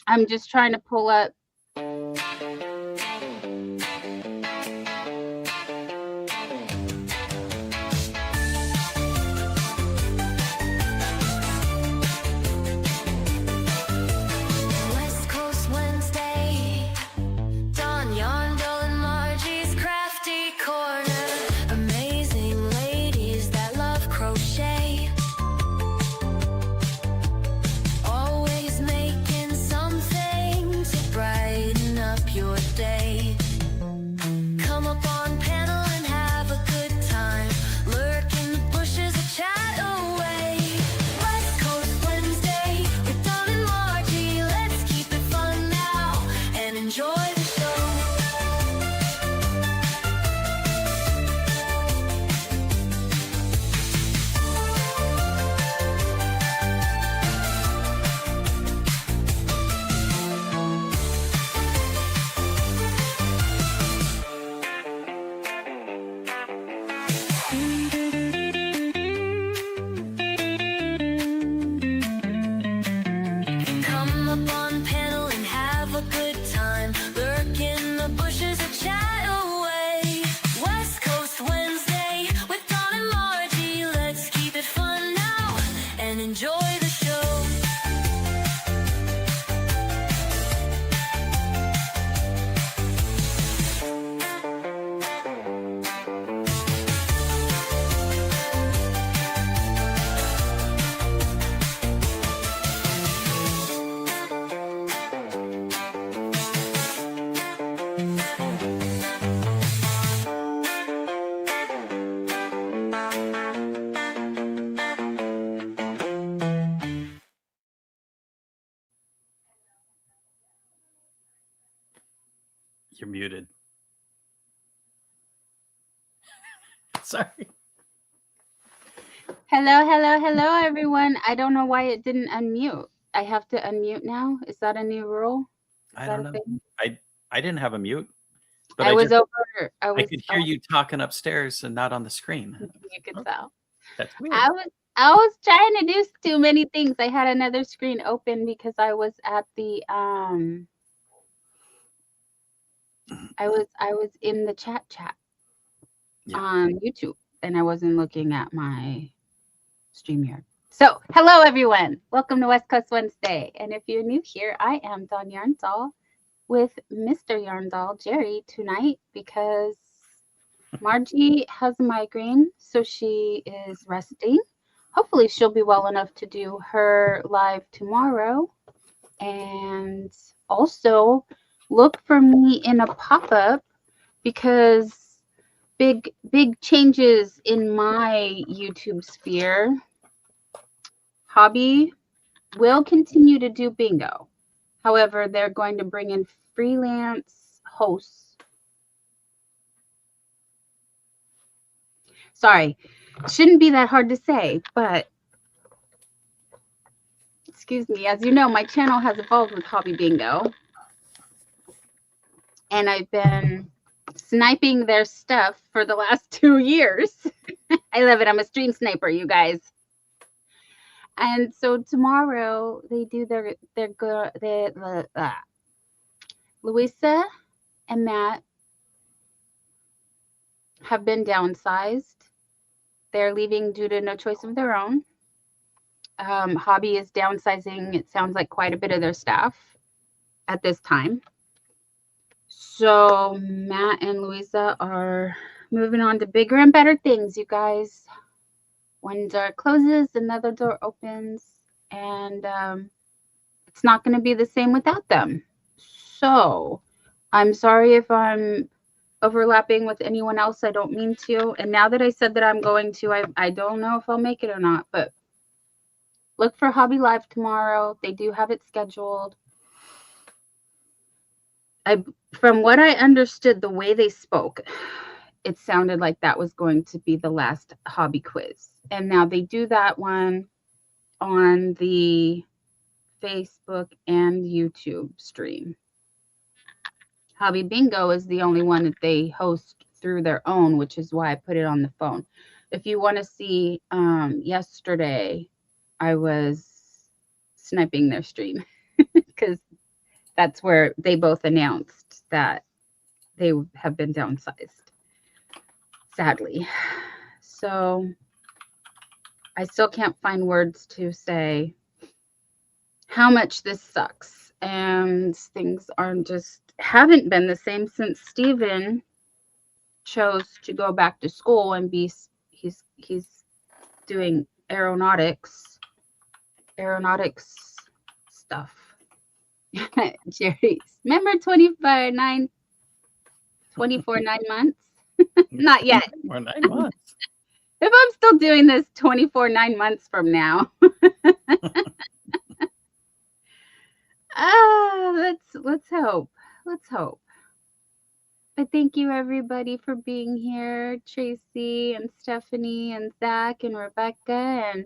I'm just trying to pull up. West Coast Wednesday, Dawn, YarnDoll, and Margie's crafty corner. Amazing ladies that love crochet. Always making something to brighten up your day. Come up on panel and have a good time. Lurk in the bushes or chat away. West Coast Wednesday with Dawn and Margie. Let's keep it fun now and enjoy the show. Come up on panel and have a good time. Lurk in the bushes or chat away. West Coast Wednesday with Dawn and Margie. Let's keep it fun now and enjoy the show. You're muted. Sorry. Hello, everyone. I don't know why it didn't unmute. I have to unmute now. Is that a new rule? I don't know. I didn't have a mute, but I I could hear you talking upstairs and not on the screen. You could tell. That's weird. I was trying to do too many things. I had another screen open because I was at the I was in the chat on YouTube, and I wasn't looking at my StreamYard. So, hello everyone. Welcome to West Coast Wednesday. And if you're new here, I am Dawn YarnDoll with Mr. YarnDoll, Jerry, tonight because Margie has a migraine, so she is resting. Hopefully she'll be well enough to do her live tomorrow. And also look for me in a pop-up because big changes in my YouTube sphere. Hobby will continue to do bingo. However, they're going to bring in freelance hosts. Sorry, shouldn't be that hard to say, but excuse me. As you know, my channel has evolved with Hobby Bingo. And I've been sniping their stuff for the last 2 years. I love it. I'm a stream sniper, you guys. And so tomorrow they do their Louisa and Matt have been downsized. They're leaving due to no choice of their own. Hobby is downsizing, it sounds like, quite a bit of their staff at this time. So Matt and Louisa are moving on to bigger and better things, you guys. One door closes, another door opens, and it's not going to be the same without them. So I'm sorry if I'm overlapping with anyone else. I don't mean to. And now that I said that I'm going to, I don't know if I'll make it or not, but look for Hobby Live tomorrow. They do have it scheduled. From what I understood, the way they spoke, it sounded like that was going to be the last hobby quiz. And now they do that one on the Facebook and YouTube stream. Hobby Bingo is the only one that they host through their own, which is why I put it on the phone. If you want to see, yesterday I was sniping their stream because that's where they both announced that they have been downsized, sadly. So I still can't find words to say how much this sucks. And things haven't been the same since Steven chose to go back to school and he's doing aeronautics stuff. Jerry, remember 24 9 months? Not yet. Or 9 months. If I'm still doing this 24 9 months from now. Let's hope. Let's hope. But thank you everybody for being here. Tracy and Stephanie and Zach and Rebecca and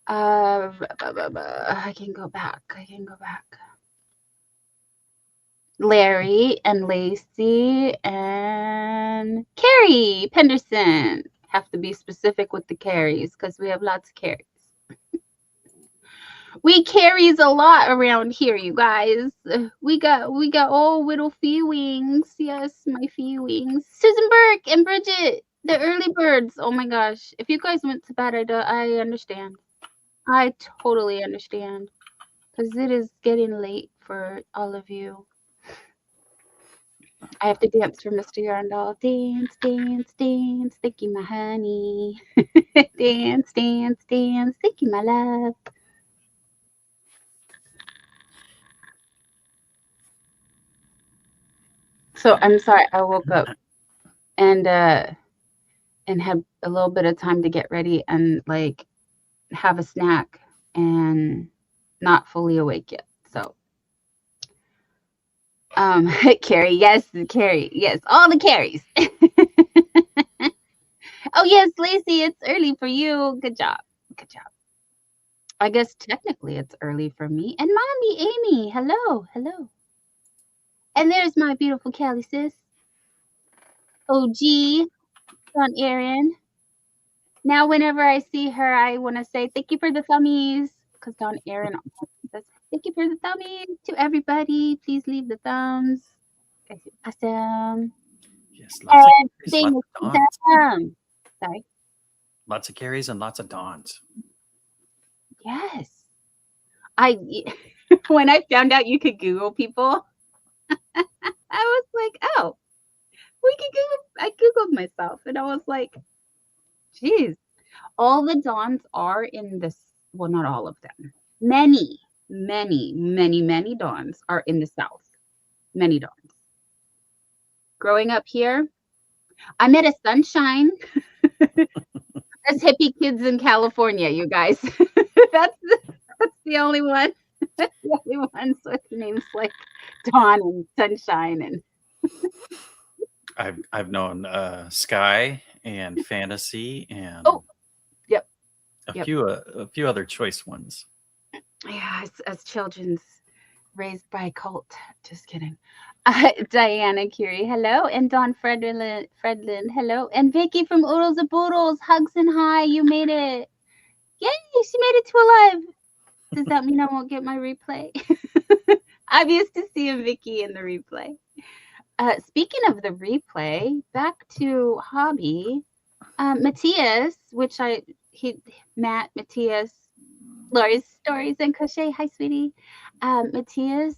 I can go back. Larry and Lacey and Carrie Penderson. Have to be specific with the carries because we have lots of carries. We carries a lot around here, you guys. We got all little feelings. Yes, my feelings. Susan Burke and Bridget, the early birds. Oh my gosh. If you guys went to bed, I understand. I totally understand. Because it is getting late for all of you. I have to dance for Mr. YarnDoll. Dance, dance, dance. Thank you, my honey. Dance, dance, dance. Thank you, my love. So I'm sorry, I woke up and had a little bit of time to get ready and like have a snack and not fully awake yet. So Carrie, yes, all the carries. Oh yes, Lacey, it's early for you. Good job. I guess technically it's early for me. And Mommy Amy, hello. And there's my beautiful Callie sis. OG, Don Aaron. Now, whenever I see her, I want to say thank you for the thummies. Because Don Aaron says thank you for the thummies to everybody. Please leave the thumbs. Awesome. Yes, lots of dawns. Sorry. Lots of carries and lots of dawns. Yes. When I found out you could Google people, I was like, oh, we could Google. I Googled myself and I was like, geez, all the dawns are in this. Well, not all of them. Many dawns are in the South. Many dawns. Growing up here, I met a sunshine. There's hippie kids in California, you guys. That's the only one. That's the only ones with names like Dawn and Sunshine and. I've known Sky and Fantasy and a few other choice ones. Yeah, as children's raised by a cult. Just kidding. Diana Curie, hello, and Dawn Fredlin, hello, and Vicky from Oodles of Boodles, hugs and hi, you made it. Yay, she made it to alive. Does that mean I won't get my replay? I'm used to seeing Vicky in the replay. Speaking of the replay, back to hobby. Matthias, Matthias, Laura's Stories and Crochet. Hi, sweetie. Matthias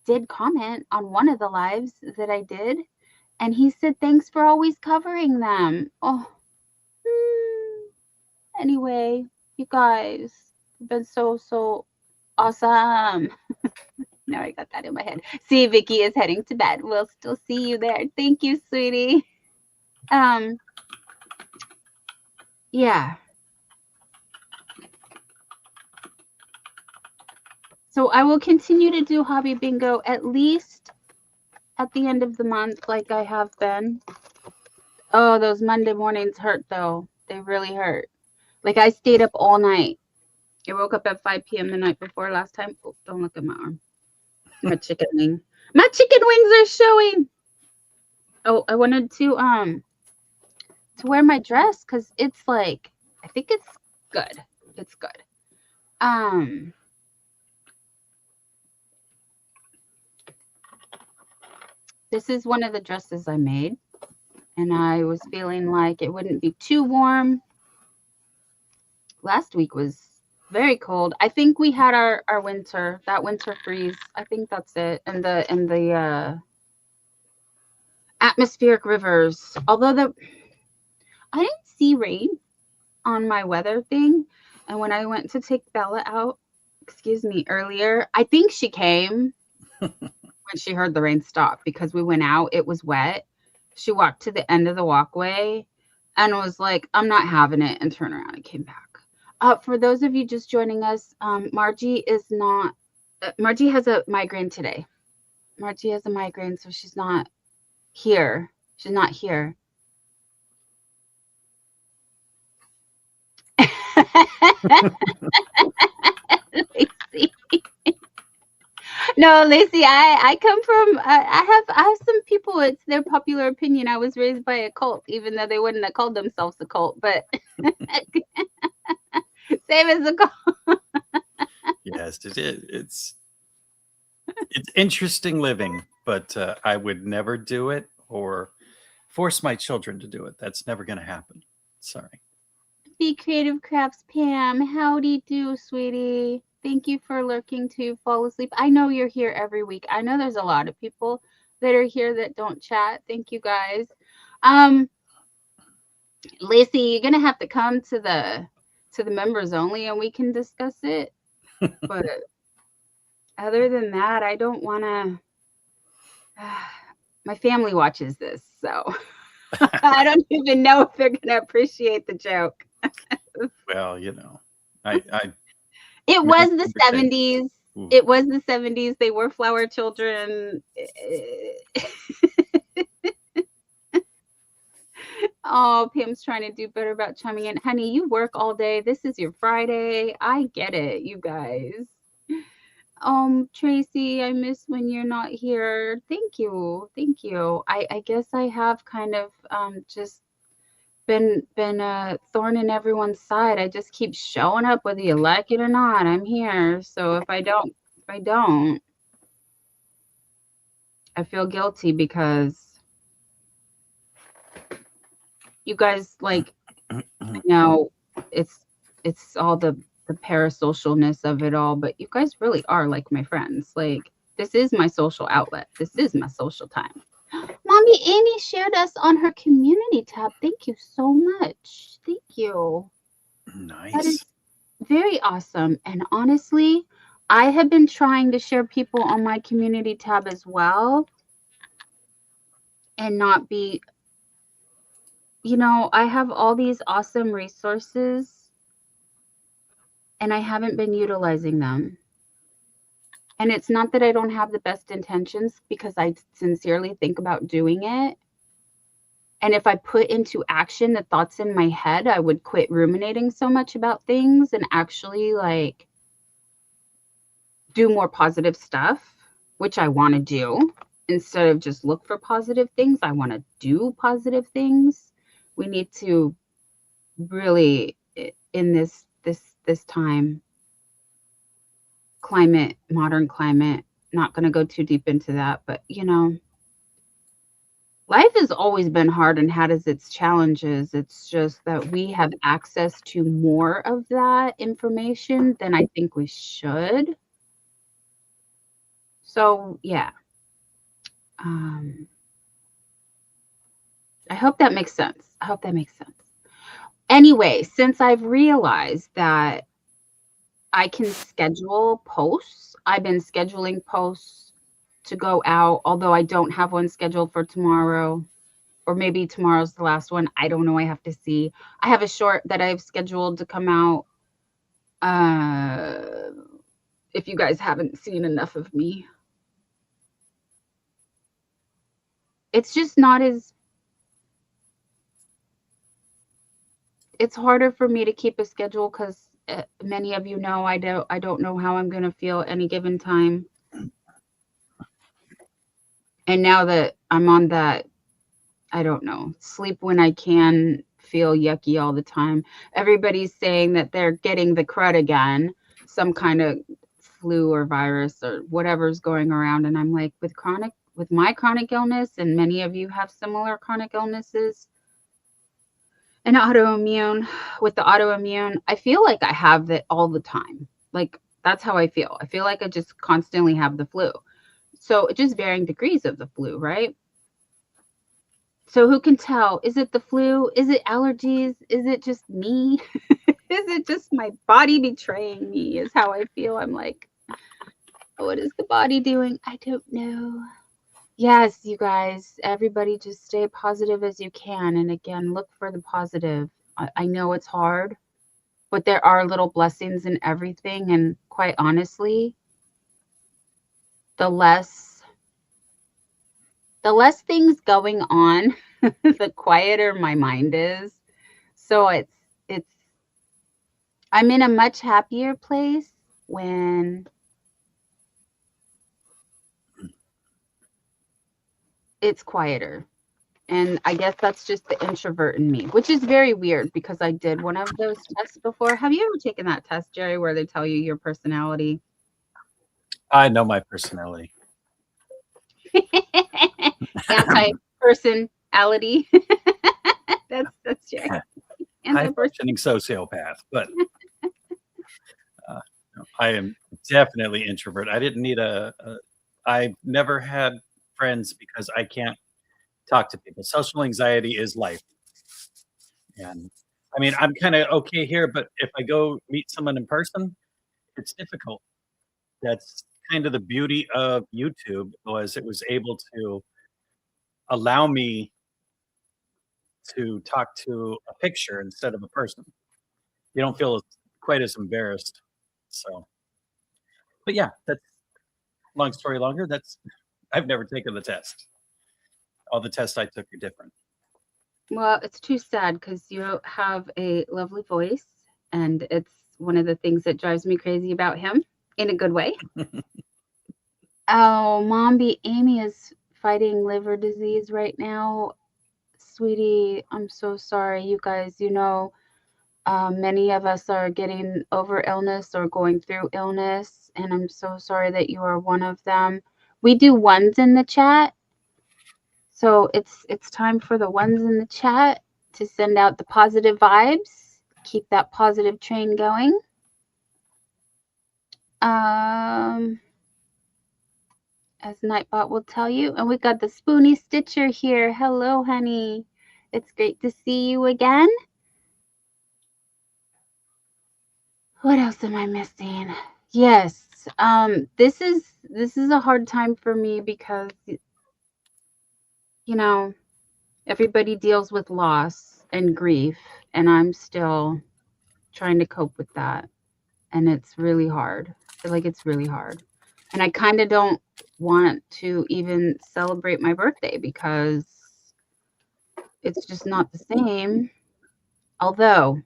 did comment on one of the lives that I did, and he said, thanks for always covering them. Oh, anyway, you guys have been so awesome. Now I got that in my head. See, Vicky is heading to bed. We'll still see you there. Thank you, sweetie. Yeah. So I will continue to do hobby bingo at least at the end of the month like I have been. Oh, those Monday mornings hurt though. They really hurt. Like I stayed up all night. I woke up at 5 p.m. the night before last time. Oh, don't look at my arm. My chicken wing. My chicken wings are showing. Oh, I wanted to wear my dress because it's like, I think it's good. It's good. This is one of the dresses I made, and I was feeling like it wouldn't be too warm. Last week was very cold. I think we had our winter, that winter freeze. I think that's it. And the atmospheric rivers. Although I didn't see rain on my weather thing. And when I went to take Bella out, earlier, I think she came when she heard the rain stop because we went out. It was wet. She walked to the end of the walkway and was like, I'm not having it, and turned around and came back. For those of you just joining us, Margie has a migraine today. Margie has a migraine, so she's not here. She's not here. Lacey. No, Lacey, I come from, I have some people, it's their popular opinion. I was raised by a cult, even though they wouldn't have called themselves a cult, but same as a cult. Yes, it's interesting living, but I would never do it or force my children to do it. That's never going to happen. Sorry. Be Creative Crafts, Pam. Howdy do, sweetie. Thank you for lurking to fall asleep. I know you're here every week. I know there's a lot of people that are here that don't chat. Thank you guys. Lacey, you're gonna have to come to the members only and we can discuss it. But other than that, I don't wanna my family watches this, so I don't even know if they're gonna appreciate the joke. Well, you know, it was the 70s. Ooh. It was the 70s. They were flower children. Oh, Pam's trying to do better about chiming in. Honey, you work all day. This is your Friday. I get it, you guys. Tracy, I miss when you're not here. Thank you. Thank you. I guess I have kind of just been a thorn in everyone's side. I just keep showing up whether you like it or not. I'm here. So if I don't, I feel guilty because you guys, like, you know, it's all the parasocialness of it all, but you guys really are like my friends. Like, this is my social outlet. This is my social time. Mommy Amy shared us on her community tab. Thank you so much. Thank you. Nice. That is very awesome. And honestly, I have been trying to share people on my community tab as well and not be, you know, I have all these awesome resources and I haven't been utilizing them. And it's not that I don't have the best intentions, because I sincerely think about doing it. And if I put into action the thoughts in my head, I would quit ruminating so much about things and actually, like, do more positive stuff, which I want to do. Instead of just look for positive things, I want to do positive things. We need to really, in this time, climate, modern climate, not going to go too deep into that, but you know, life has always been hard and had its challenges. It's just that we have access to more of that information than I think we should. So yeah, I hope that makes sense. Anyway, since I've realized that I can schedule posts, I've been scheduling posts to go out, although I don't have one scheduled for tomorrow, or maybe tomorrow's the last one. I don't know. I have to see. I have a short that I've scheduled to come out. If you guys haven't seen enough of me, it's just not as, it's harder for me to keep a schedule because many of you know I don't know how I'm going to feel any given time. And now that I'm on that, I don't know, sleep when I can, feel yucky all the time. Everybody's saying that they're getting the crud again, some kind of flu or virus or whatever's going around. And I'm like, with with my chronic illness, and many of you have similar chronic illnesses and autoimmune, with the autoimmune, I feel like I have it all the time. Like, that's how I feel. I feel like I just constantly have the flu. So just varying degrees of the flu, right? So who can tell? Is it the flu? Is it allergies? Is it just me? Is it just my body betraying me is how I feel. I'm like, what is the body doing? I don't know. Yes, you guys, everybody just stay positive as you can. And again, look for the positive. I know it's hard, but there are little blessings in everything. And quite honestly, the less things going on, the quieter my mind is. So it's I'm in a much happier place when it's quieter. And I guess that's just the introvert in me, which is very weird because I did one of those tests before. Have you ever taken that test, Jerry, where they tell you your personality? I know my personality. Anti-personality. That's Jerry. High-functioning sociopath, but I am definitely introvert. I didn't need I've never had friends because I can't talk to people. Social anxiety is life. And I mean, I'm kind of okay here, but if I go meet someone in person, it's difficult. That's kind of the beauty of YouTube, was it was able to allow me to talk to a picture instead of a person. You don't feel quite as embarrassed. So, but yeah, that's long story longer. I've never taken the test. All the tests I took are different. Well, it's too sad because you have a lovely voice, and it's one of the things that drives me crazy about him in a good way. Oh, Mombi Amy is fighting liver disease right now. Sweetie, I'm so sorry. You guys, many of us are getting over illness or going through illness, and I'm so sorry that you are one of them. We do ones in the chat. So it's time for the ones in the chat to send out the positive vibes. Keep that positive train going. As Nightbot will tell you. And we got the Spoony Stitcher here. Hello, honey. It's great to see you again. What else am I missing? Yes. This is a hard time for me because everybody deals with loss and grief, and I'm still trying to cope with that. And it's really hard. I feel like it's really hard. And I kind of don't want to even celebrate my birthday because it's just not the same. Although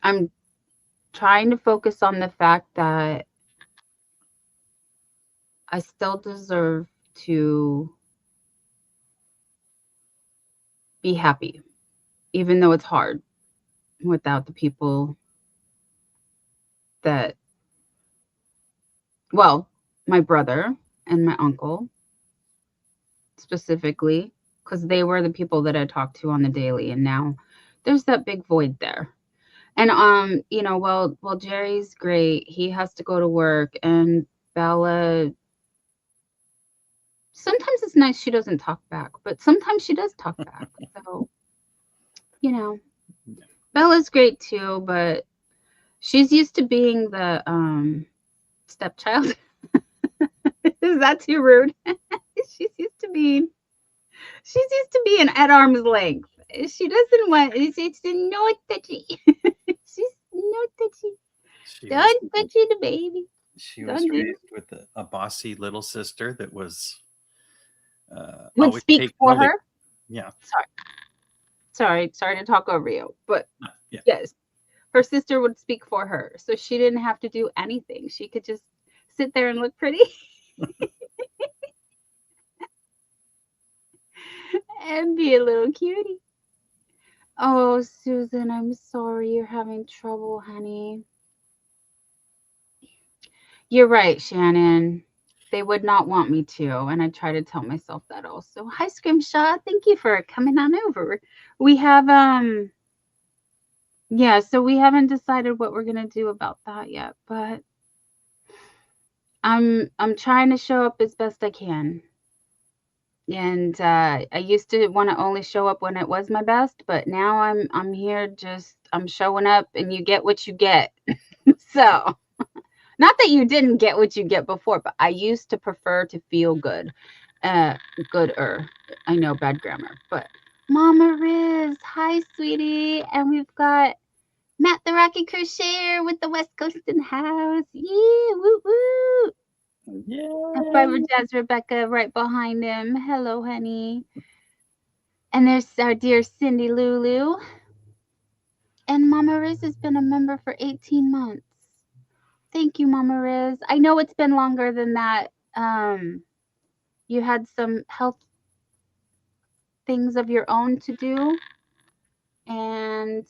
I'm trying to focus on the fact that I still deserve to be happy, even though it's hard without the people that, well, my brother and my uncle specifically, because they were the people that I talked to on the daily, and now there's that big void there. And well, Jerry's great. He has to go to work, and Bella, sometimes it's nice she doesn't talk back, but sometimes she does talk back. So, Bella's great too, but she's used to being the stepchild. Is that too rude? She's used to being at arm's length. She doesn't want. It's not touchy. She's not touchy. Don't touchy the baby. She was raised with a bossy little sister that was would speak for her. Yeah. Sorry to talk over you, but yes, her sister would speak for her, so she didn't have to do anything. She could just sit there and look pretty. And be a little cutie. Oh, Susan, I'm sorry you're having trouble, honey. You're right, Shannon. they would not want me to, and I try to tell myself that also. Hi, Scrimshaw. Thank you for coming on over. We have yeah, so we haven't decided what we're gonna do about that yet, but I'm trying to show up as best I can. And I used to want to only show up when it was my best, but now I'm here just I'm showing up and you get what you get. So, not that you didn't get what you get before, but I used to prefer to feel good. Gooder. I know bad grammar, but Mama Riz, hi sweetie. And we've got Matt the Rocky Crocheter with the West Coast in the house. Yeah, woo woo. Yeah. And Fiber Jazz Rebecca right behind him. Hello, honey. And there's our dear Cindy Lulu. And Mama Riz has been a member for 18 months. Thank you, Mama Riz. I know it's been longer than that. You had some health things of your own to do. And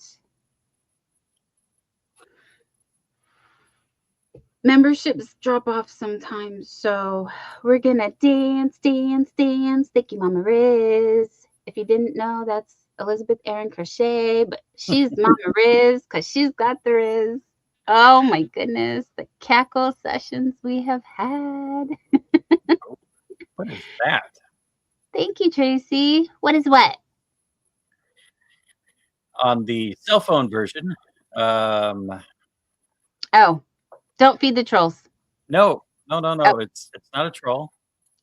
memberships drop off sometimes. So we're going to dance. Thank you, Mama Riz. If you didn't know, that's Elizabeth Erin Crochet, but she's Mama Riz because she's got the Riz. Oh my goodness, the cackle sessions we have had. What is that? Thank you, Tracy. What is what? On the cell phone version, Oh, don't feed the trolls. no, Oh. it's not a troll.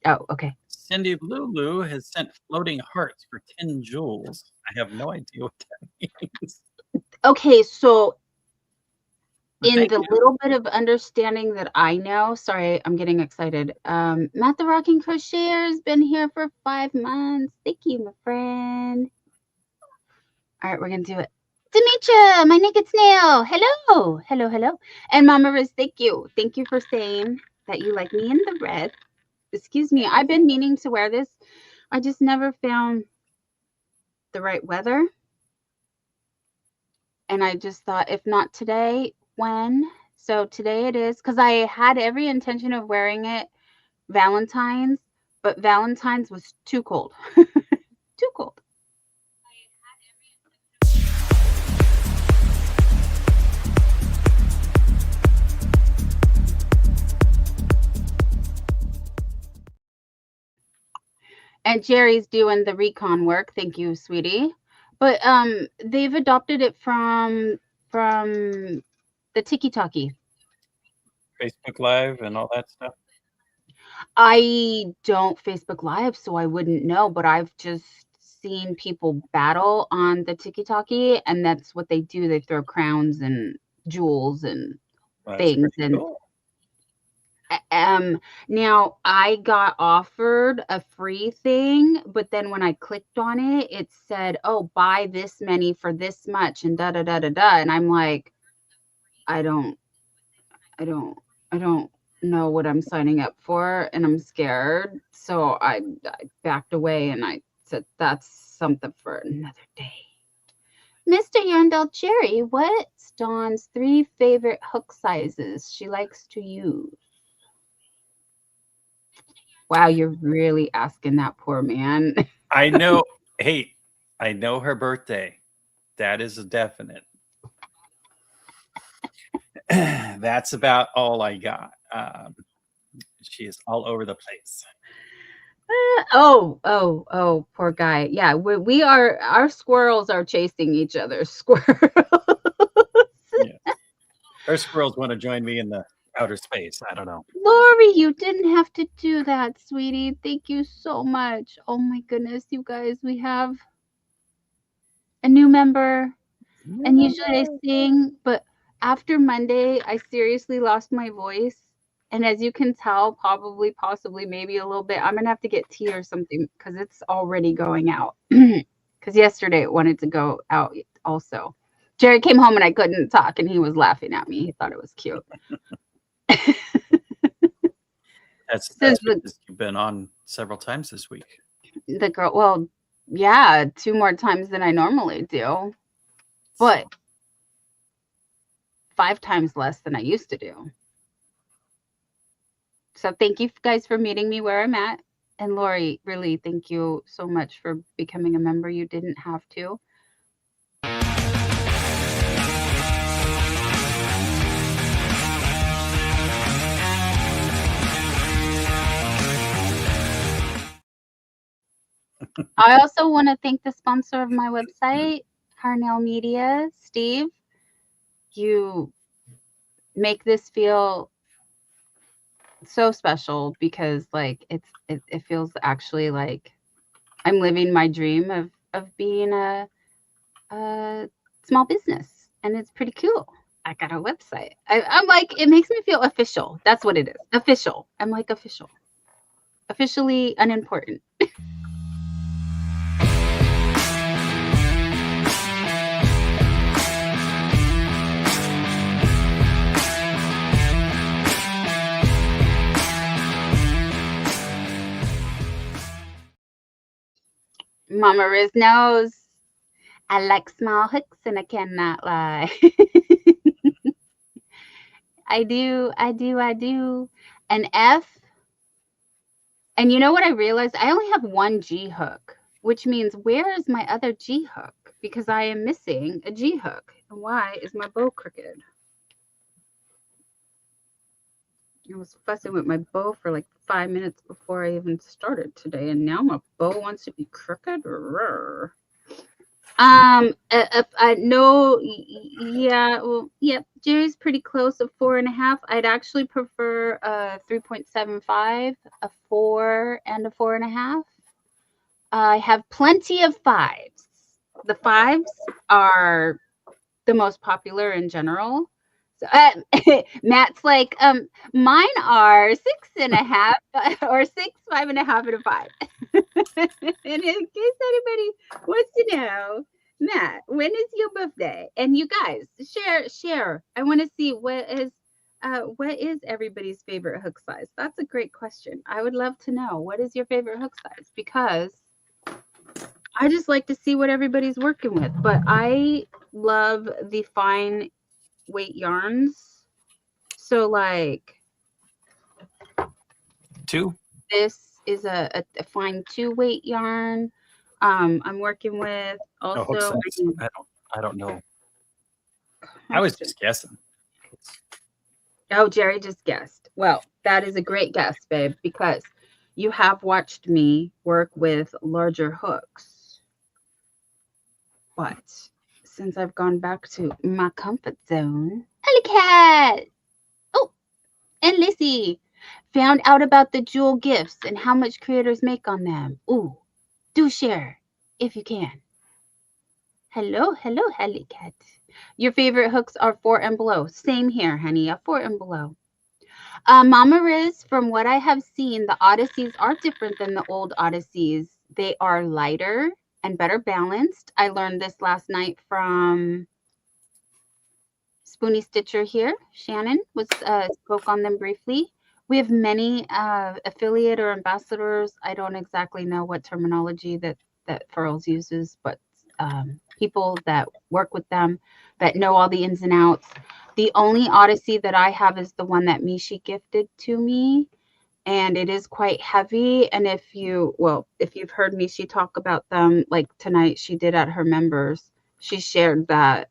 Oh, okay. Cindy Lulu has sent floating hearts for 10 jewels. I have no idea what that means. Okay, so in Thank the you. little bit of understanding that I know, sorry, I'm getting excited. Matt the Rocking Crocheter has been here for 5 months. Thank you, my friend. All right, we're gonna do it. Demetra, my naked snail. Hello, hello, hello. And Mama Riz, thank you. Thank you for saying that you like me in the red. Excuse me, I've been meaning to wear this. I just never found the right weather. And I just thought, if not today, when? So today it is, because I had every intention of wearing it Valentine's, but Valentine's was too cold. Too cold. And Jerry's doing the recon work. Thank you, sweetie. But they've adopted it from the Tiki Talkie. Facebook Live and all that stuff. I don't Facebook Live, so I wouldn't know, but I've just seen people battle on the Tiki Talkie, and that's what they do. They throw crowns and jewels and things. And cool. Now I got offered a free thing, but then when I clicked on it, it said, "Oh, buy this many for this much," and da da da da da. And I'm like, I don't know what I'm signing up for, and I'm scared. So I backed away and I said, that's something for another day. Mr. YarnDoll Cherry, what's Dawn's 3 favorite hook sizes she likes to use? Wow, you're really asking that poor man. I know. Hey, I know her birthday. That is a definite. That's about all I got. She is all over the place. Oh, poor guy. Yeah, we are, our squirrels are chasing each other. Squirrels. Yeah. Her squirrels want to join me in the outer space. I don't know. Lori, you didn't have to do that, sweetie. Thank you so much. Oh my goodness, you guys, we have a new member. And usually I sing, but after Monday, I seriously lost my voice. And as you can tell, probably, possibly, maybe a little bit, I'm going to have to get tea or something because it's already going out. Because yesterday it wanted to go out also. Jerry came home and I couldn't talk and he was laughing at me. He thought it was cute. That's because you've been on several times this week. The girl, well, yeah, 2 more times than I normally do. But 5 times less than I used to do. So thank you guys for meeting me where I'm at. And Lori, really, thank you so much for becoming a member. You didn't have to. I also want to thank the sponsor of my website, YarnDoll Media, Steve. You make this feel so special because like it feels actually like I'm living my dream of being a small business, and it's pretty cool. I got a website. I'm like, it makes me feel official. That's what it is. Official. I'm like official. Officially unimportant. Mama Riz knows I like small hooks and I cannot lie. I do. An F. And you know what I realized? I only have one G hook, which means where is my other G hook? Because I am missing a G hook. And why is my bow crooked? I was fussing with my bow for like 5 minutes before I even started today, and now my bow wants to be crooked. If I know, yeah, well, yep, Jerry's pretty close. A 4.5. I'd actually prefer a 3.75, a 4, and a 4.5. I have plenty of 5s. The 5s are the most popular in general. So, Matt's like, mine are 6.5 or 6, 5.5, and a 5. And in case anybody wants to know, Matt, when is your birthday? And you guys, share. I want to see what is everybody's favorite hook size. That's a great question. I would love to know, what is your favorite hook size? Because I just like to see what everybody's working with. But I love the fine weight yarns. So like 2. this is a fine 2 weight yarn. I'm working with also. I don't know. I was just guessing. Oh, Jerry just guessed. Well, that is a great guess, babe, because you have watched me work with larger hooks. But since I've gone back to my comfort zone, Hello Cat! Oh, and Lissy found out about the jewel gifts and how much creators make on them. Ooh, do share if you can. Hello, Hello Cat. Your favorite hooks are 4 and below. Same here, honey, a 4 and below. Mama Riz, from what I have seen, the Odysseys are different than the old Odysseys. They are lighter and better balanced. I learned this last night from Spoonie Stitcher here. Shannon spoke on them briefly. We have many affiliate or ambassadors. I don't exactly know what terminology that Furls uses, but people that work with them that know all the ins and outs. The only Odyssey that I have is the one that Mishi gifted to me, and it is quite heavy. And if you've heard Mishi talk about them, like tonight she did at her members, she shared that,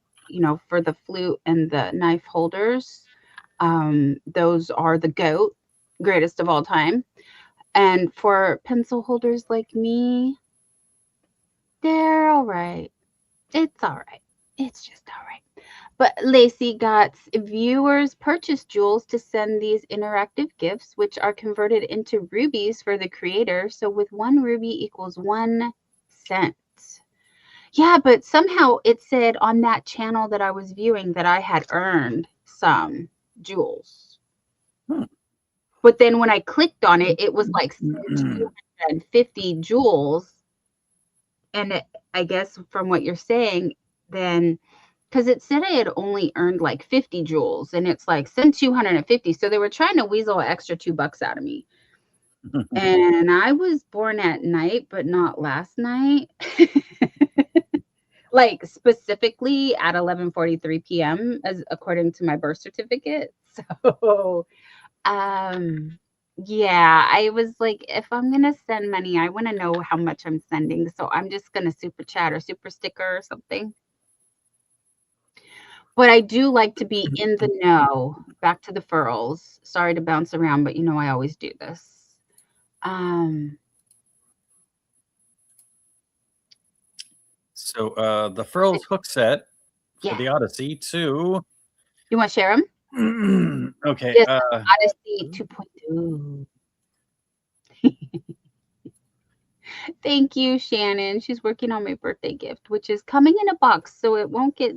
for the flute and the knife holders, those are the greatest of all time. And for pencil holders like me, they're all right. It's all right. It's just all right. But Lacey got viewers purchase jewels to send these interactive gifts, which are converted into rubies for the creator. So with 1 ruby equals 1 cent. Yeah, but somehow it said on that channel that I was viewing that I had earned some jewels. But then when I clicked on it, it was like 250 jewels. And I guess from what you're saying, then, because it said I had only earned like 50 jewels, and it's like send 250. So they were trying to weasel an extra $2 out of me. And I was born at night, but not last night. Like specifically at 11:43 p.m. as according to my birth certificate. So Yeah, I was like, if I'm gonna send money, I want to know how much I'm sending. So I'm just gonna super chat or super sticker or something. But I do like to be in the know. Back to the furls. Sorry to bounce around, but you know I always do this. So the furls hook set for Yeah. the Odyssey too. You want to share them? Okay. Yes, Odyssey 2.2. Thank you, Shannon. She's working on my birthday gift, which is coming in a box, so it won't get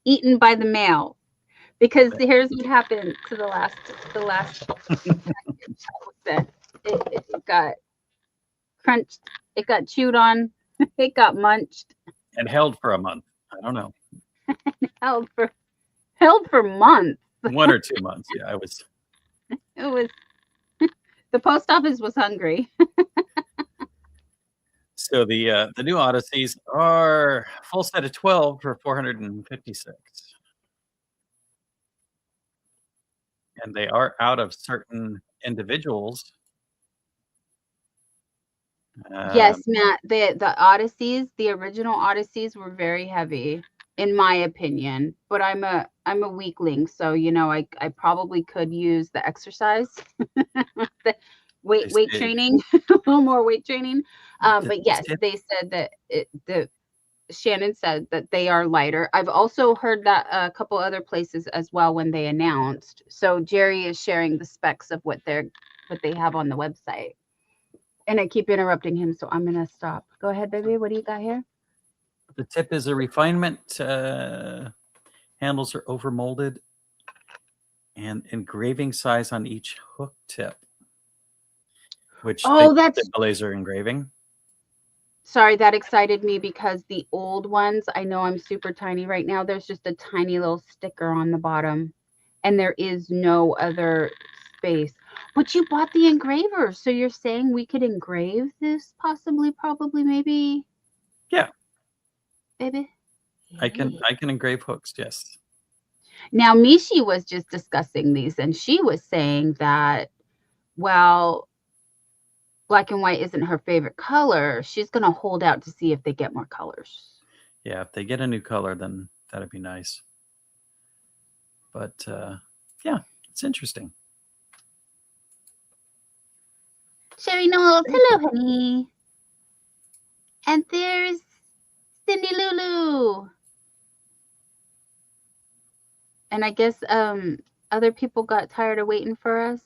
eaten by the mail. Because here's what happened to the last package that it got crunched, it got chewed on, it got munched, and held for a month. I don't know. held for months. 1 or 2 months. Yeah, I was. It was the post office was hungry. So the new Odysseys are full set of 12 for 456. And they are out of certain individuals. Yes, Matt. The Odysseys, the original Odysseys were very heavy, in my opinion. But I'm a weakling, so you know I probably could use the exercise, the weight training, a little more weight training. But yes, they said that Shannon said that they are lighter. I've also heard that a couple other places as well when they announced. So Jerry is sharing the specs of what they have on the website. And I keep interrupting him, so I'm going to stop. Go ahead, baby. What do you got here? The tip is a refinement. Handles are overmolded. And engraving size on each hook tip. Which that's the laser engraving. Sorry, that excited me because the old ones, I know I'm super tiny right now. There's just a tiny little sticker on the bottom. And there is no other space. But you bought the engraver, so you're saying we could engrave this possibly, probably, maybe? Yeah. Baby? I can engrave hooks, yes. Now, Mishi was just discussing these, and she was saying that, well, black and white isn't her favorite color. She's going to hold out to see if they get more colors. Yeah, if they get a new color, then that'd be nice. But, yeah, it's interesting. Sherry Knowles, hello, honey. And there's Cindy Lulu. And I guess other people got tired of waiting for us.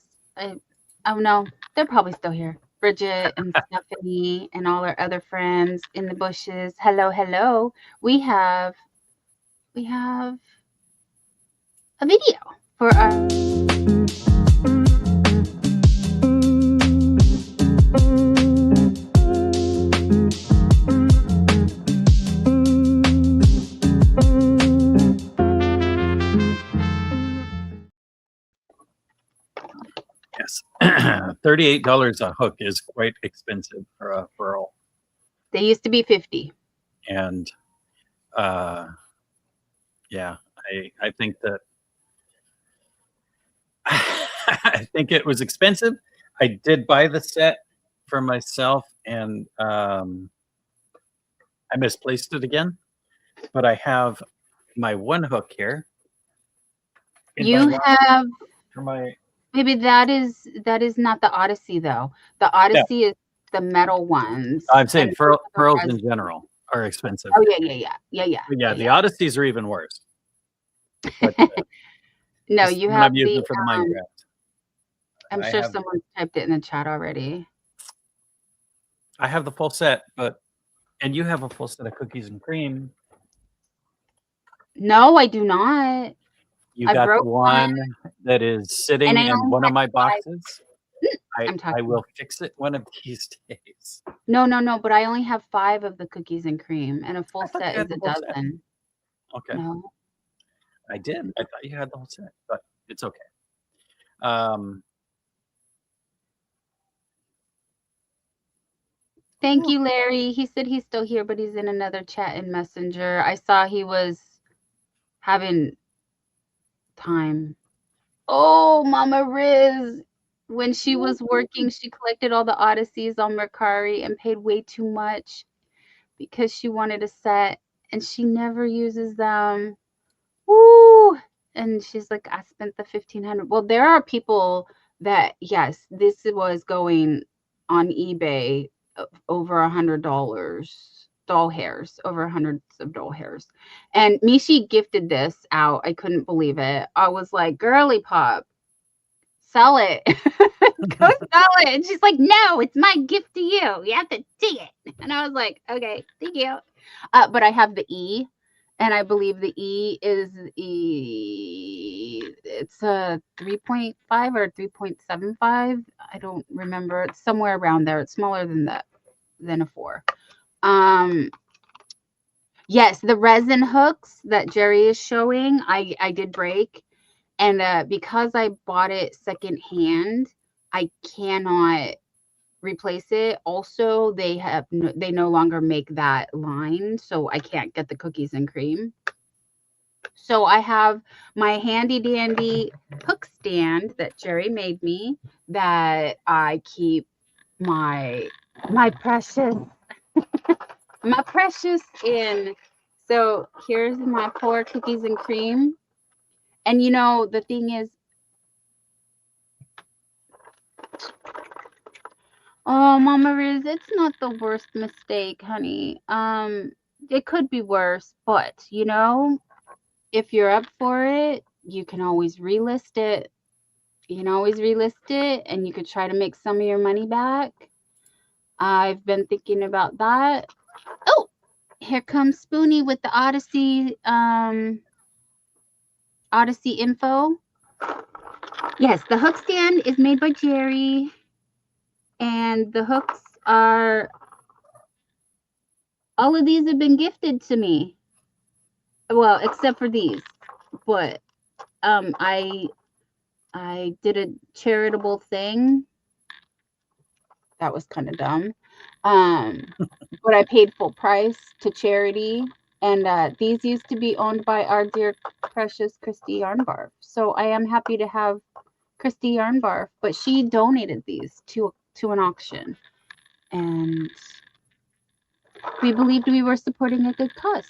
Oh no, they're probably still here. Bridget and Stephanie and all our other friends in the bushes. Hello, hello. We have a video for our Yes. $38 a hook is quite expensive for a furl. They used to be 50. And yeah, I think that I think it was expensive. I did buy the set for myself, and I misplaced it again. But I have my one hook here. You have for my. Maybe that is not the Odyssey though. The Odyssey is the metal ones. I'm saying furls in general are expensive. Oh yeah. The Odysseys are even worse. But, no, you have I'm using for the Minecraft. I'm sure someone typed it in the chat already. I have the full set, and you have a full set of cookies and cream. No, I do not. You got the one that is sitting in one of my boxes. I will fix it one of these days. No, but I only have 5 of the cookies and cream, and a full set is a dozen. Okay. No. I did. I thought you had the whole set, but it's okay. Thank you, Larry. He said he's still here, but he's in another chat in Messenger. I saw he was having time. Oh, Mama Riz. when she was working, she collected all the Odysseys on Mercari and paid way too much because she wanted a set and she never uses them. Woo! And she's like, I spent the 1,500. Well, there are people that, yes, this was going on eBay over $100 doll hairs, over hundreds of doll hairs. And Mishi gifted this out. I couldn't believe it. I was like, girly pop, sell it. Go sell it. And she's like, no, it's my gift to you. You have to take it. And I was like, okay, thank you. But I have the E, and I believe the E is it's a 3.5 or 3.75. I don't remember. It's somewhere around there. It's smaller than that, than a 4. Yes, the resin hooks that Jerry is showing, I did break. And because I bought it secondhand, I cannot replace it. Also, they no longer make that line, so I can't get the cookies and cream. So I have my handy dandy hook stand that Jerry made me that I keep my precious my precious in. So here's my 4 cookies and cream. And you know, the thing is, oh, Mama Riz, it's not the worst mistake, honey. It could be worse, but you know, if you're up for it, you can always relist it. You can always relist it, and you could try to make some of your money back. I've been thinking about that. Oh, here comes Spoonie with the Odyssey Odyssey info. Yes, the hook stand is made by Jerry, and the hooks are, all of these have been gifted to me. Well, except for these. But I did a charitable thing. That was kind of dumb. But I paid full price to charity. And these used to be owned by our dear precious Christy Yarnbarf. So I am happy to have Christy Yarnbarf, but she donated these to an auction. And we believed we were supporting a good cause.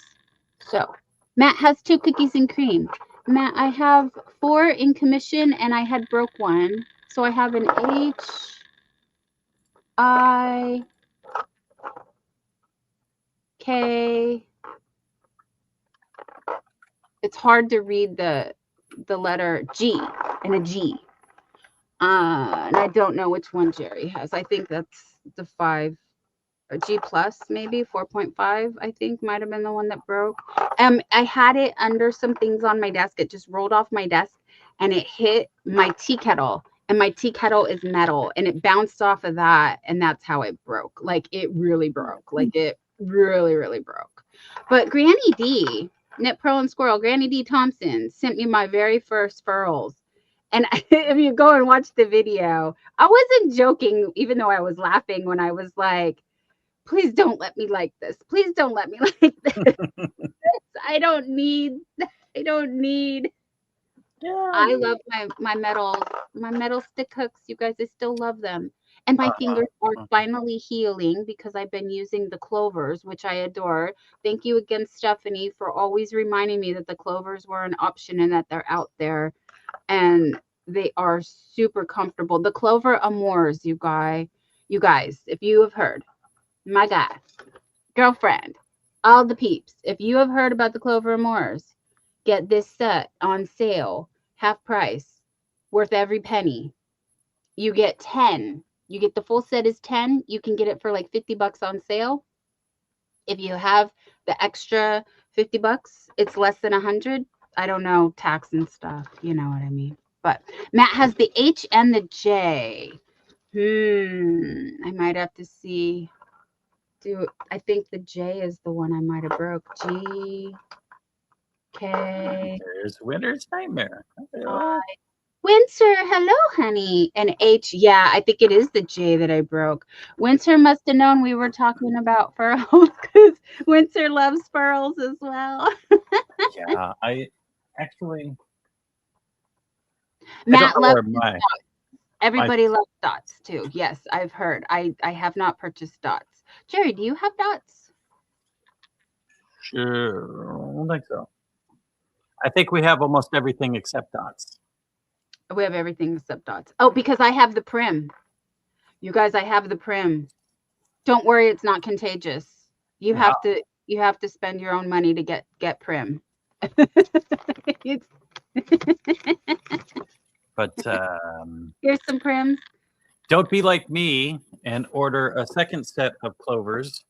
So Matt has 2 cookies and cream. Matt, I have 4 in commission and I had broke one. So I have an H, I, K. It's hard to read the letter G and a G. And I don't know which one Jerry has. I think that's the 5. G plus, maybe 4.5, I think might have been the one that broke. I had it under some things on my desk. It just rolled off my desk and it hit my tea kettle, and my tea kettle is metal, and it bounced off of that, and that's how it broke. Like, it really broke. Like, it really, really broke. But Granny D, Knit Pearl and Squirrel, Granny D Thompson sent me my very first furls. And if you go and watch the video, I wasn't joking, even though I was laughing when I was like, please don't let me like this. Please don't let me like this. I don't need. Yeah. I love my metal stick hooks. You guys, I still love them. And my fingers are finally healing because I've been using the clovers, which I adore. Thank you again, Stephanie, for always reminding me that the clovers were an option and that they're out there. And they are super comfortable. The Clover Amours, you guys, if you have heard, my guy, girlfriend, all the peeps, if you have heard about the Clover Amours, get this set on sale, half price, worth every penny. You get 10. You get the full set is 10. You can get it for like $50 on sale. If you have the extra $50, it's less than 100. I don't know, tax and stuff. You know what I mean. But Matt has the H and the J. I might have to see. I think the J is the one I might have broke. G, K. There's Winter's Nightmare. I. Winter, hello, honey. And H, yeah, I think it is the J that I broke. Winter must have known we were talking about furls because Winter loves furls as well. Yeah, I actually. Matt loves Everybody loves dots too. Yes, I've heard. I have not purchased dots. Jerry, do you have dots? Sure, I don't think so. I think we have almost everything except dots. We have everything except dots. Oh, because I have the prim. You guys, I have the prim. Don't worry, it's not contagious. You have to spend your own money to get prim. But here's some prims. Don't be like me and order a second set of clovers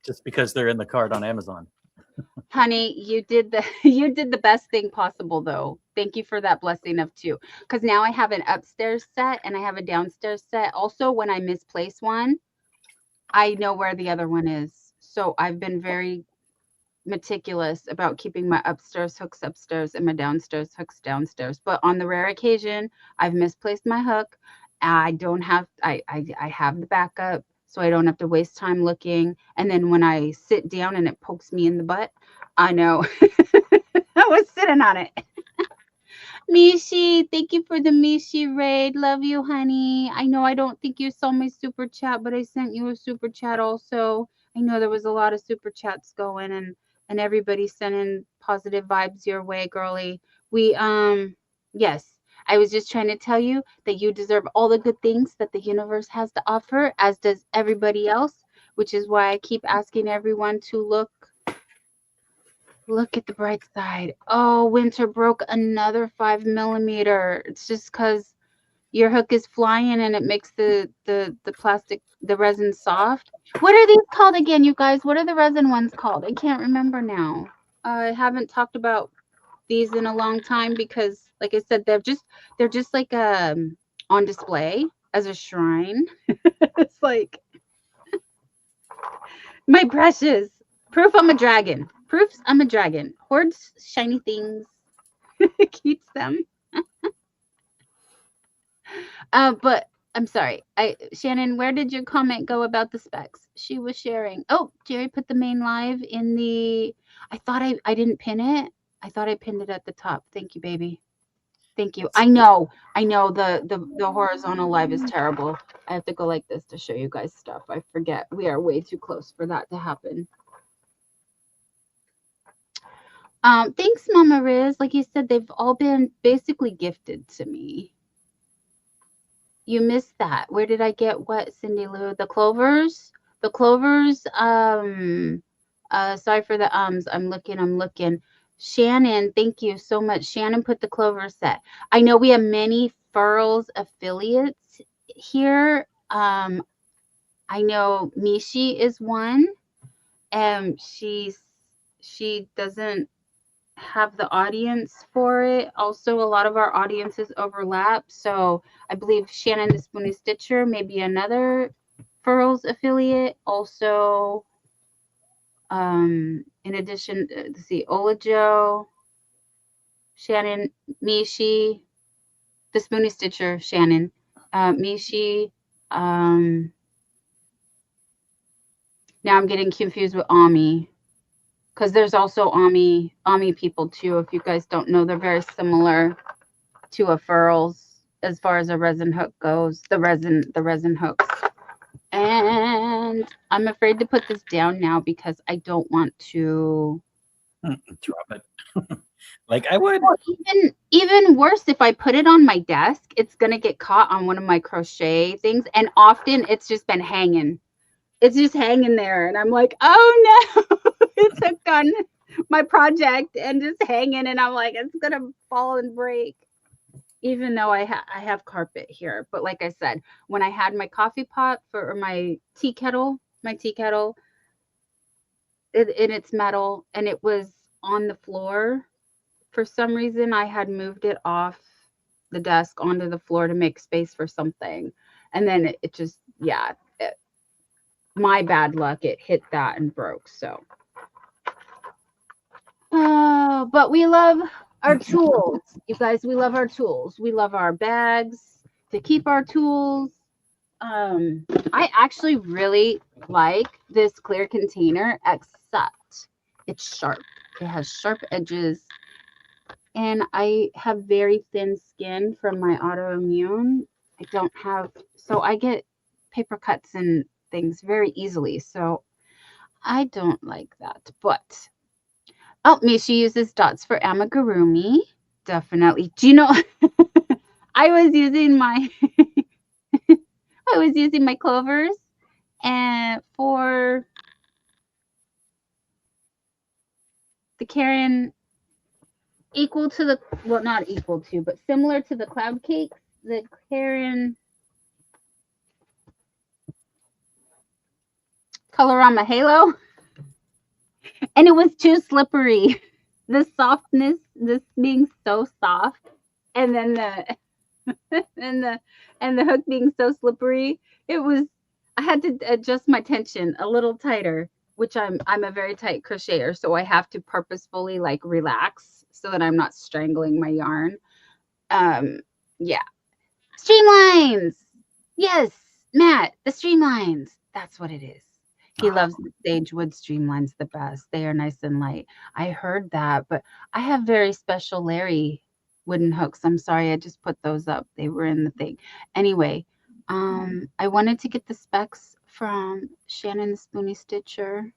just because they're in the cart on Amazon. Honey, you did the best thing possible though. Thank you for that blessing of 2. Because now I have an upstairs set and I have a downstairs set. Also, when I misplace one, I know where the other one is. So I've been very meticulous about keeping my upstairs hooks upstairs and my downstairs hooks downstairs. But on the rare occasion I've misplaced my hook, I have the backup, so I don't have to waste time looking. And then when I sit down and it pokes me in the butt, I know I was sitting on it. Mishi, thank you for the Mishi raid. Love you, honey. I know I don't think you saw my super chat, but I sent you a super chat also. I know there was a lot of super chats going and everybody sending positive vibes your way, girly. We yes, I was just trying to tell you that you deserve all the good things that the universe has to offer, as does everybody else, which is why I keep asking everyone to look at the bright side. Oh, Winter broke another 5 millimeter. It's just because your hook is flying and it makes the plastic, the resin soft. What are these called again, you guys? What are the resin ones called? I can't remember now. I haven't talked about these in a long time because, like I said, they're just like on display as a shrine. It's like my precious. Proof I'm a dragon. Proofs I'm a dragon. Hoards shiny things. Keeps them. But I'm sorry. Shannon, where did your comment go about the specs? She was sharing. Oh, Jerry put the main live in the. I thought I didn't pin it. I thought I pinned it at the top. Thank you, baby. Thank you. I know the horizontal live is terrible. I have to go like this to show you guys stuff. I forget. We are way too close for that to happen. Thanks, Mama Riz. Like you said, they've all been basically gifted to me. You missed that. Where did I get what, Cindy Lou? The clovers? The clovers, sorry for the ums. I'm looking. Shannon, thank you so much. Shannon put the clover set. I know we have many Furls affiliates here. I know Mishi is one. She doesn't have the audience for it. Also, a lot of our audiences overlap. So I believe Shannon the Spoony Stitcher may be another Furls affiliate. Also, in addition, let's see, Olajo, Shannon, Mishi, the Spoony Stitcher, Shannon, Mishi. Now I'm getting confused with Ami, because there's also Ami people too. If you guys don't know, they're very similar to a Furls as far as a resin hook goes. The resin hooks. And I'm afraid to put this down now because I don't want to drop it. Like I would. Well, even worse, if I put it on my desk, it's gonna get caught on one of my crochet things, and often it's just been hanging. It's just hanging there, and I'm like, oh no, it's hooked on my project and just hanging, and I'm like, it's gonna fall and break. Even though I have carpet here, but like I said, when I had my coffee pot or my tea kettle, it's metal, and it was on the floor. For some reason, I had moved it off the desk onto the floor to make space for something, and then it just, yeah, my bad luck, it hit that and broke. So, but we love our tools, you guys. We love our tools. We love our bags to keep our tools. I actually really like this clear container, except it's sharp. It has sharp edges. and I have very thin skin from my autoimmune. I don't have, so I get paper cuts and things very easily. So I don't like that. But oh, Mishi uses dots for amigurumi. Definitely. Do you know? I was using my I was using my clovers and for the Karen equal to the, well, not equal to, but similar to the cloud cakes, the Karen Colorama Halo, and it was too slippery. The softness, this being so soft, and then the and the hook being so slippery, it was, I had to adjust my tension a little tighter, which I'm a very tight crocheter, so I have to purposefully like relax so that I'm not strangling my yarn. Yeah. Streamlines. Yes, Matt, the streamlines. That's what it is. He loves the Sagewood streamlines the best. They are nice and light. I heard that, but I have very special Larry wooden hooks. I'm sorry, I just put those up. They were in the thing. Anyway, I wanted to get the specs from Shannon the Spoonie Stitcher.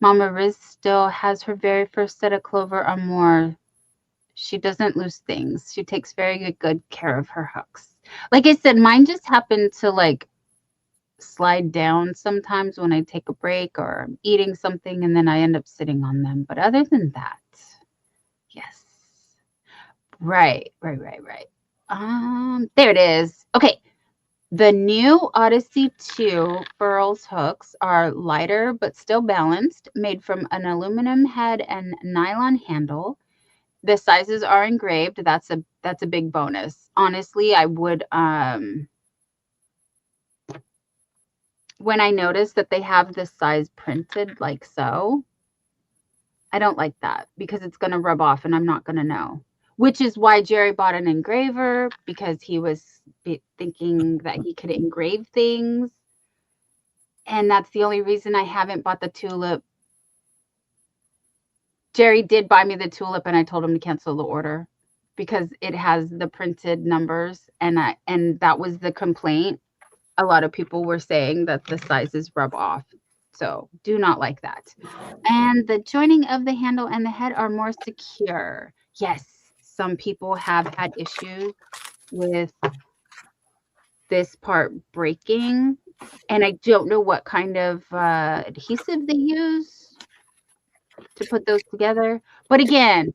Mama Riz still has her very first set of clover or more. She doesn't lose things. She takes very good care of her hooks. Like I said, mine just happen to like slide down sometimes when I take a break or I'm eating something and then I end up sitting on them. But other than that, yes. Right. There it is. Okay. The new Odyssey 2 Furls hooks are lighter but still balanced, made from an aluminum head and nylon handle. The sizes are engraved. That's a big bonus. Honestly, I would when I notice that they have this size printed like so, I don't like that because it's going to rub off and I'm not going to know. Which is why Jerry bought an engraver, because he was thinking that he could engrave things. And that's the only reason I haven't bought the tulip. Jerry did buy me the tulip and I told him to cancel the order because it has the printed numbers, and that was the complaint. A lot of people were saying that the sizes rub off. So do not like that. And the joining of the handle and the head are more secure. Yes, some people have had issues with this part breaking, and I don't know what kind of adhesive they use to put those together. But again,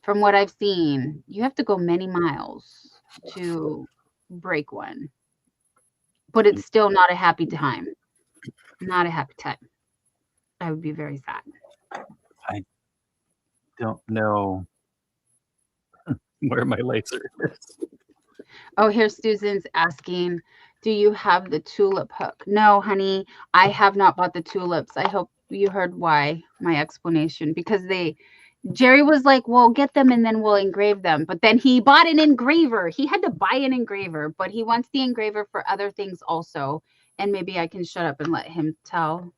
from what I've seen, you have to go many miles to break one. But it's still not a happy time. Not a happy time. I would be very sad. I don't know where my laser is. Oh, here's Susan's asking, do you have the tulip hook? No, honey, I have not bought the tulips. I hope you heard why, my explanation, because Jerry was like, well, get them and then we'll engrave them. But then he bought an engraver. He had to buy an engraver, but he wants the engraver for other things also. And maybe I can shut up and let him tell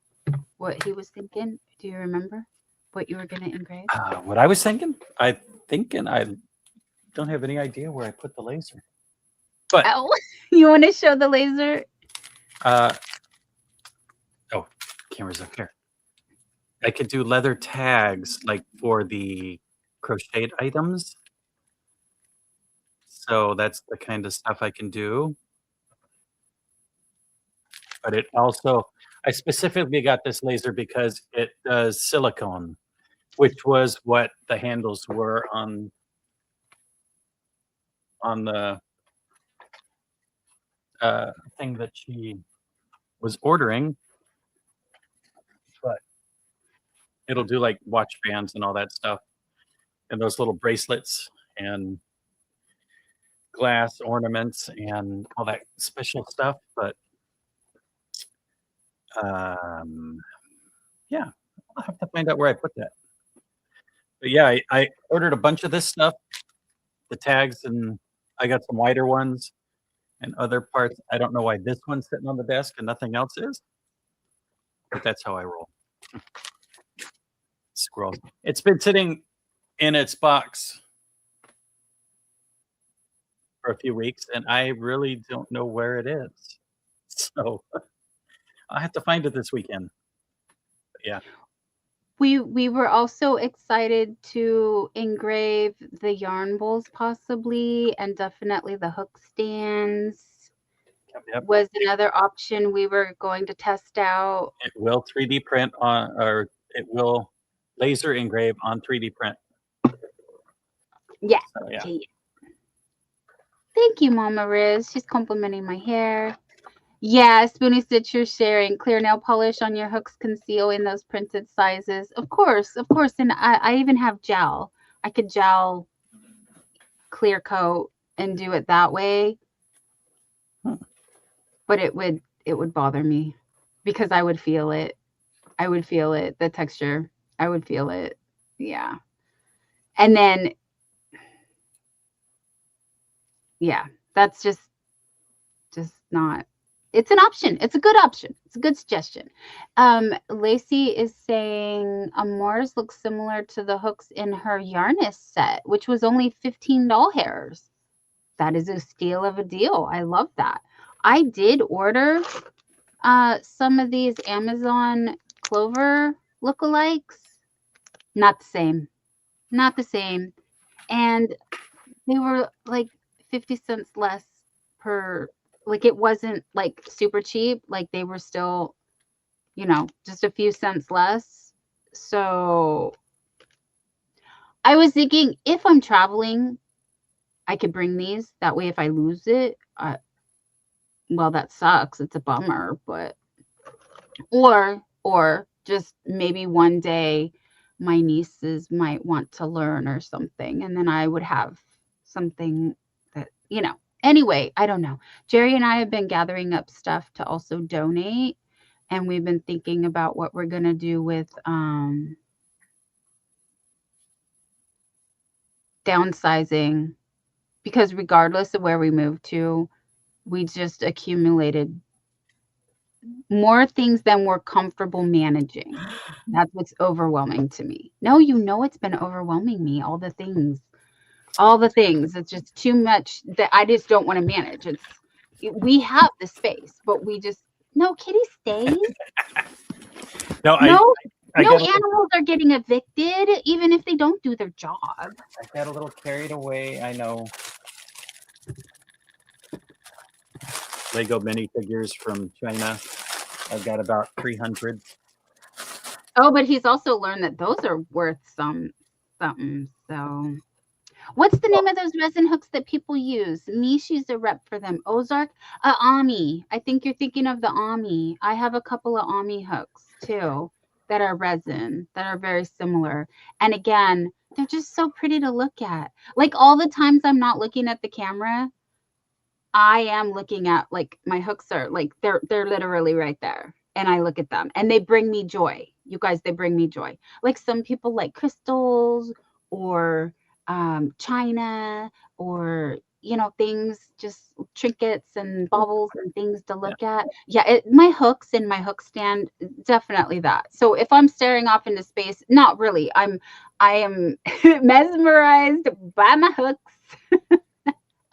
what he was thinking. Do you remember what you were going to engrave? What I was thinking? I don't have any idea where I put the laser. But oh, you want to show the laser? Oh, camera's up here. I could do leather tags like for the crocheted items. So that's the kind of stuff I can do. But it also, I specifically got this laser because it does silicone, which was what the handles were on the thing that she was ordering. But it'll do like watch bands and all that stuff, and those little bracelets and glass ornaments and all that special stuff. But yeah, I'll have to find out where I put that. But yeah, I ordered a bunch of this stuff, the tags, and I got some wider ones and other parts. I don't know why this one's sitting on the desk and nothing else is, but that's how I roll. Squirrels. It's been sitting in its box for a few weeks, and I really don't know where it is. So I have to find it this weekend. But yeah. We were also excited to engrave the yarn bowls possibly, and definitely the hook stands Yep. was another option we were going to test out. It will 3D print on, or it will laser engrave on 3D print. Yeah. So yeah. Yeah. Thank you, Mama Riz. She's complimenting my hair. Yeah, Spoonie Stitch, you're sharing. Clear nail polish on your hooks conceal in those printed sizes. Of course, of course. And I even have gel. I could gel clear coat and do it that way. But it would bother me because I would feel it. I would feel it, the texture. I would feel it. Yeah. And then yeah, that's just not, it's an option. It's a good option. It's a good suggestion. Lacey is saying Amores looks similar to the hooks in her Yarnist set, which was only 15 doll hairs. That is a steal of a deal. I love that. I did order some of these Amazon Clover lookalikes. Not the same. Not the same. And they were like 50 cents less per, like it wasn't like super cheap. Like they were still, just a few cents less. So I was thinking if I'm traveling, I could bring these. That way, if I lose it, well, that sucks. It's a bummer, but or just maybe one day my nieces might want to learn or something, and then I would have something that, anyway, I don't know. Jerry and I have been gathering up stuff to also donate, and we've been thinking about what we're going to do with downsizing, because regardless of where we move to, we just accumulated more things than we're comfortable managing. That's what's overwhelming to me. No, it's been overwhelming me. All the things. It's just too much that I just don't want to manage. We have the space, but we just, no, Kitty, stay. No, No, I no got animals are getting evicted, even if they don't do their job. I got a little carried away. I know. Lego minifigures from China. I've got about 300. Oh, but he's also learned that those are worth something. So, what's the name of those resin hooks that people use? Mishi's a rep for them. Ozark, Ami. I think you're thinking of the Ami. I have a couple of Ami hooks too that are resin, that are very similar. And again, they're just so pretty to look at. Like all the times I'm not looking at the camera, I am looking at, like, my hooks are like they're literally right there, and I look at them and they bring me joy. You guys, they bring me joy. Like some people like crystals or china, or things, just trinkets and baubles and things to look at. Yeah, my hooks and my hook stand, definitely that. So if I'm staring off into space, not really. I am mesmerized by my hooks.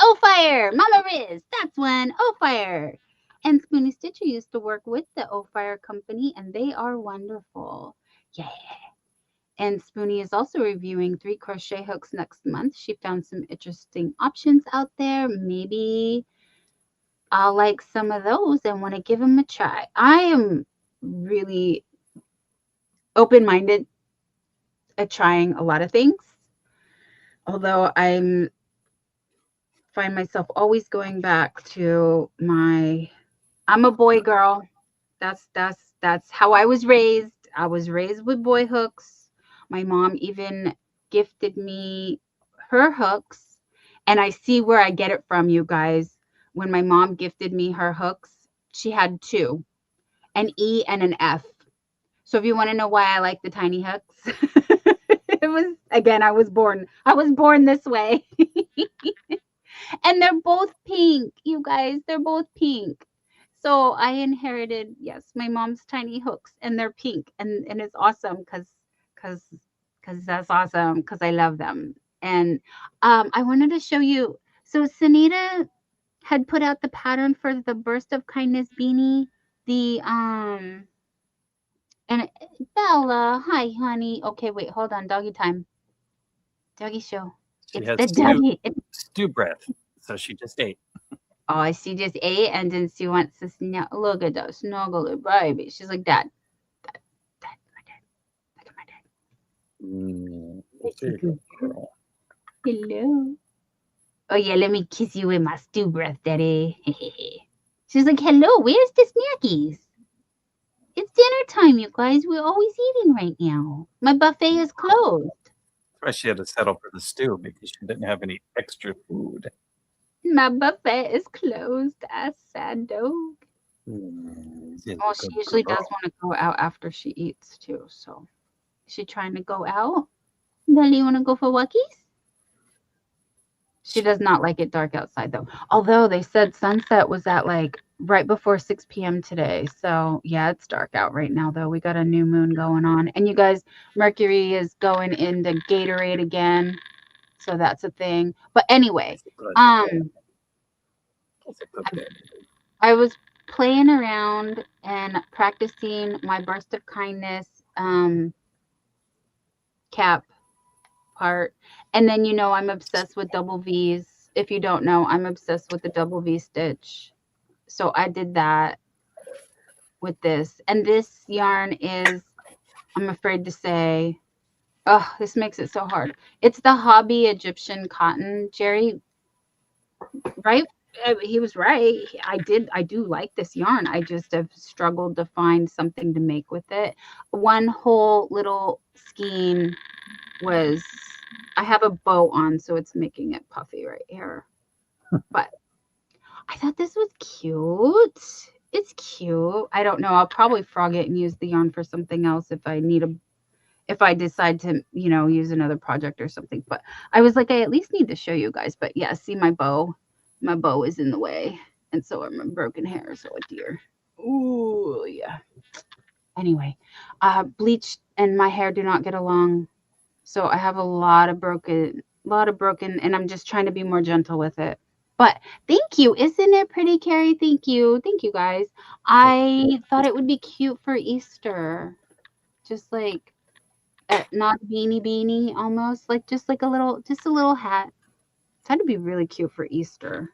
Oh, fire! Mama Riz, that's one. Oh, fire! And Spoonie Stitcher used to work with the Oh Fire company, and they are wonderful. Yeah. And Spoonie is also reviewing 3 crochet hooks next month. She found some interesting options out there. Maybe I'll like some of those and want to give them a try. I am really open-minded at trying a lot of things, although I'm find myself always going back to I'm a boy girl. That's how I was raised. I was raised with boy hooks. My mom even gifted me her hooks, and I see where I get it from, you guys. When my mom gifted me her hooks, she had 2, an E and an F. So if you want to know why I like the tiny hooks, it was, again, I was born this way. And they're both pink, you guys. They're both pink. So I inherited, yes, my mom's tiny hooks, and they're pink, and it's awesome because because that's awesome, because I love them. And I wanted to show you. So Sunita had put out the pattern for the Burst of Kindness beanie. The and Bella, hi honey. Okay, wait, hold on, doggy time. Doggy show. She It's has the doggy. stew breath, so she just ate. Oh, she just ate and then she wants to look at that snuggle baby. She's like, Dad, Dad, my dad. Look at my dad. There you go, girl. Hello. Oh yeah, let me kiss you with my stew breath, Daddy. She's like, hello, where's the snackies? It's dinner time, you guys. We're always eating right now. My buffet is closed. That's why she had to settle for the stew, because she didn't have any extra food. My buffet is closed. A sad dog. Well, she usually does want to go out after she eats too. So, is she trying to go out? Daddy, you want to go for walkies? She does not like it dark outside though. Although they said sunset was at like right before 6 p.m. today. So yeah, it's dark out right now though. We got a new moon going on. And you guys, Mercury is going into Gatorade again. So that's a thing. But anyway, I was playing around and practicing my Burst of Kindness cap part. And then, you know, I'm obsessed with double V's. If you don't know, I'm obsessed with the double V stitch. So I did that with this. And this yarn is, I'm afraid to say, oh, this makes it so hard. It's the Hobby Egyptian cotton. Jerry, right? He was right. I do like this yarn. I just have struggled to find something to make with it. One whole little skein was, I have a bow on, so it's making it puffy right here. But I thought this was cute. It's cute. I don't know. I'll probably frog it and use the yarn for something else if I decide to, you know, use another project or something. But I was like, I at least need to show you guys. But yeah, see my bow is in the way. And so are my broken hairs. Oh dear. Ooh, yeah. Anyway, bleach and my hair do not get along. So I have a lot of broken, and I'm just trying to be more gentle with it. But thank you. Isn't it pretty, Carrie? Thank you. Thank you, guys. I thought it would be cute for Easter. Just like, not beanie almost. Like, just a little hat. It's had to be really cute for Easter.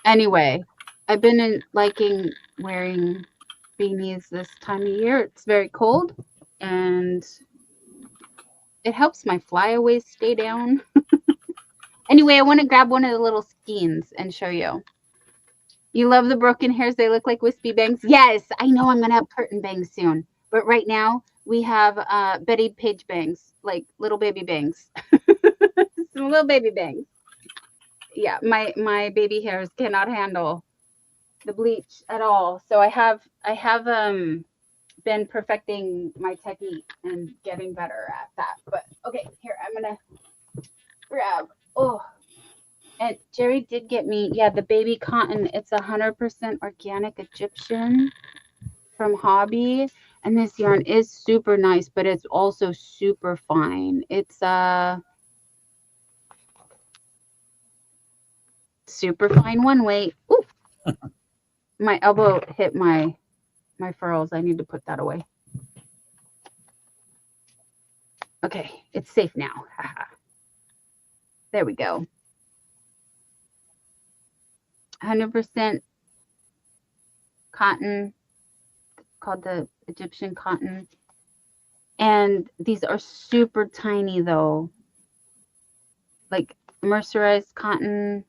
Anyway, I've been liking wearing beanies this time of year. It's very cold and it helps my flyaways stay down. Anyway, I want to grab one of the little skeins and show you. You love the broken hairs. They look like wispy bangs. Yes, I know I'm going to have curtain bangs soon. But right now we have Betty Page bangs, like little baby bangs. Some little baby bangs. Yeah, my baby hairs cannot handle the bleach at all. So I have been perfecting my technique and getting better at that. But okay, here I'm gonna grab. Oh, and Jerry did get me, yeah, the baby cotton. It's 100% organic Egyptian from Hobby, and this yarn is super nice, but it's also super fine. It's super fine one weight. Ooh. My elbow hit my furls. I need to put that away. Okay, it's safe now. There we go. 100% cotton, called the Egyptian cotton. And these are super tiny though. Like mercerized cotton.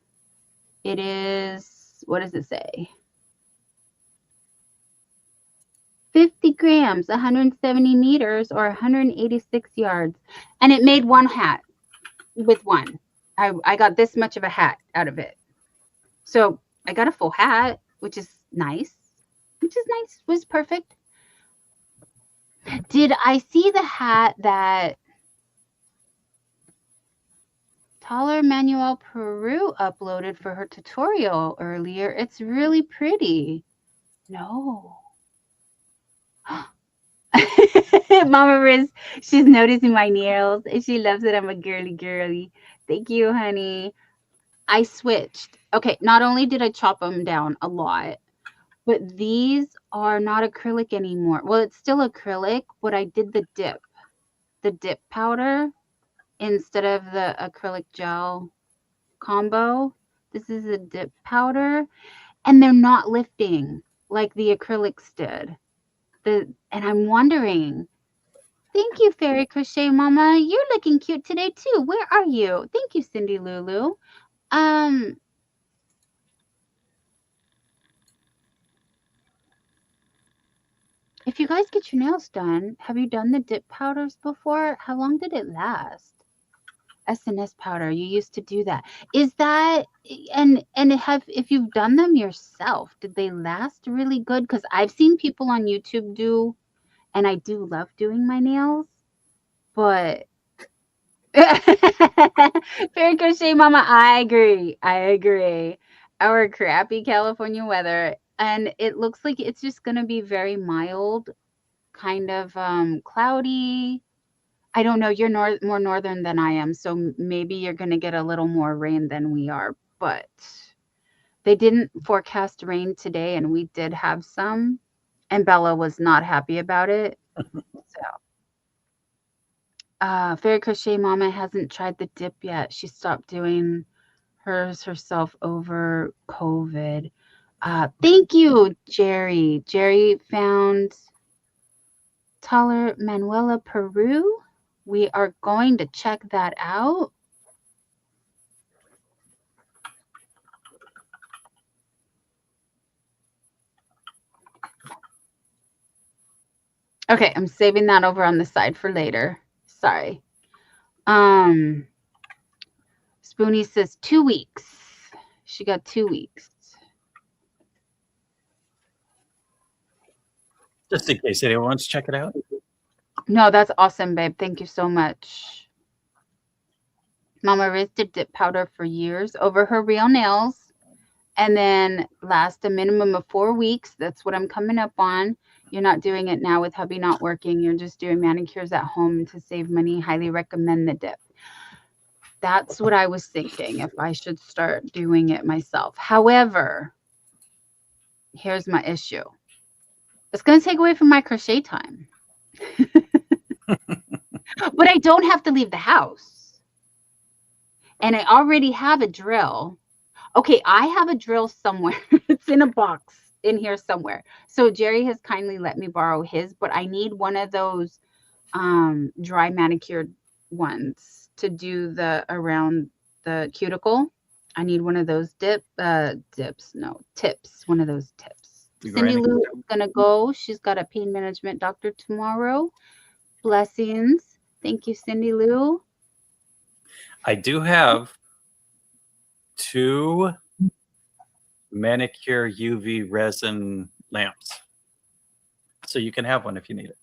It is, what does it say? 50 grams, 170 meters, or 186 yards. And it made one hat with one. I got this much of a hat out of it. So I got a full hat, which is nice. Was perfect. Did I see the hat that Taller Manuel Peru uploaded for her tutorial earlier? It's really pretty. No. Mama Riz, she's noticing my nails and she loves it. I'm a girly girly. Thank you, honey. I switched. Okay, not only did I chop them down a lot, but these are not acrylic anymore. Well, it's still acrylic, but I did the dip powder instead of the acrylic gel combo. This is a dip powder, and they're not lifting like the acrylics did. And I'm wondering, thank you, Fairy Crochet Mama. You're looking cute today too. Where are you? Thank you, Cindy Lulu. Um, if you guys get your nails done, have you done the dip powders before? How long did it last? SNS powder, you used to do that. Is that and have if you've done them yourself, did they last really good? Because I've seen people on YouTube do, and I do love doing my nails, but Fairy Crochet Mama, I agree. I agree. Our crappy California weather, and it looks like it's just gonna be very mild, kind of cloudy. I don't know. You're more northern than I am, so maybe you're going to get a little more rain than we are. But they didn't forecast rain today, and we did have some. And Bella was not happy about it. So, Fairy Crochet Mama hasn't tried the dip yet. She stopped doing hers herself over COVID. Thank you, Jerry. Jerry found Taller Manuela, Peru. We are going to check that out. Okay, I'm saving that over on the side for later. Sorry. Spoonie says 2 weeks. She got 2 weeks. Just in case anyone wants to check it out. No, that's awesome, babe. Thank you so much. Mama Riz did dip powder for years over her real nails, and then last a minimum of 4 weeks. That's what I'm coming up on. You're not doing it now with hubby not working. You're just doing manicures at home to save money. Highly recommend the dip. That's what I was thinking, if I should start doing it myself. However, here's my issue. It's going to take away from my crochet time. But I don't have to leave the house. And I already have a drill. Okay, I have a drill somewhere. It's in a box in here somewhere. So Jerry has kindly let me borrow his, but I need one of those dry manicured ones to do the around the cuticle. I need one of those tips. One of those tips. Cindy Lou is gonna go. She's got a pain management doctor tomorrow. Blessings. Thank you, Cindy Lou. I do have 2 manicure UV resin lamps. So you can have one if you need it.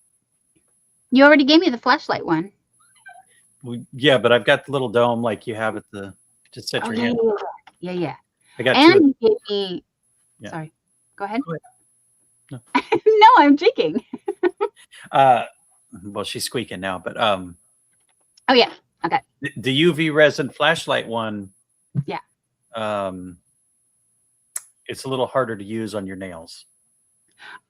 You already gave me the flashlight one. Yeah, but I've got the little dome like you have at the just set your hand. Yeah. I got and 2. You gave me. Yeah. Sorry. Go ahead. Go ahead. No. No, I'm drinking. Well, she's squeaking now, but Oh yeah. Okay. The UV resin flashlight one. Yeah. It's a little harder to use on your nails.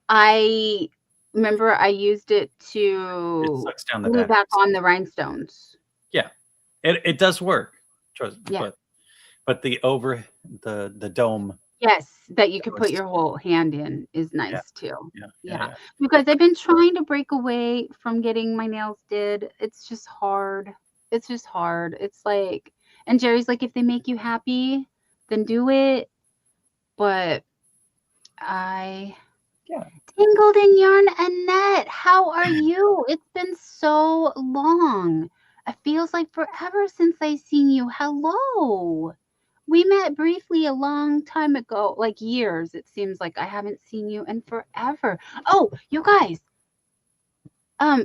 I remember I used it to It sucks down the glue back on the rhinestones. Yeah, it does work. Trust me. Yeah. But the dome. Yes, that you could put your whole hand in is nice too. Yeah. Because I've been trying to break away from getting my nails did. It's just hard. It's like, and Jerry's like, if they make you happy, then do it. But Tangled in Yarn Annette, how are you? It's been so long. It feels like forever since I seen you. Hello. We met briefly a long time ago, like years. It seems like I haven't seen you in forever. Oh, you guys.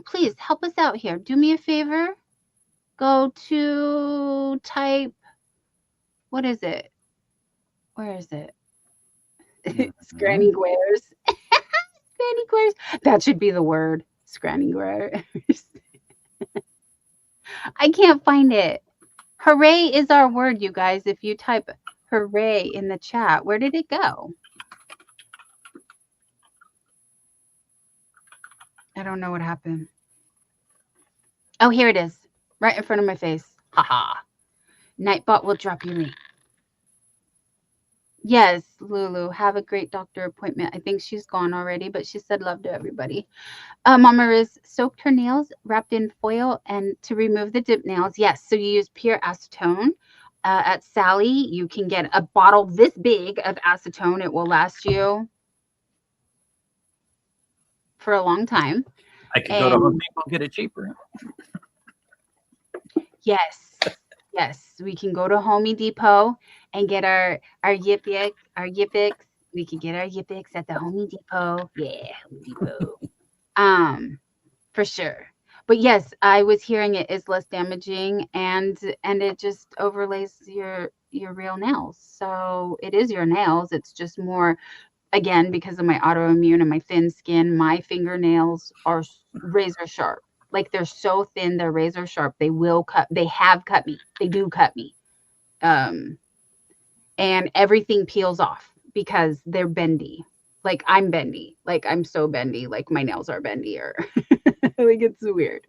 Please help us out here. Do me a favor. Go to type. What is it? Where is it? Granny Squares. Granny Squares. That should be the word. Scranninger. I can't find it. Hooray is our word, you guys. If you type hooray in the chat, where did it go? I don't know what happened. Oh, here it is. Right in front of my face. Haha. Nightbot will drop your link. Yes, Lulu, have a great doctor appointment. I think she's gone already, but she said love to everybody. Mama Riz soaked her nails, wrapped in foil, and to remove the dip nails. Yes, so you use pure acetone. At Sally, you can get a bottle this big of acetone. It will last you for a long time. I could go to Home Depot and get it cheaper. Yes, yes, we can go to Home Depot and get our Yippix. We can get our Yippix at the Home Depot. Yeah, Home Depot. For sure. But yes, I was hearing it is less damaging and it just overlays your real nails. So it is your nails. It's just more, again, because of my autoimmune and my thin skin, my fingernails are razor sharp. Like they're so thin, they're razor sharp. They have cut me. They do cut me. And everything peels off because they're bendy. Like I'm bendy. Like I'm so bendy. Like my nails are bendier. Like it's weird.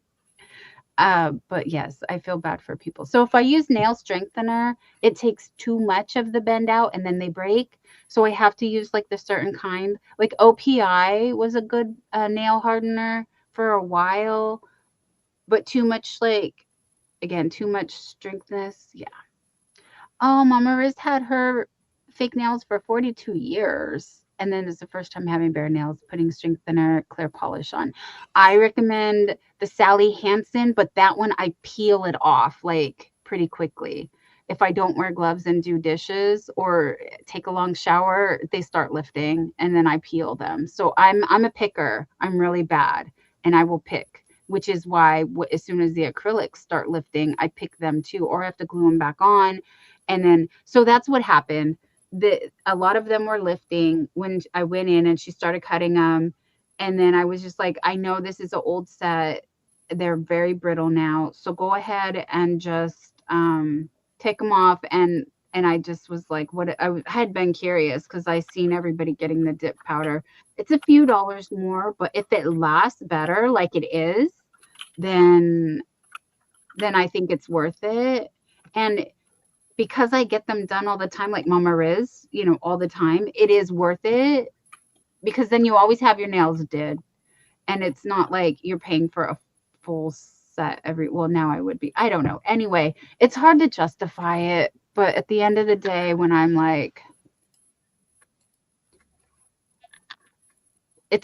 But yes, I feel bad for people. So if I use nail strengthener, it takes too much of the bend out and then they break. So I have to use like the certain kind. Like OPI was a good nail hardener for a while, but too much too much strengthness. Yeah. Oh, Mama Riz had her fake nails for 42 years. And then it's the first time having bare nails, putting strengthener, clear polish on. I recommend the Sally Hansen, but that one I peel it off like pretty quickly. If I don't wear gloves and do dishes or take a long shower, they start lifting and then I peel them. So I'm a picker. I'm really bad and I will pick, which is why as soon as the acrylics start lifting, I pick them too, or I have to glue them back on. And then, so that's what happened. A lot of them were lifting when I went in and she started cutting them. And then I was just like, I know this is an old set. They're very brittle now. So go ahead and just take them off. And I just was like, I had been curious because I seen everybody getting the dip powder. It's a few dollars more, but if it lasts better like it is, then I think it's worth it. And because I get them done all the time, like Mama Riz, all the time, it is worth it because then you always have your nails did. And it's not like you're paying for a full set well, now I would be. I don't know. Anyway, it's hard to justify it. But at the end of the day, when I'm like,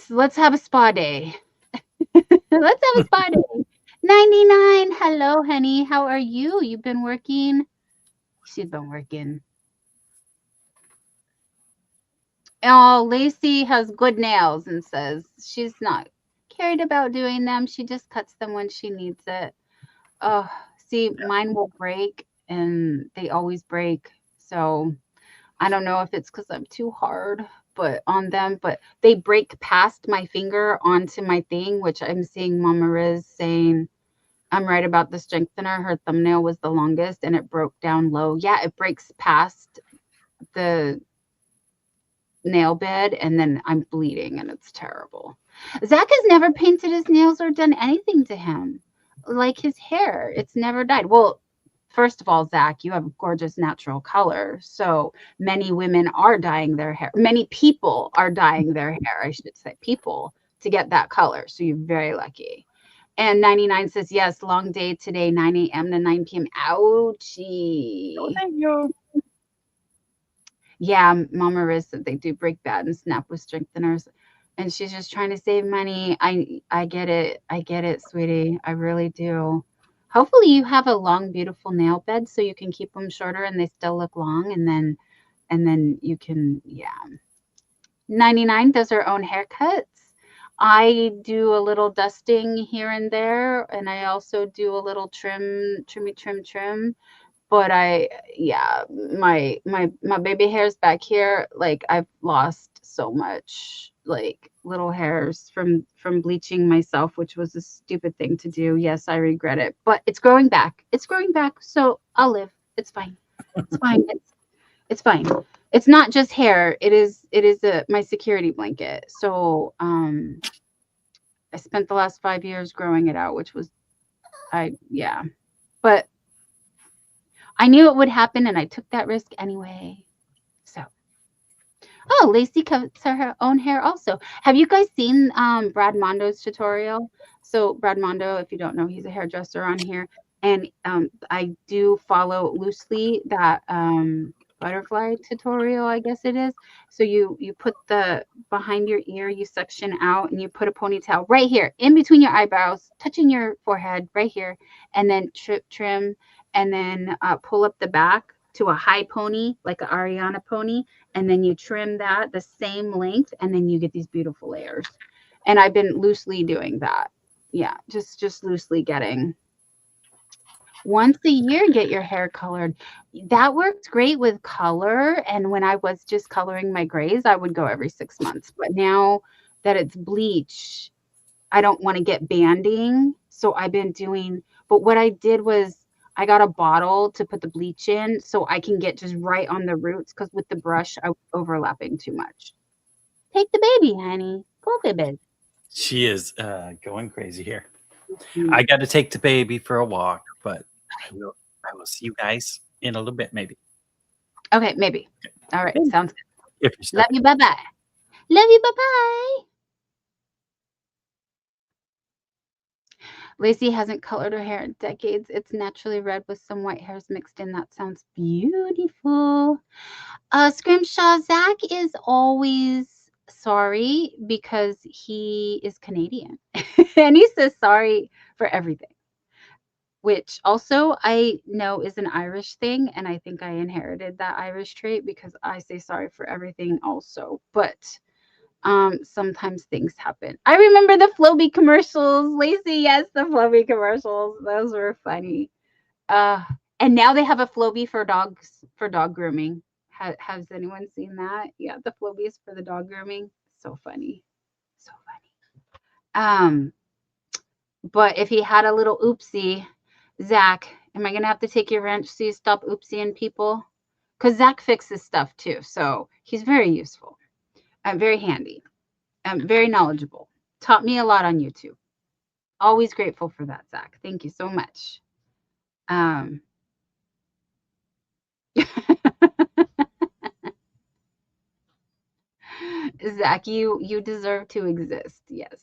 let's have a spa day. Let's have a spa day. 99. Hello, honey. How are you? You've been working? She's been working. Oh, Lacey has good nails and says she's not cared about doing them. She just cuts them when she needs it. Oh, see, mine will break and they always break. So I don't know if it's because I'm too hard on them, but they break past my finger onto my thing, which I'm seeing Mama Riz saying I'm right about the strengthener. Her thumbnail was the longest and it broke down low. Yeah, it breaks past the nail bed and then I'm bleeding and it's terrible. Zach has never painted his nails or done anything to him. Like his hair, it's never dyed. Well, first of all, Zach, you have gorgeous natural color. So many women are dyeing their hair. Many people are dyeing their hair, I should say, people, to get that color. So you're very lucky. And 99 says, yes, long day today, 9 a.m. to 9 p.m. Ouchie. Oh, thank you. Yeah, Mama Riz said they do break bad and snap with strengtheners. And she's just trying to save money. I get it. I get it, sweetie. I really do. Hopefully you have a long, beautiful nail bed so you can keep them shorter and they still look long. And then you can, yeah. 99 does her own haircuts. I do a little dusting here and there. And I also do a little trim. But my baby hairs back here, like I've lost so much like little hairs from bleaching myself, which was a stupid thing to do. Yes, I regret it, but it's growing back. It's growing back, so I'll live. It's fine. It's fine. It's fine. It's not just hair. It is my security blanket. So I spent the last 5 years growing it out, which was yeah. But I knew it would happen and I took that risk anyway. So oh, Lacey cuts her own hair also. Have you guys seen Brad Mondo's tutorial? So Brad Mondo, if you don't know, he's a hairdresser on here. And I do follow loosely that butterfly tutorial, I guess it is. So you put the behind your ear, you section out and you put a ponytail right here in between your eyebrows, touching your forehead right here, and then trim and then pull up the back to a high pony, like an Ariana pony, and then you trim that the same length, and then you get these beautiful layers. And I've been loosely doing that. Yeah, just loosely getting. Once a year, get your hair colored. That works great with color. And when I was just coloring my grays, I would go every 6 months. But now that it's bleach, I don't want to get banding. So I've been doing, but what I did was I got a bottle to put the bleach in so I can get just right on the roots, because with the brush, I was overlapping too much. Take the baby, honey. Go, baby. She is going crazy here. I got to take the baby for a walk, but I will see you guys in a little bit, maybe. Okay, maybe. All right, sounds good. Love you, bye-bye. Love you, bye-bye. Lacey hasn't colored her hair in decades. It's naturally red with some white hairs mixed in. That sounds beautiful. Scrimshaw, Zach is always sorry because he is Canadian. And he says sorry for everything, which also I know is an Irish thing. And I think I inherited that Irish trait because I say sorry for everything also. But sometimes things happen. I remember the Flowbee commercials. Lacey, yes, the Flowbee commercials. Those were funny. And now they have a Flowbee for dogs, for dog grooming. Has anyone seen that? Yeah, the Flowbees for the dog grooming. So funny. So funny. But if he had a little oopsie, Zach, am I gonna have to take your wrench so you stop oopsieing people? Because Zach fixes stuff too, so he's very useful. Very handy. Very knowledgeable. Taught me a lot on YouTube. Always grateful for that, Zach. Thank you so much. Zach, you deserve to exist. Yes.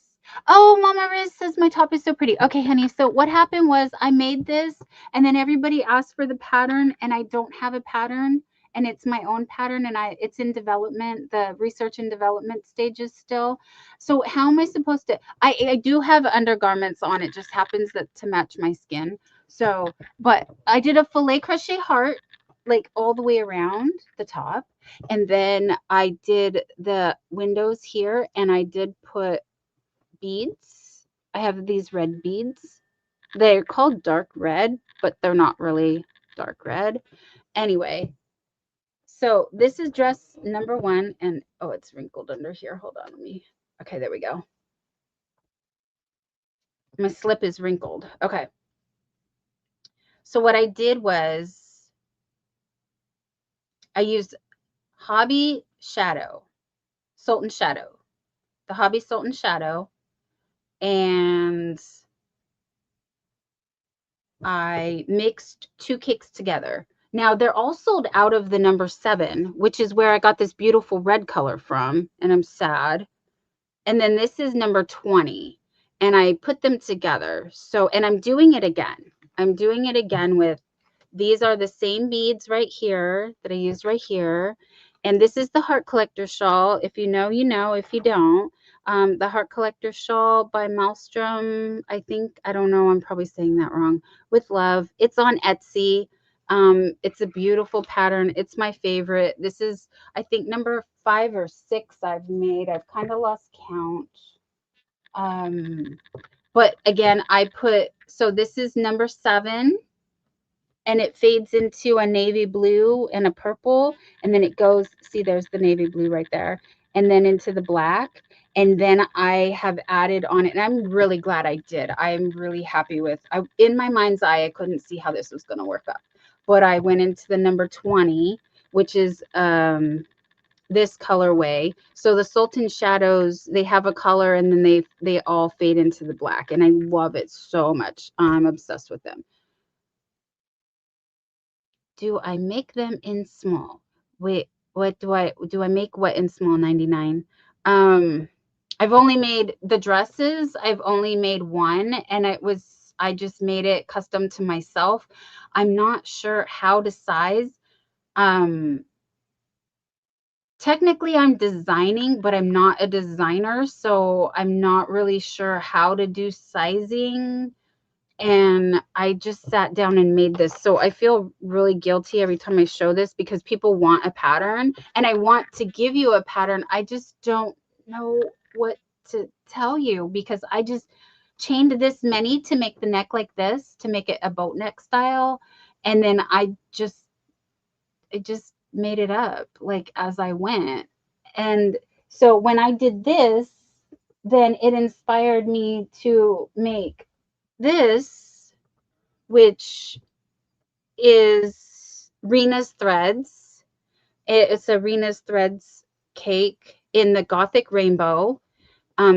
Oh, Mama Riz says my top is so pretty. Okay, honey. So what happened was I made this and then everybody asked for the pattern and I don't have a pattern and it's my own pattern and it's in development, the research and development stages still. So how am I supposed to, I do have undergarments on, it just happens that to match my skin. So, but I did a filet crochet heart like all the way around the top. And then I did the windows here and I did put beads. I have these red beads. They're called dark red, but they're not really dark red. Anyway, so this is dress number 1 and oh, it's wrinkled under here. Hold on, okay, there we go. My slip is wrinkled. Okay. So what I did was I used Hobby Shadow, Sultan Shadow, the Hobby Sultan Shadow, and I mixed 2 cakes together. Now they're all sold out of the number 7, which is where I got this beautiful red color from, and I'm sad. And then this is number 20, and I put them together. So, and I'm doing it again. I'm doing it again with, these are the same beads right here that I used right here. And this is the Heart Collector shawl. If you know, you know. If you don't, the Heart Collector shawl by Maelstrom, I think. I don't know. I'm probably saying that wrong. With love. It's on Etsy. It's a beautiful pattern. It's my favorite. This is, I think, number 5 or 6 I've made. I've kind of lost count. But again, I put, so this is number 7. And it fades into a navy blue and a purple. And then it goes, see, there's the navy blue right there. and then into the black. And then I have added on it, and I'm really glad I did. I'm really happy with, in my mind's eye, I couldn't see how this was going to work up. But I went into the number 20, which is this colorway. So the Sultan Shadows, they have a color, and then they all fade into the black, and I love it so much. I'm obsessed with them. Do I make them in small? Wait, what do I make what in small? 99. I've only made the dresses. I've only made one, and I just made it custom to myself. I'm not sure how to size. Technically I'm designing, but I'm not a designer, so I'm not really sure how to do sizing. And I just sat down and made this. So I feel really guilty every time I show this, because people want a pattern and I want to give you a pattern. I just don't know what to tell you, because I just chained this many to make the neck like this, to make it a boat neck style. And then I just made it up like as I went. And so when I did this, then it inspired me to make this, which is Rena's Threads. It's a Rena's Threads cake in the Gothic Rainbow.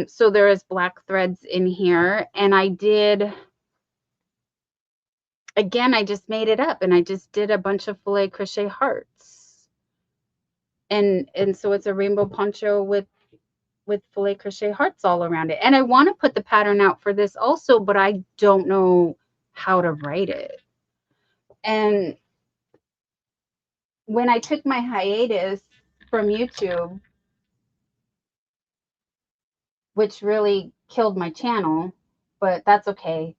So there is black threads in here, and I just made it up, and I just did a bunch of filet crochet hearts, and so it's a rainbow poncho with filet crochet hearts all around it. And I want to put the pattern out for this also, but I don't know how to write it. And when I took my hiatus from YouTube, which really killed my channel, but that's okay.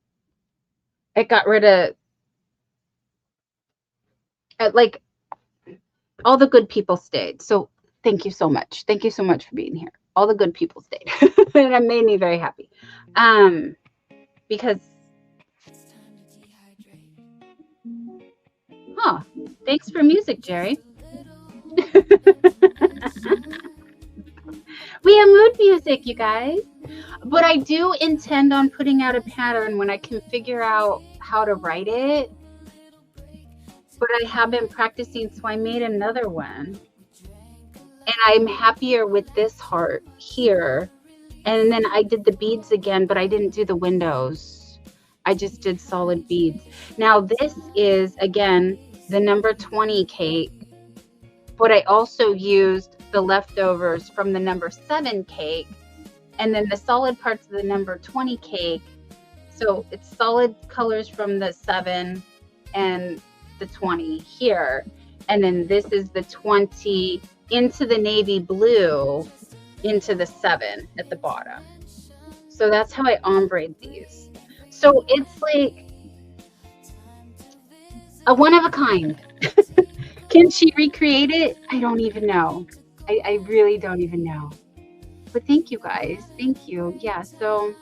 It got rid of, like, all the good people stayed. So thank you so much. Thank you so much for being here. All the good people stayed. And it made me very happy. Because, thanks for music, Jerry. We have mood music, you guys. But I do intend on putting out a pattern when I can figure out how to write it. But I have been practicing, so I made another one. And I'm happier with this heart here. And then I did the beads again, but I didn't do the windows. I just did solid beads. Now this is, again, the number 20 cake, but I also used the leftovers from the number 7 cake, and then the solid parts of the number 20 cake. So it's solid colors from the 7 and the 20 here. And then this is the 20 into the navy blue into the 7 at the bottom. So that's how I ombre these. So it's like a one of a kind. Can she recreate it? I don't even know. I really don't even know. But thank you guys. Thank you. Yeah, so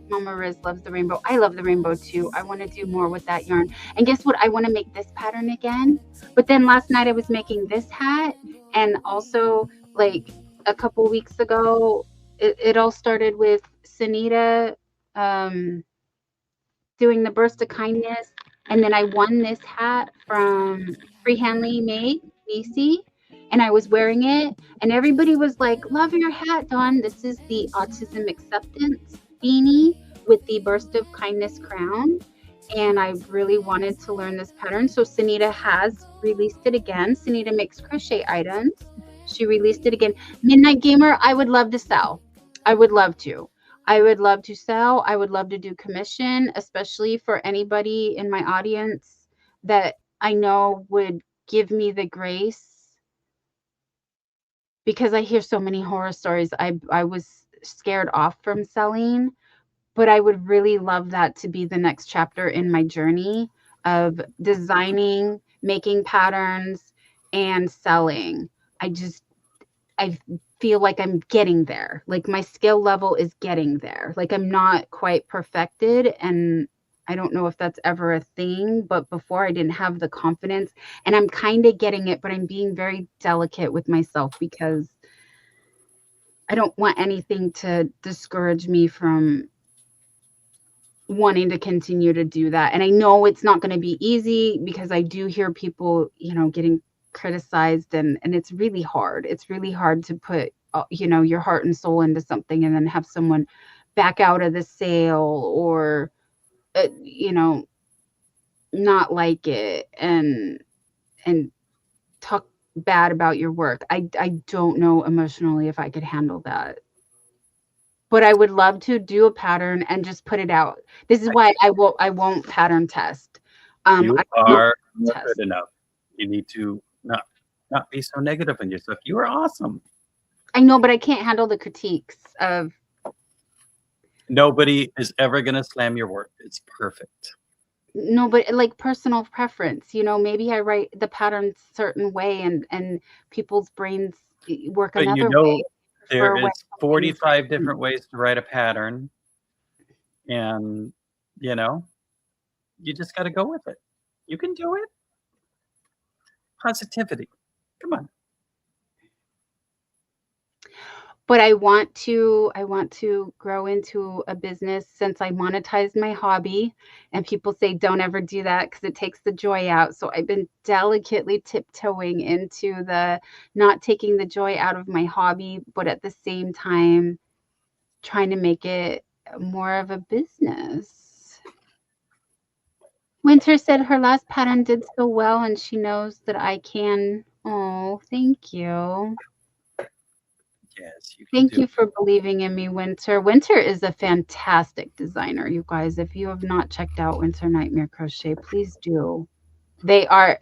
Mama Riz loves the rainbow. I love the rainbow too. I want to do more with that yarn. And guess what? I want to make this pattern again. But then last night I was making this hat, and also like a couple weeks ago, it all started with Sunita doing the burst of kindness. And then I won this hat from Freehandly Made, Nisi, and I was wearing it. And everybody was like, love your hat, Dawn. This is the Autism Acceptance beanie with the Burst of Kindness crown. And I really wanted to learn this pattern. So Sunita has released it again. Sunita makes crochet items. She released it again. Midnight Gamer, I would love to sell. I would love to. I would love to sell. I would love to do commission, especially for anybody in my audience that I know would give me the grace, because I hear so many horror stories. I was scared off from selling, but I would really love that to be the next chapter in my journey of designing, making patterns, and selling. I feel like I'm getting there. Like my skill level is getting there. Like I'm not quite perfected, and I don't know if that's ever a thing, but before I didn't have the confidence, and I'm kind of getting it, but I'm being very delicate with myself because I don't want anything to discourage me from wanting to continue to do that. And I know it's not going to be easy because I do hear people, getting criticized, and it's really hard. It's really hard to put, your heart and soul into something and then have someone back out of the sale or, not like it and talk bad about your work. I don't know emotionally if I could handle that. But I would love to do a pattern and just put it out. This is why I won't pattern test. You I won't are test. good enough. You need to not be so negative on yourself. You are awesome. I know, but I can't handle the critiques of. Nobody is ever gonna slam your work. It's perfect. No, but like personal preference, maybe I write the pattern certain way and people's brains work But another way. there Prefer when is something is 45 written. different ways to write a pattern, and you just got to go with it. You can do it. Positivity. Come on. But I want to grow into a business since I monetized my hobby, and people say don't ever do that because it takes the joy out. So I've been delicately tiptoeing into the not taking the joy out of my hobby, but at the same time trying to make it more of a business. Winter said her last pattern did so well and she knows that I can. Oh, thank you. Yes, you can Thank do you it. for believing in me, Winter. Winter is a fantastic designer, you guys. If you have not checked out Winter Nightmare Crochet, please do. They are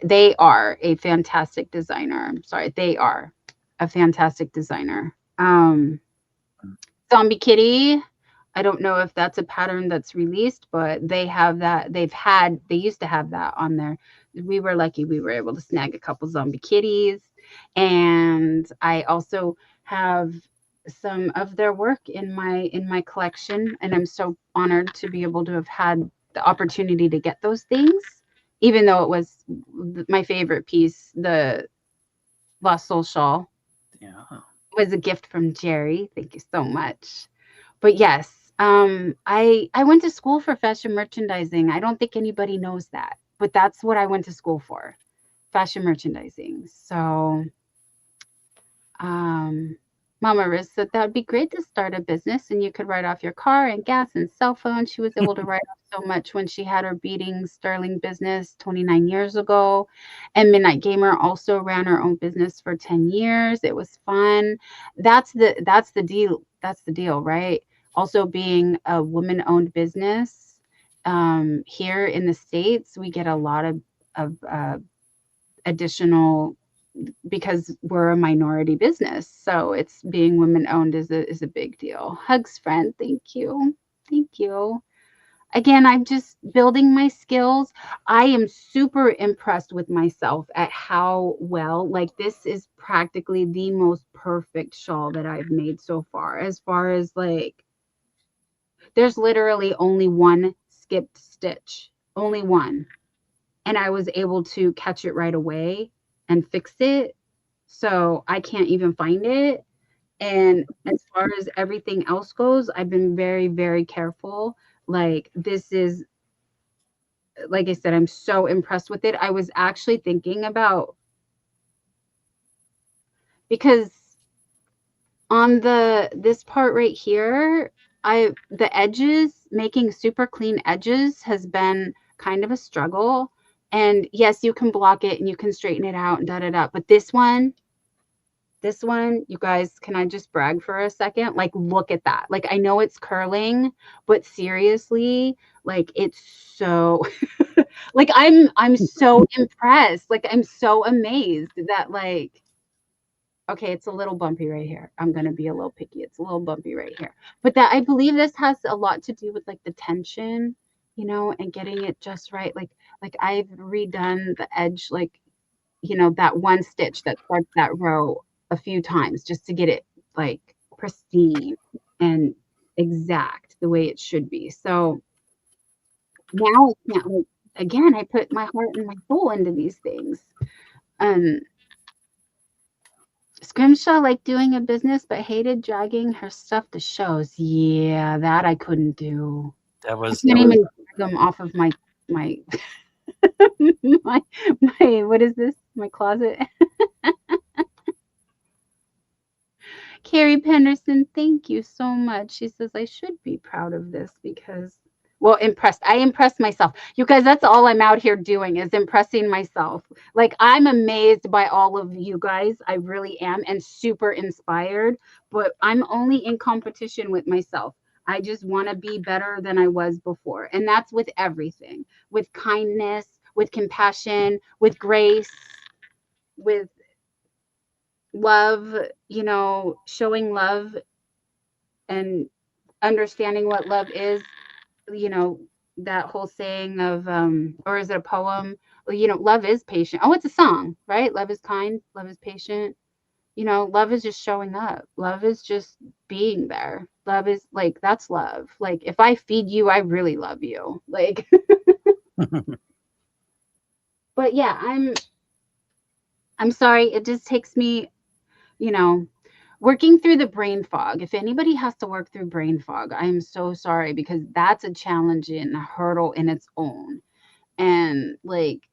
a fantastic designer. I'm sorry, they are a fantastic designer. Zombie Kitty, I don't know if that's a pattern that's released, but they have that. They used to have that on there. We were lucky we were able to snag a couple zombie kitties. And I also have some of their work in my collection. And I'm so honored to be able to have had the opportunity to get those things, even though it was my favorite piece, the Lost Soul shawl Yeah. was a gift from Jerry. Thank you so much. But yes, I went to school for fashion merchandising. I don't think anybody knows that, but that's what I went to school for, fashion merchandising. So, Mama Riz said that would be great to start a business and you could write off your car and gas and cell phone. She was able to write off so much when she had her beading Sterling business 29 years ago. And Midnight Gamer also ran her own business for 10 years. It was fun. That's the deal. That's the deal, right? Also being a woman-owned business, here in the States, we get a lot of additional because we're a minority business. So it's being women owned is a big deal. Hugs, friend. Thank you. Thank you. Again, I'm just building my skills. I am super impressed with myself at how well, like this is practically the most perfect shawl that I've made so far. As far as like, there's literally only one skipped stitch, only one. And I was able to catch it right away and fix it. So I can't even find it. And as far as everything else goes, I've been very, very careful. Like this is, like I said, I'm so impressed with it. I was actually thinking about, because on this part right here, the edges, making super clean edges has been kind of a struggle. And yes, you can block it and you can straighten it out and da da da. But this one, you guys, can I just brag for a second? Like, look at that. Like, I know it's curling, but seriously, like it's so like I'm so impressed. Like I'm so amazed that like, okay, it's a little bumpy right here. I'm going to be a little picky. It's a little bumpy right here. But that, I believe this has a lot to do with like the tension, and getting it just right. Like I've redone the edge, like, that one stitch that starts that row a few times just to get it like pristine and exact the way it should be. So now I can't, like, again, I put my heart and my soul into these things. So Scrimshaw liked doing a business, but hated dragging her stuff to shows. Yeah, that I couldn't do. That I was can't even drag them off of my my my what is this? My closet. Carrie Penderson, thank you so much. She says I should be proud of this because, well, impressed. I impress myself. You guys, that's all I'm out here doing is impressing myself. Like, I'm amazed by all of you guys. I really am, and super inspired, but I'm only in competition with myself. I just want to be better than I was before. And that's with everything, with kindness, with compassion, with grace, with love, showing love and understanding what love is, you know, that whole saying of, or is it a poem? Well, love is patient. Oh, it's a song, right? Love is kind, love is patient. Love is just showing up. Love is just being there. Love is like, that's love. Like, if I feed you, I really love you. Like, but yeah, I'm sorry. It just takes me, you know, working through the brain fog. If anybody has to work through brain fog, I'm so sorry because that's a challenge and a hurdle in its own. And like,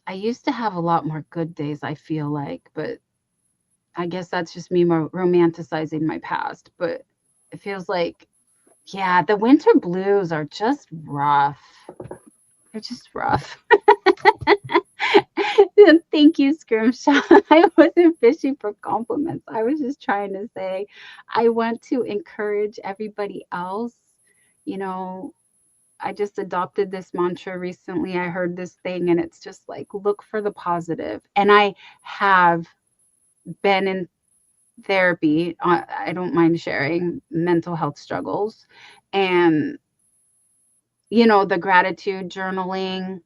I used to have a lot more good days, I feel like, but I guess that's just me more romanticizing my past. But it feels like, yeah, the winter blues are just rough. They're just rough. Thank you, Scrimshaw. I wasn't fishing for compliments. I was just trying to say I want to encourage everybody else. You know, I just adopted this mantra recently. I heard this thing and it's just like, look for the positive. And I have been in therapy. I don't mind sharing mental health struggles and, the gratitude journaling.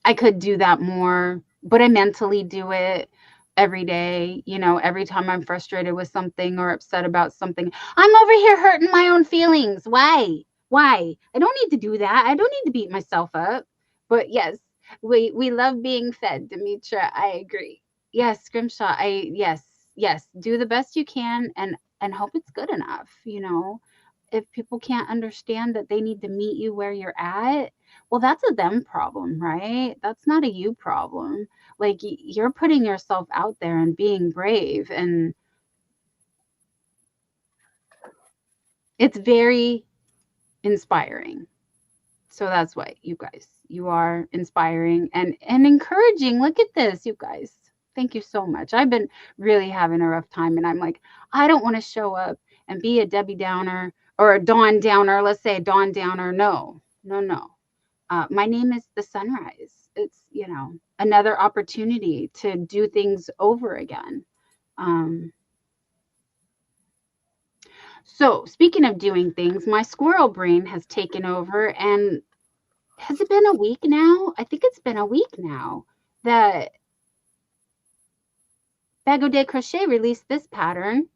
I could do that more, but I mentally do it every day. Every time I'm frustrated with something or upset about something, I'm over here hurting my own feelings. Why? Why? I don't need to do that. I don't need to beat myself up. But yes, we love being fed, Demetra. I agree. Yes, Scrimshaw. Yes. Do the best you can and hope it's good enough. If people can't understand that they need to meet you where you're at, well, that's a them problem, right? That's not a you problem. Like, you're putting yourself out there and being brave, and it's very inspiring. So that's what you are inspiring and encouraging. Look at this, you guys. Thank you so much. I've been really having a rough time, and I'm like, I don't want to show up and be a Debbie Downer or a Dawn Downer. Let's say a Dawn Downer. No, no, no. My name is the sunrise. It's, another opportunity to do things over again. So speaking of doing things, my squirrel brain has taken over. And has it been a week now? I think it's been a week now that Bago de Crochet released this pattern.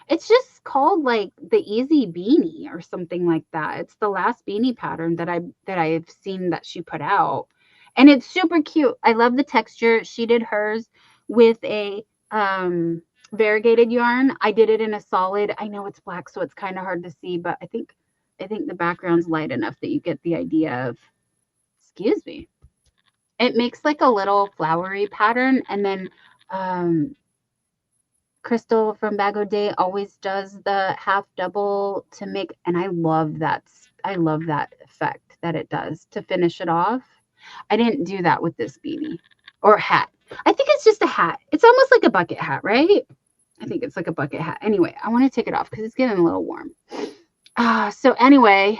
It's just called like the Easy Beanie or something like that. It's the last beanie pattern that I've seen that she put out. And it's super cute. I love the texture. She did hers with a variegated yarn. I did it in a solid. I know it's black, so it's kind of hard to see, but I think the background's light enough that you get the idea of, excuse me. It makes like a little flowery pattern, and then Crystal from Bago Day always does the half double to make, and I love that effect that it does to finish it off. I didn't do that with this beanie or hat. I think it's just a hat. It's almost like a bucket hat, right? I think it's like a bucket hat. Anyway, I want to take it off because it's getting a little warm. So anyway.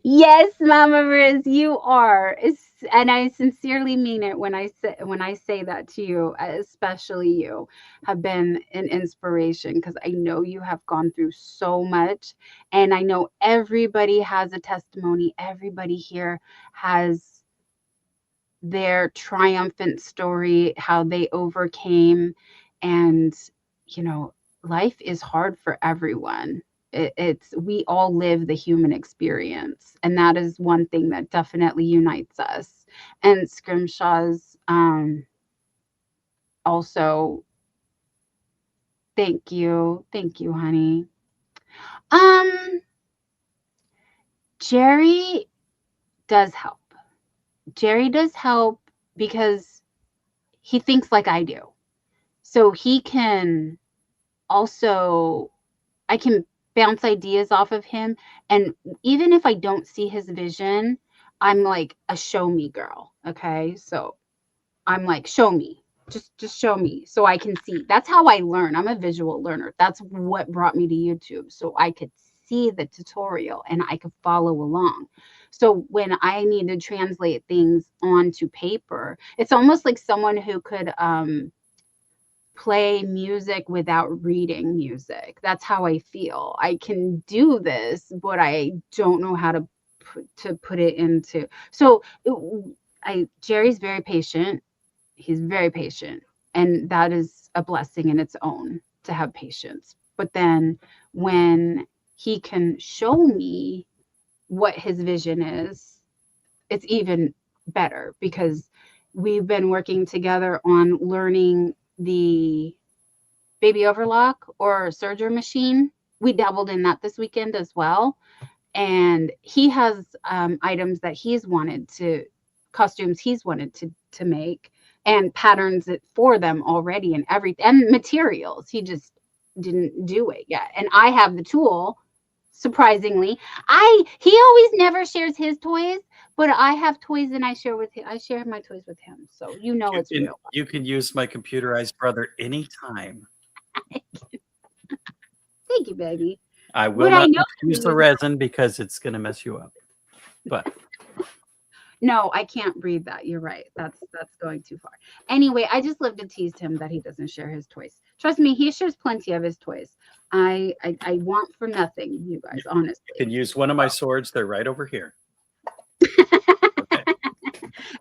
Yes, Mama Riz, you are. And I sincerely mean it when I say that to you, especially you have been an inspiration because I know you have gone through so much, and I know everybody has a testimony. Everybody here has their triumphant story, how they overcame, and life is hard for everyone. We all live the human experience, and that is one thing that definitely unites us. And Scrimshaw's also, thank you, honey. Jerry does help. Jerry does help because he thinks like I do. So he can also, I can bounce ideas off of him. And even if I don't see his vision, I'm like a show me girl. Okay. So I'm like, show me. Just show me so I can see. That's how I learn. I'm a visual learner. That's what brought me to YouTube. So I could see the tutorial and I could follow along. So when I need to translate things onto paper, it's almost like someone who could play music without reading music. That's how I feel. I can do this, but I don't know how to put it into. So Jerry's very patient. He's very patient, and that is a blessing in its own to have patience. But then when he can show me what his vision is, it's even better because we've been working together on learning the baby overlock or serger machine. We dabbled in that this weekend as well. And he has items that costumes he's wanted to make and patterns for them already and everything and materials. He just didn't do it yet. And I have the tool, surprisingly. He always never shares his toys, but I have toys and I share my toys with him. So it's real. You can use my computerized brother anytime. Thank you, baby. I will not use the resin because it's going to mess you up. But no, I can't breathe that. You're right. That's going too far. Anyway, I just love to tease him that he doesn't share his toys. Trust me, he shares plenty of his toys. I want for nothing, you guys, honestly. You can use one of my swords. They're right over here. Okay.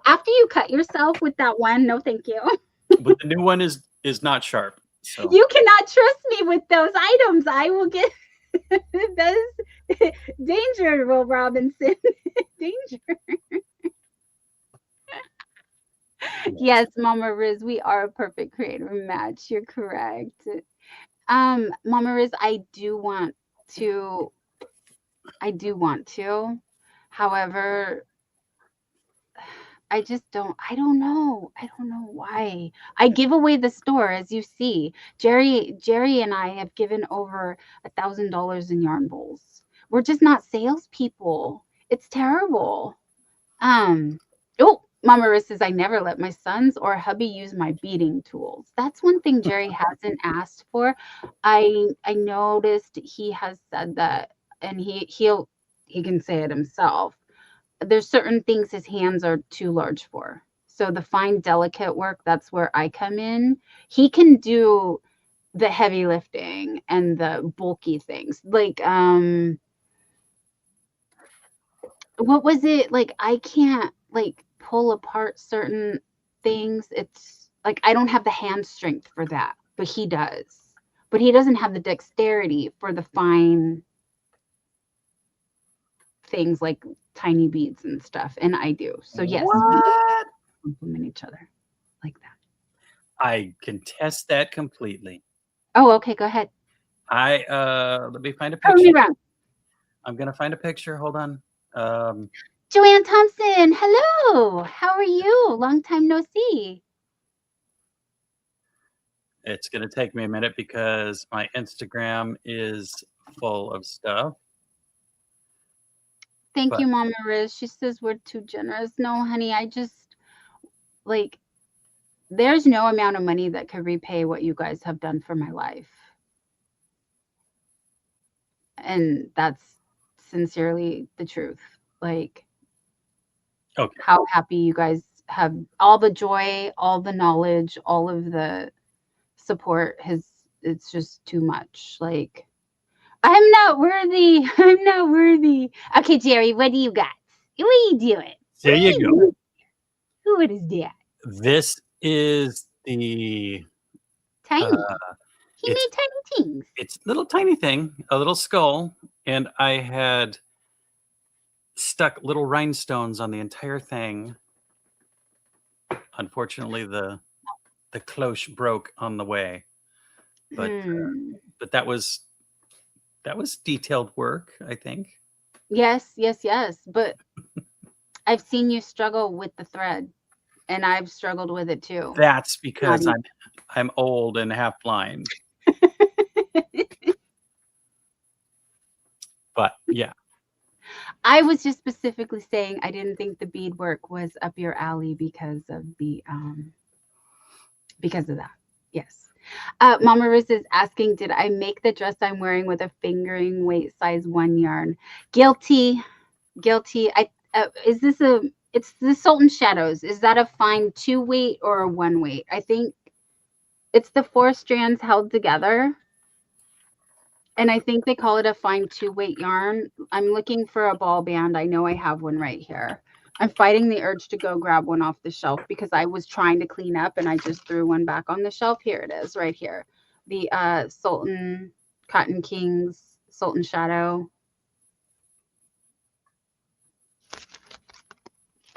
After you cut yourself with that one, no thank you. But the new one is not sharp. So. You cannot trust me with those items. I will get those danger, Will Robinson. Danger. Yes, Mama Riz, we are a perfect creative match. You're correct. Mama Riz, I do want to. However, I don't know why. I give away the store, as you see. Jerry and I have given over $1,000 in yarn bowls. We're just not salespeople. It's terrible. Mama Riz says, I never let my sons or hubby use my beading tools. That's one thing Jerry hasn't asked for. I noticed he has said that, and he can say it himself. There's certain things his hands are too large for. So the fine, delicate work, that's where I come in. He can do the heavy lifting and the bulky things. Like, what was it? Like, I can't, like, pull apart certain things. It's like, I don't have the hand strength for that, but he does. But he doesn't have the dexterity for the fine things like tiny beads and stuff, and I do. So yes, we complement each other like that. I contest that completely. Oh, okay, go ahead. Let me find a picture. I'm gonna find a picture. Hold on. Joanne Thompson, hello. How are you? Long time no see. It's gonna take me a minute because my Instagram is full of stuff. Thank you, Mama Riz. She says we're too generous. No, honey, I just, like, there's no amount of money that could repay what you guys have done for my life. And that's sincerely the truth. Like, okay. How happy you guys have, all the joy, all the knowledge, all of the support it's just too much. Like, I'm not worthy. I'm not worthy. Okay, Jerry, what do you got? What are you doing? There you go. What is that? This is the tiny. He made tiny things. It's a little tiny thing, a little skull, and I had stuck little rhinestones on the entire thing. Unfortunately, the cloche broke on the way, but that was detailed work, I think. Yes. But I've seen you struggle with the thread, and I've struggled with it too. That's because I'm old and half blind. But yeah. I was just specifically saying I didn't think the beadwork was up your alley because of that. Yes. Mama Riz is asking, did I make the dress I'm wearing with a fingering weight size 1 yarn? Guilty. It's the Sultan Shadows. Is that a fine 2 weight or a 1 weight? I think it's the 4 strands held together. And I think they call it a fine 2 weight yarn. I'm looking for a ball band. I know I have one right here. I'm fighting the urge to go grab one off the shelf because I was trying to clean up and I just threw one back on the shelf. Here it is right here. The Sultan Cotton Kings Sultan Shadow.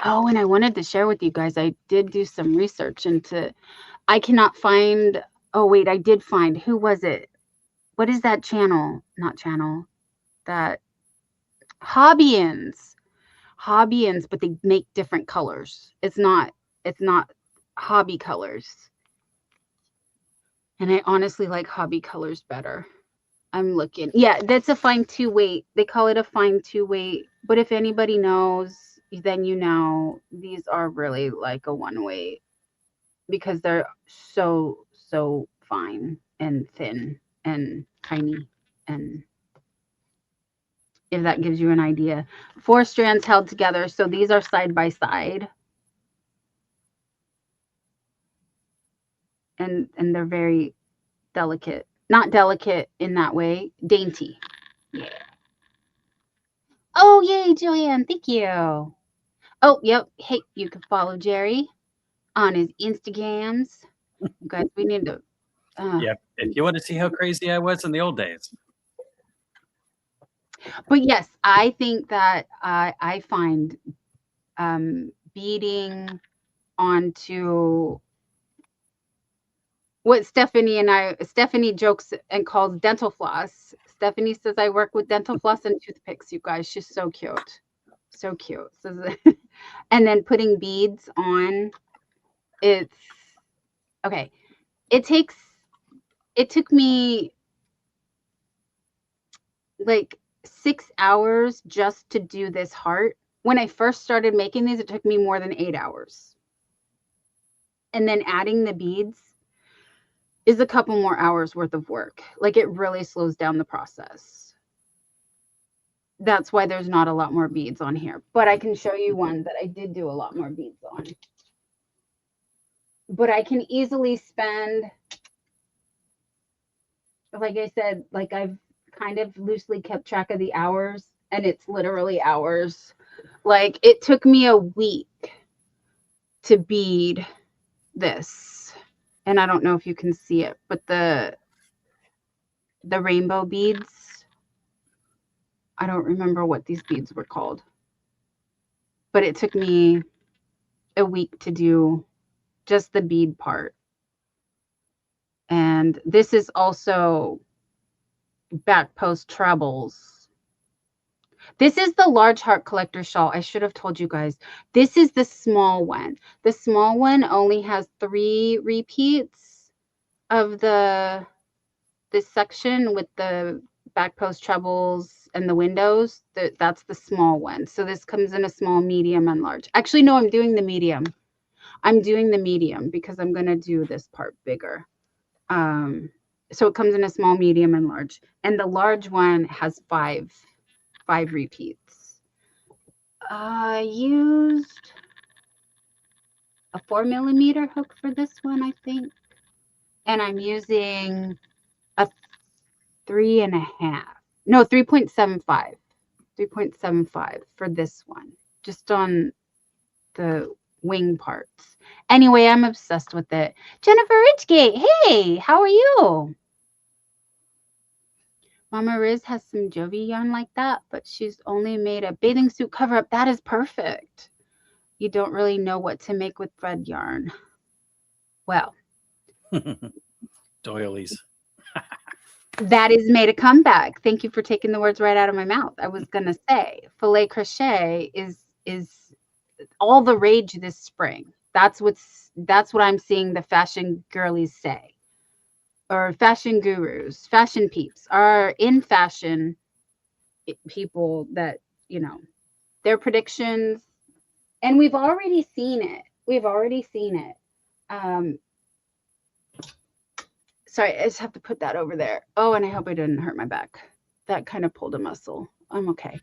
Oh, and I wanted to share with you guys, I did do some research into, I cannot find, oh wait, I did find, who was it? What is that channel? Not channel. That Hobbyins, but they make different colors. It's not hobby colors. And I honestly like hobby colors better. I'm looking. Yeah, that's a fine 2 weight. They call it a fine 2 weight. But if anybody knows, then you know these are really like a 1 weight because they're so fine and thin and tiny, and if that gives you an idea. 4 strands held together, so these are side by side, and they're very delicate. Not delicate in that way, dainty. Yeah. Oh yay, Joanne, thank you. Oh yep. Hey, you can follow Jerry on his Instagrams. Guys, we need to yeah, if you want to see how crazy I was in the old days. But yes, I think that I find beading onto what Stephanie jokes and calls dental floss. Stephanie says I work with dental floss and toothpicks, you guys. She's so cute. So cute. And then putting beads on, it's okay. It took me like 6 hours just to do this heart. When I first started making these, it took me more than 8 hours. And then adding the beads is a couple more hours worth of work. Like, it really slows down the process. That's why there's not a lot more beads on here. But I can show you one that I did do a lot more beads on. But I can easily spend, like I said, like I've kind of loosely kept track of the hours, and it's literally hours. Like, it took me a week to bead this, and I don't know if you can see it, but the rainbow beads, I don't remember what these beads were called, but it took me a week to do just the bead part. And this is also back post trebles. This is the large heart collector shawl. I should have told you guys. This is the small one. The small one only has 3 repeats of this section with the back post trebles and the windows. That's the small one. So this comes in a small, medium, and large. Actually, no, I'm doing the medium. I'm doing the medium because I'm going to do this part bigger. So it comes in a small, medium, and large. And the large one has 5 repeats. I used a 4mm hook for this one, I think. And I'm using a 3.5. No, 3.75. 3.75 for this one. Just on the wing parts. Anyway, I'm obsessed with it. Jennifer Richgate, hey, how are you? Mama Riz has some Jovi yarn like that, but she's only made a bathing suit cover up. That is perfect. You don't really know what to make with thread yarn. Well, Doilies. that has made a comeback. Thank you for taking the words right out of my mouth. I was gonna say filet crochet is all the rage this spring. That's what I'm seeing the fashion girlies say, or fashion gurus, fashion peeps are in fashion people that, you know, their predictions, and we've already seen it. Sorry, I just have to put that over there. Oh, and I hope I didn't hurt my back. That kind of pulled a muscle. I'm okay.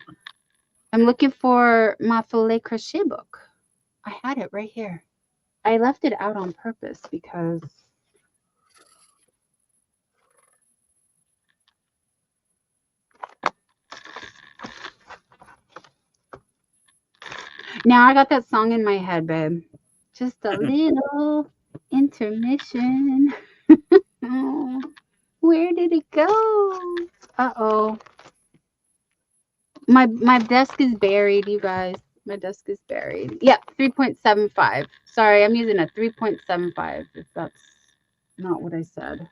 I'm looking for my filet crochet book. I had it right here. I left it out on purpose because now I got that song in my head, babe. Just a little intermission. Oh, where did it go? Uh-oh. My desk is buried, you guys. My desk is buried. Yep, 3.75. Sorry, I'm using a 3.75 if that's not what I said.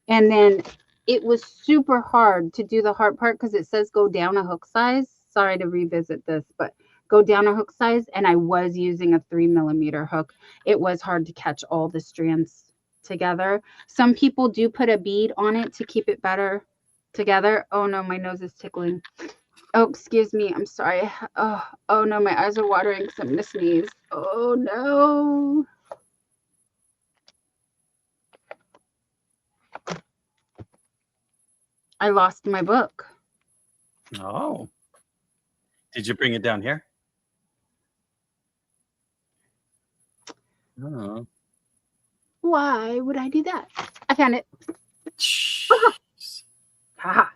And then it was super hard to do the heart part because it says go down a hook size. Sorry to revisit this, but go down a hook size, and I was using a 3mm hook. It was hard to catch all the strands together. Some people do put a bead on it to keep it better together. Oh no, my nose is tickling. Oh, excuse me. I'm sorry. Oh no, my eyes are watering because I'm gonna sneeze. Oh no. I lost my book. Oh. Did you bring it down here? Oh. Why would I do that? I found it. Ha ha.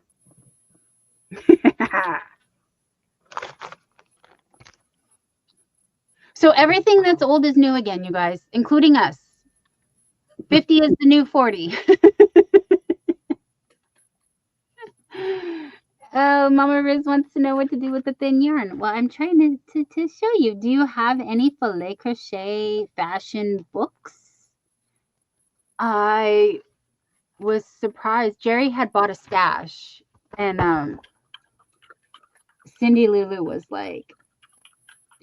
So everything that's old is new again, you guys, including us. 50 is the new 40. Oh, Mama Riz wants to know what to do with the thin yarn. Well, I'm trying to show you. Do you have any filet crochet fashion books? I was surprised. Jerry had bought a stash, and Cindy Lulu was like,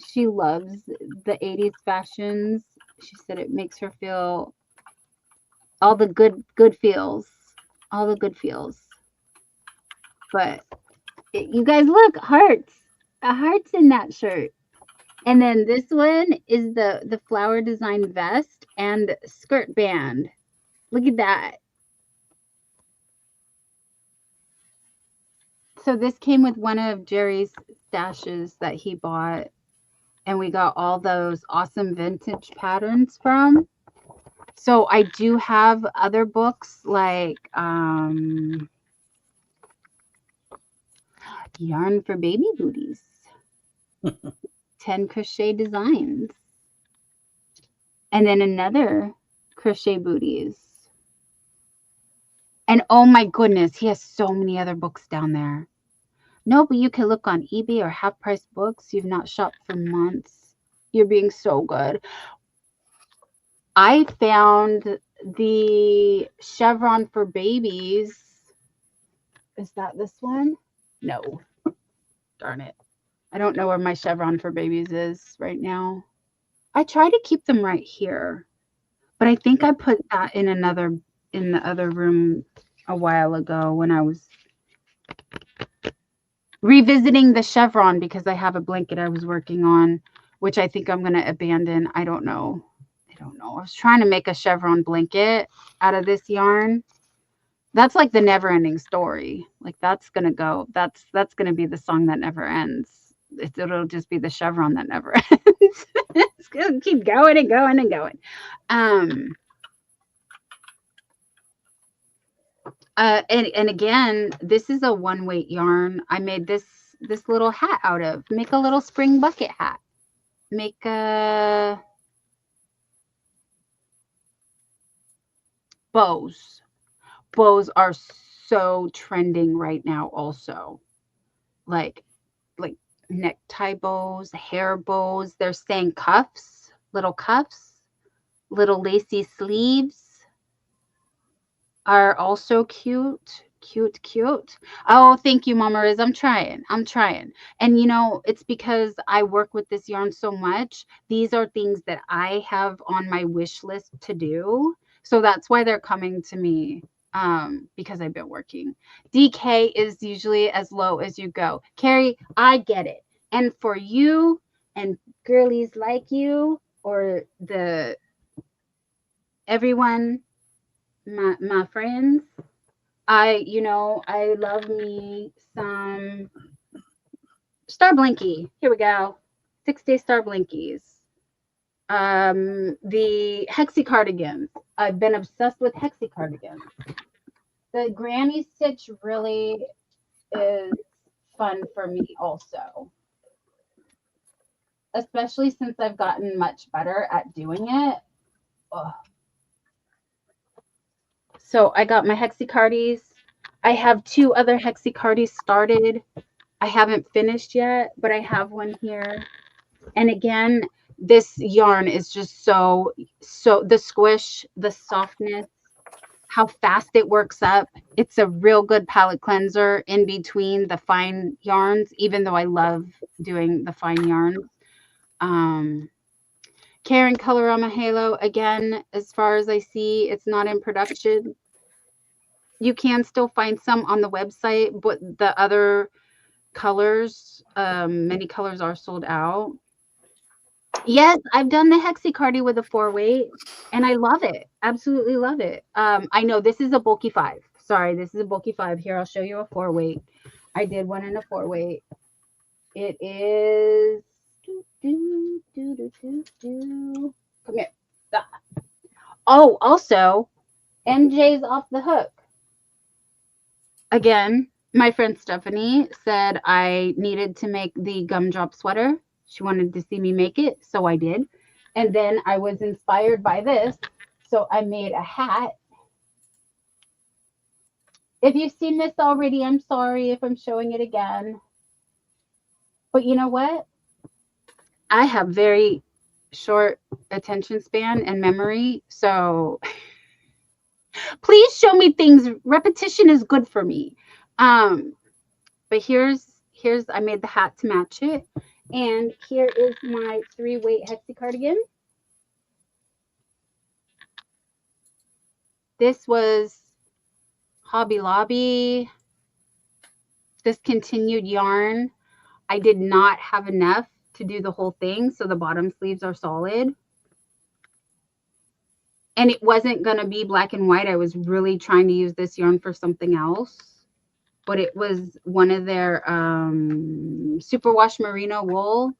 she loves the 80s fashions. She said it makes her feel all the good feels. All the good feels. But you guys look, hearts. A heart's in that shirt. And then this one is the flower design vest and skirt band. Look at that. So this came with one of Jerry's stashes that he bought, and we got all those awesome vintage patterns from. So I do have other books like Yarn for Baby Booties. 10 crochet designs. And then another crochet booties. And oh my goodness, he has so many other books down there. No, but you can look on eBay or half price books. You've not shopped for months. You're being so good. I found the chevron for babies. Is that this one? No. Darn it. I don't know where my chevron for babies is right now. I try to keep them right here, but I think I put that in the other room a while ago when I was revisiting the chevron because I have a blanket I was working on, which I think I'm going to abandon. I don't know. I was trying to make a chevron blanket out of this yarn. That's like the never ending story. Like that's going to go. That's going to be the song that never ends. It'll just be the chevron that never ends. It's going to keep going and going and going. And again, this is a one weight yarn. I made this little hat out of. Make a little spring bucket hat. Make a bows. Bows are so trending right now also. Like necktie bows, hair bows. They're saying cuffs, little lacy sleeves are also cute. Cute. Oh, thank you, Mama Riz. I'm trying. And you know, it's because I work with this yarn so much. These are things that I have on my wish list to do. So that's why they're coming to me, because I've been working. DK is usually as low as you go. Carrie, I get it. And for you and girlies like you, or the everyone, my friends, I love me some Star Blinky. Here we go. 6-day Star Blinkies. The Hexi cardigans. I've been obsessed with Hexi cardigans. The Granny Stitch really is fun for me also. Especially since I've gotten much better at doing it. Ugh. So I got my Hexicardies. I have 2 other Hexicardies started. I haven't finished yet, but I have one here. And again, this yarn is just so the squish, the softness, how fast it works up. It's a real good palette cleanser in between the fine yarns, even though I love doing the fine yarns. Karen Colorama Halo, again, as far as I see, it's not in production. You can still find some on the website, but the other colors, many colors are sold out. Yes, I've done the Hexicardi with a 4-weight, and I love it. Absolutely love it. I know this is a bulky 5. Sorry, this is a bulky 5. Here, I'll show you a 4-weight. I did one in a 4-weight. It is. Come here. Oh, also, NJ's off the hook. Again, my friend Stephanie said I needed to make the gumdrop sweater. She wanted to see me make it, so I did. And then I was inspired by this, so I made a hat. If you've seen this already, I'm sorry if I'm showing it again. But you know what? I have very short attention span and memory, so please show me things. Repetition is good for me. But here's I made the hat to match it. And here is my 3-weight Hexi cardigan. This was Hobby Lobby discontinued yarn. I did not have enough to do the whole thing, so the bottom sleeves are solid. And it wasn't going to be black and white. I was really trying to use this yarn for something else. But it was one of their superwash merino wool.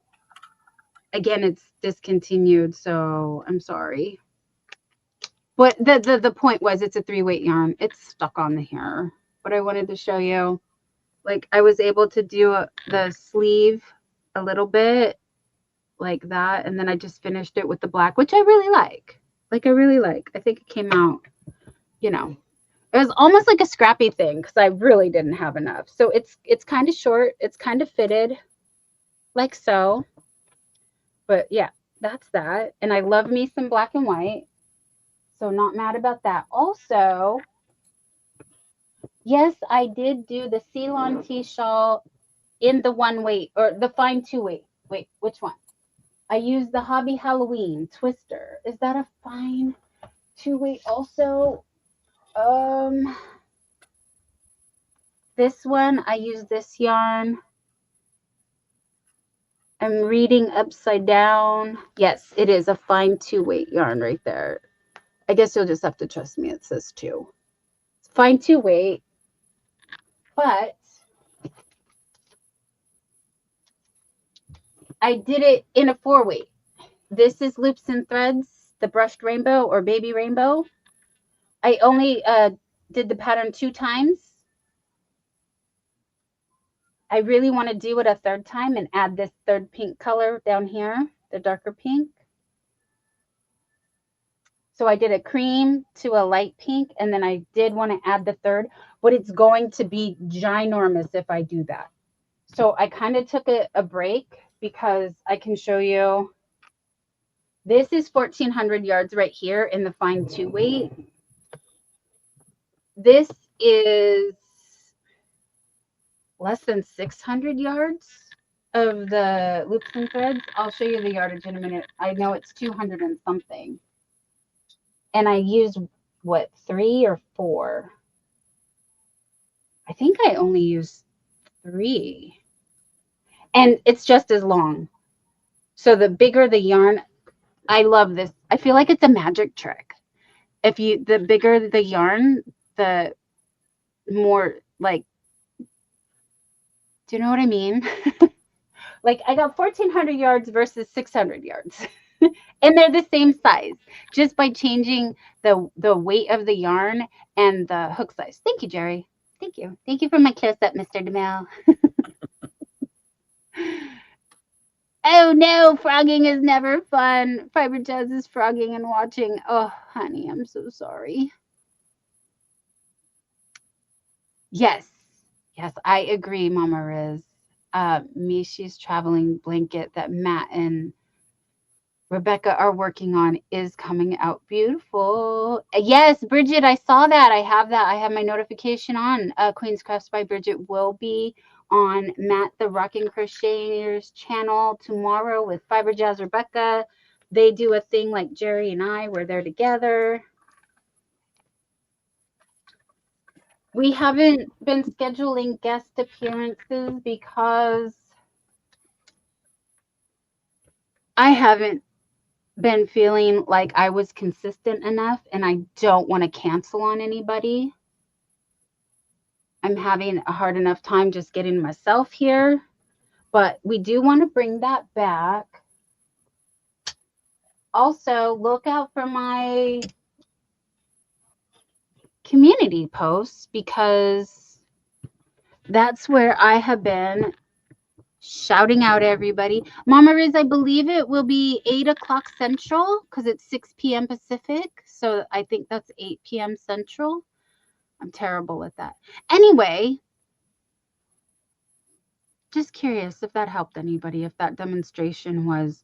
Again, it's discontinued, so I'm sorry. But the point was it's a 3-weight yarn. It's stuck on the hair. But I wanted to show you, like, I was able to do the sleeve a little bit like that. And then I just finished it with the black, which I really like. I really like. I think it came out, you know, it was almost like a scrappy thing because I really didn't have enough. So it's kind of short. It's kind of fitted like so. But yeah, that's that. And I love me some black and white. So not mad about that. Also, yes, I did do the Ceylon tea shawl in the 1-weight or the fine 2-weight. Wait, which one? I used the Hobby Halloween Twister. Is that a fine 2-weight also? This one, I use this yarn. I'm reading upside down. Yes, it is a fine 2-weight yarn right there. I guess you'll just have to trust me. It says 2. It's fine 2-weight, but I did it in a 4-weight. This is Loops and Threads, the brushed rainbow or baby rainbow. I only did the pattern 2 times. I really want to do it a 3rd time and add this 3rd pink color down here, the darker pink. So I did a cream to a light pink, and then I did want to add the third, but it's going to be ginormous if I do that. So I kind of took a break because I can show you. This is 1,400 yards right here in the fine 2 weight. This is less than 600 yards of the loops and threads. I'll show you the yardage in a minute. I know it's 200 and something. And I used, what, 3 or 4? I think I only used 3. And it's just as long. So the bigger the yarn, I love this. I feel like it's a magic trick. The bigger the yarn, the more, like, do you know what I mean? Like, I got 1,400 yards versus 600 yards. And they're the same size, just by changing the weight of the yarn and the hook size. Thank you, Jerry. Thank you. Thank you for my close up, Mr. DeMille. Oh no, frogging is never fun. Fiber Jazz is frogging and watching. Oh, honey, I'm so sorry. Yes, I agree, Mama Riz. Mishi's traveling blanket that Matt and Rebecca are working on is coming out beautiful. Yes, Bridget, I saw that. I have that. I have my notification on. Queen's Crafts by Bridget will be on Matt the Rockin' Crocheters channel tomorrow with Fiber Jazz Rebecca. They do a thing like Jerry and I, where they're together. We haven't been scheduling guest appearances because I haven't been feeling like I was consistent enough, and I don't want to cancel on anybody. I'm having a hard enough time just getting myself here, but we do want to bring that back. Also, look out for my community posts, because that's where I have been shouting out everybody. Mama Riz, I believe it will be 8 o'clock Central because it's 6 p.m. Pacific. So I think that's 8 p.m. Central. I'm terrible at that. Anyway, just curious if that helped anybody, if that demonstration was.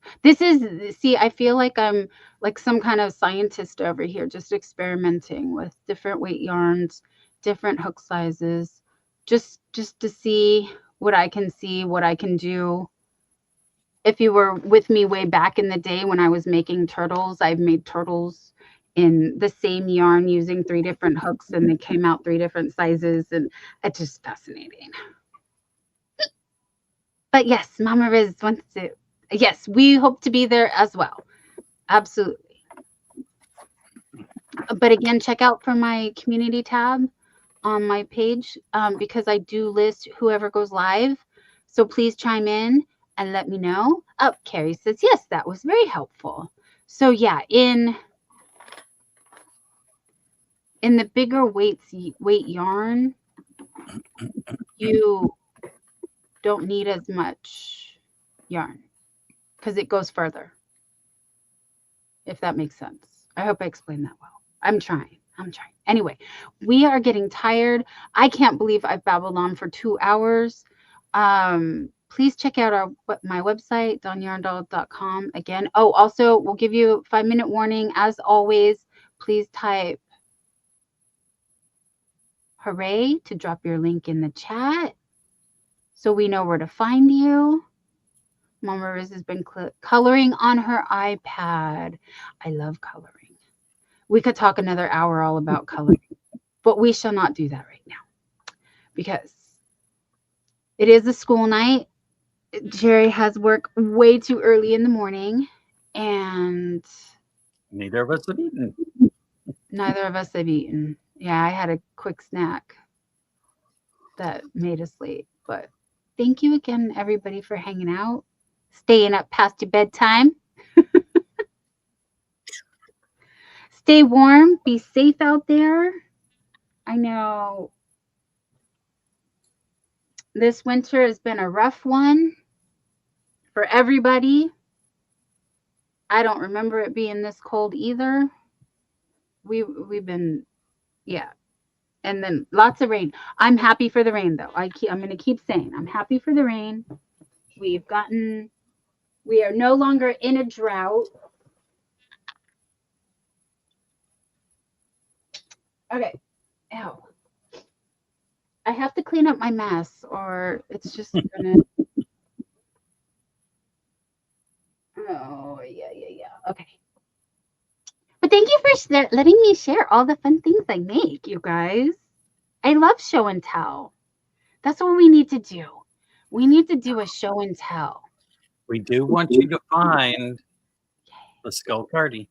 See, I feel like I'm like some kind of scientist over here, just experimenting with different weight yarns, different hook sizes, just to see what I can see, what I can do. If you were with me way back in the day when I was making turtles, I've made turtles in the same yarn using 3 different hooks, and they came out 3 different sizes, and it's just fascinating. But yes, Mama Riz wants to. Yes, we hope to be there as well. Absolutely. But again, check out for my community tab on my page, because I do list whoever goes live. So please chime in and let me know. Oh, Carrie says, yes, that was very helpful. So yeah, in the bigger weight yarn, you don't need as much yarn because it goes further, if that makes sense. I hope I explained that well. I'm trying. Anyway, we are getting tired. I can't believe I've babbled on for 2 hours. Please check out my website, YarnDoll.com. Again, oh, also, we'll give you a 5-minute warning. As always, please type hooray to drop your link in the chat so we know where to find you. Mama Riz has been coloring on her iPad. I love coloring. We could talk another hour all about coloring, but we shall not do that right now because it is a school night. Jerry has work way too early in the morning, and neither of us have eaten. Neither of us have eaten. Yeah, I had a quick snack that made us late, but thank you again, everybody, for hanging out, staying up past your bedtime. Stay warm, be safe out there. I know this winter has been a rough one for everybody. I don't remember it being this cold either. we've been, yeah. And then lots of rain. I'm happy for the rain though. I'm going to keep saying I'm happy for the rain. We are no longer in a drought. Okay. Ow. I have to clean up my mess or it's just gonna. Oh, yeah. Okay. But thank you for letting me share all the fun things I make, you guys. I love show and tell. That's what we need to do. We need to do a show and tell. We do want you to find the skull cardi.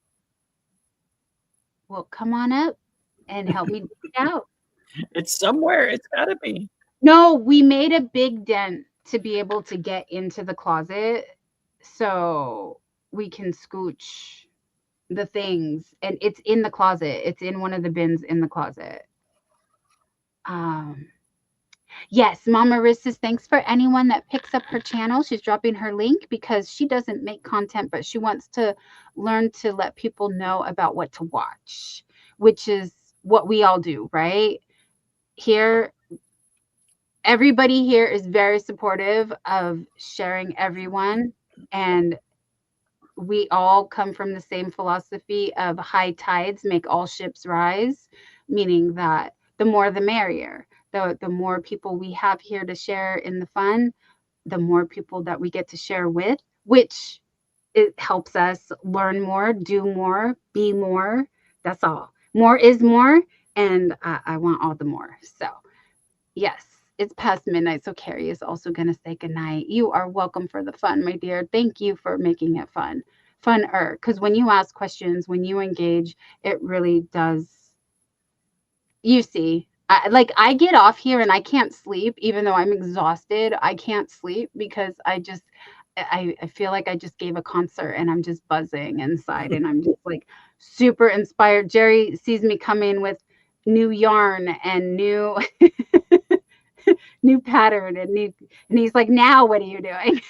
Well, come on up and help me dig it out. It's somewhere. It's got to be. No, we made a big dent to be able to get into the closet so we can scooch the things, and it's in the closet. It's in one of the bins in the closet. Yes, Mama Riz says thanks for anyone that picks up her channel. She's dropping her link because she doesn't make content, but she wants to learn to let people know about what to watch, which is what we all do, right? Here, everybody here is very supportive of sharing everyone, and we all come from the same philosophy of high tides make all ships rise, meaning that the more the merrier. The more people we have here to share in the fun, the more people that we get to share with, which it helps us learn more, do more, be more. That's all. More is more, and I want all the more. So, yes, it's past midnight, so Carrie is also going to say goodnight. You are welcome for the fun, my dear. Thank you for making it fun. Funner, because when you ask questions, when you engage, it really does. You see, I get off here and I can't sleep, even though I'm exhausted. I can't sleep because I feel like I just gave a concert and I'm just buzzing inside and I'm just like super inspired. Jerry sees me come in with new yarn and new new pattern and he's like, now what are you doing?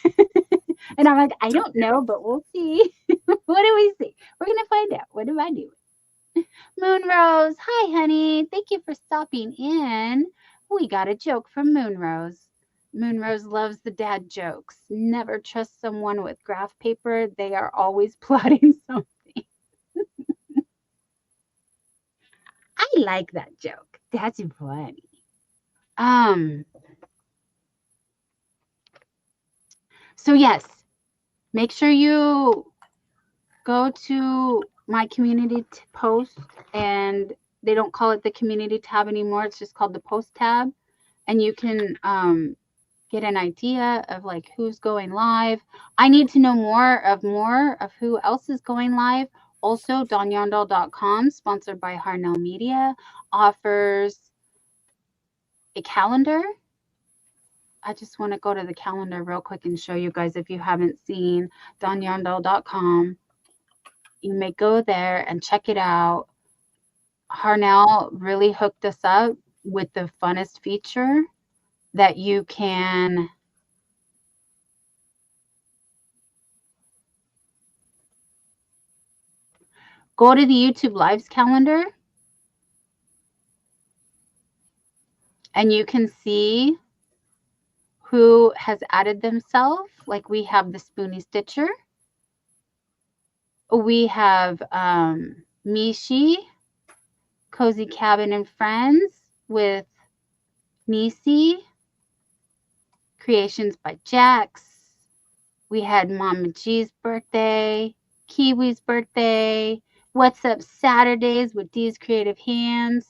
And I'm like, I don't know, but we'll see. What do we see? We're gonna find out. What am I doing? Moonrose, hi honey. Thank you for stopping in. We got a joke from Moonrose. Moonrose loves the dad jokes. Never trust someone with graph paper. They are always plotting something. I like that joke. That's funny. So yes, make sure you go to my community post, and they don't call it the community tab anymore. It's just called the post tab. And you can get an idea of like who's going live. I need to know more of who else is going live. Also, YarnDoll.com, sponsored by YarnDoll Media, offers a calendar. I just want to go to the calendar real quick and show you guys if you haven't seen YarnDoll.com. You may go there and check it out. YarnDoll really hooked us up with the funnest feature that you can go to the YouTube Lives calendar and you can see who has added themselves. Like we have the Spoonie Stitcher. We have Mishi, Cozy Cabin and Friends with Nisi, Creations by Jax. We had Mama G's birthday, Kiwi's birthday, What's Up Saturdays with Dee's Creative Hands.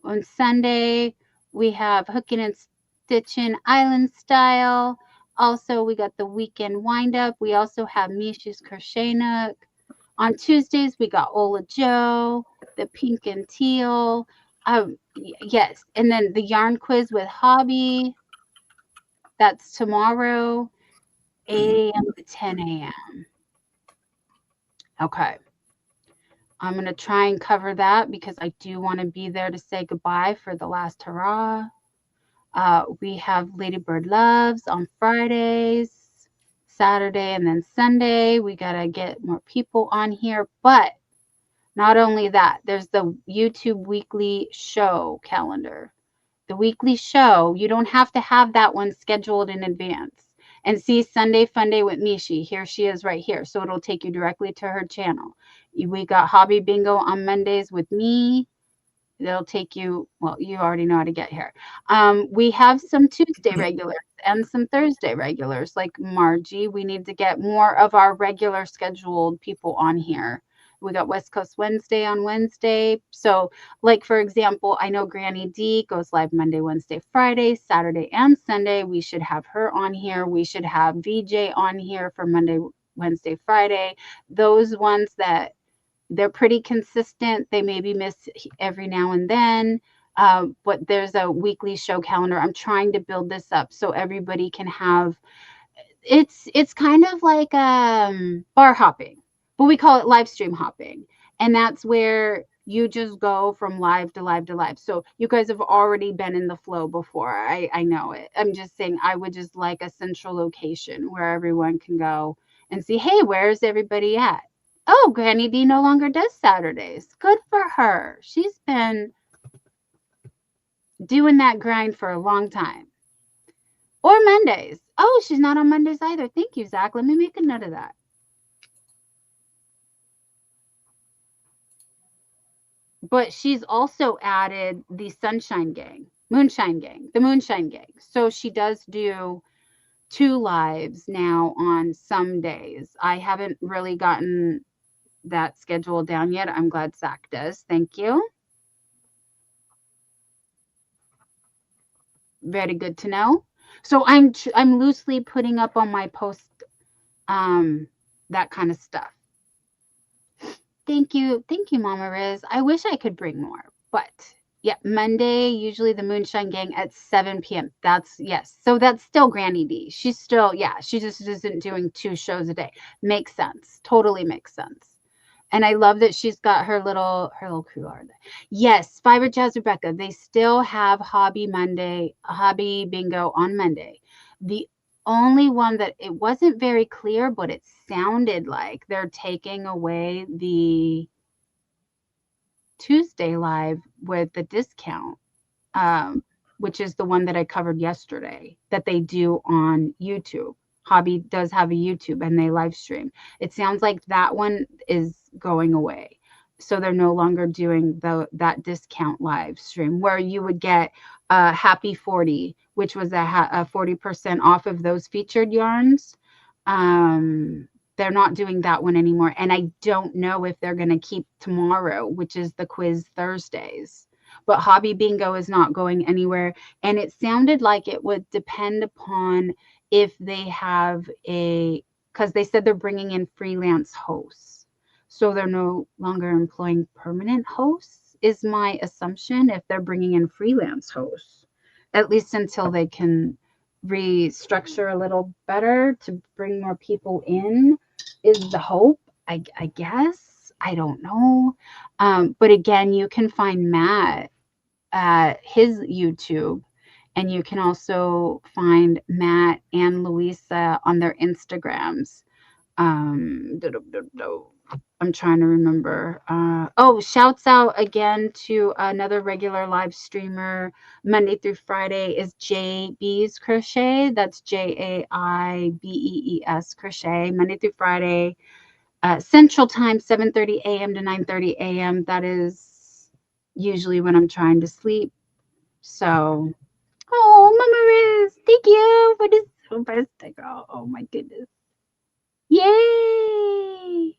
On Sunday, we have Hooking and Stitching Island Style. Also, we got the Weekend Wind Up. We also have Misha's Crochet Nook. On Tuesdays, we got Ola Joe, the Pink and Teal. Yes, and then the Yarn Quiz with Hobby. That's tomorrow, 8 a.m. to 10 a.m. Okay. I'm going to try and cover that because I do want to be there to say goodbye for the last hurrah. We have Ladybird Loves on Fridays, Saturday, and then Sunday. We got to get more people on here. But Not only that, there's the YouTube weekly show calendar. The weekly show, you don't have to have that one scheduled in advance. And see Sunday Funday with Mishi. Here she is right here. So it'll take you directly to her channel. We got Hobby Bingo on Mondays with me. They'll take you, well, you already know how to get here. We have some Tuesday regulars and some Thursday regulars like Margie. We need to get more of our regular scheduled people on here. We got West Coast Wednesday on Wednesday. So, like, for example, I know Granny D goes live Monday, Wednesday, Friday, Saturday, and Sunday. We should have her on here. We should have VJ on here for Monday, Wednesday, Friday. Those ones that they're pretty consistent. They maybe miss every now and then, but there's a weekly show calendar. I'm trying to build this up so everybody can have. It's kind of like bar hopping, but we call it live stream hopping, and that's where you just go from live to live to live. So you guys have already been in the flow before. I know it. I'm just saying I would just like a central location where everyone can go and see, hey, where's everybody at? Oh, Granny D no longer does Saturdays. Good for her. She's been doing that grind for a long time. Or Mondays. Oh, she's not on Mondays either. Thank you, Zach. Let me make a note of that. But she's also added the Sunshine Gang, Moonshine Gang, the Moonshine Gang. So she does do 2 lives now on some days. I haven't really gotten that schedule down yet. I'm glad Zach does. Thank you. Very good to know. So I'm loosely putting up on my post that kind of stuff. Thank you, Mama Riz. I wish I could bring more, but yeah, Monday usually the Moonshine Gang at 7 p.m. That's yes. So that's still Granny D. She's still she just isn't doing 2 shows a day. Makes sense. Totally makes sense. And I love that she's got her little crew. Are they? Yes, Fiber Jazz Rebecca. They still have Hobby Bingo on Monday. The only one that it wasn't very clear, but it sounded like they're taking away the Tuesday live with the discount, which is the one that I covered yesterday that they do on YouTube. Hobby does have a YouTube and they live stream. It sounds like that one is going away. So they're no longer doing that discount live stream where you would get Happy 40, which was a 40% off of those featured yarns. They're not doing that one anymore. And I don't know if they're going to keep tomorrow, which is the quiz Thursdays. But Hobby Bingo is not going anywhere. And it sounded like it would depend upon if they have because they said they're bringing in freelance hosts. So they're no longer employing permanent hosts, is my assumption, if they're bringing in freelance hosts, at least until they can restructure a little better to bring more people in, is the hope, I guess. I don't know. But again, you can find Matt at his YouTube. And you can also find Matt and Louisa on their Instagrams. I'm trying to remember. Shouts out again to another regular live streamer Monday through Friday is JB's Crochet. That's JAIBEES Crochet. Monday through Friday, Central Time, 7:30 a.m. to 9:30 a.m. That is usually when I'm trying to sleep. So. Oh, Mama Riz, thank you for this fantastic. Oh my goodness. Yay.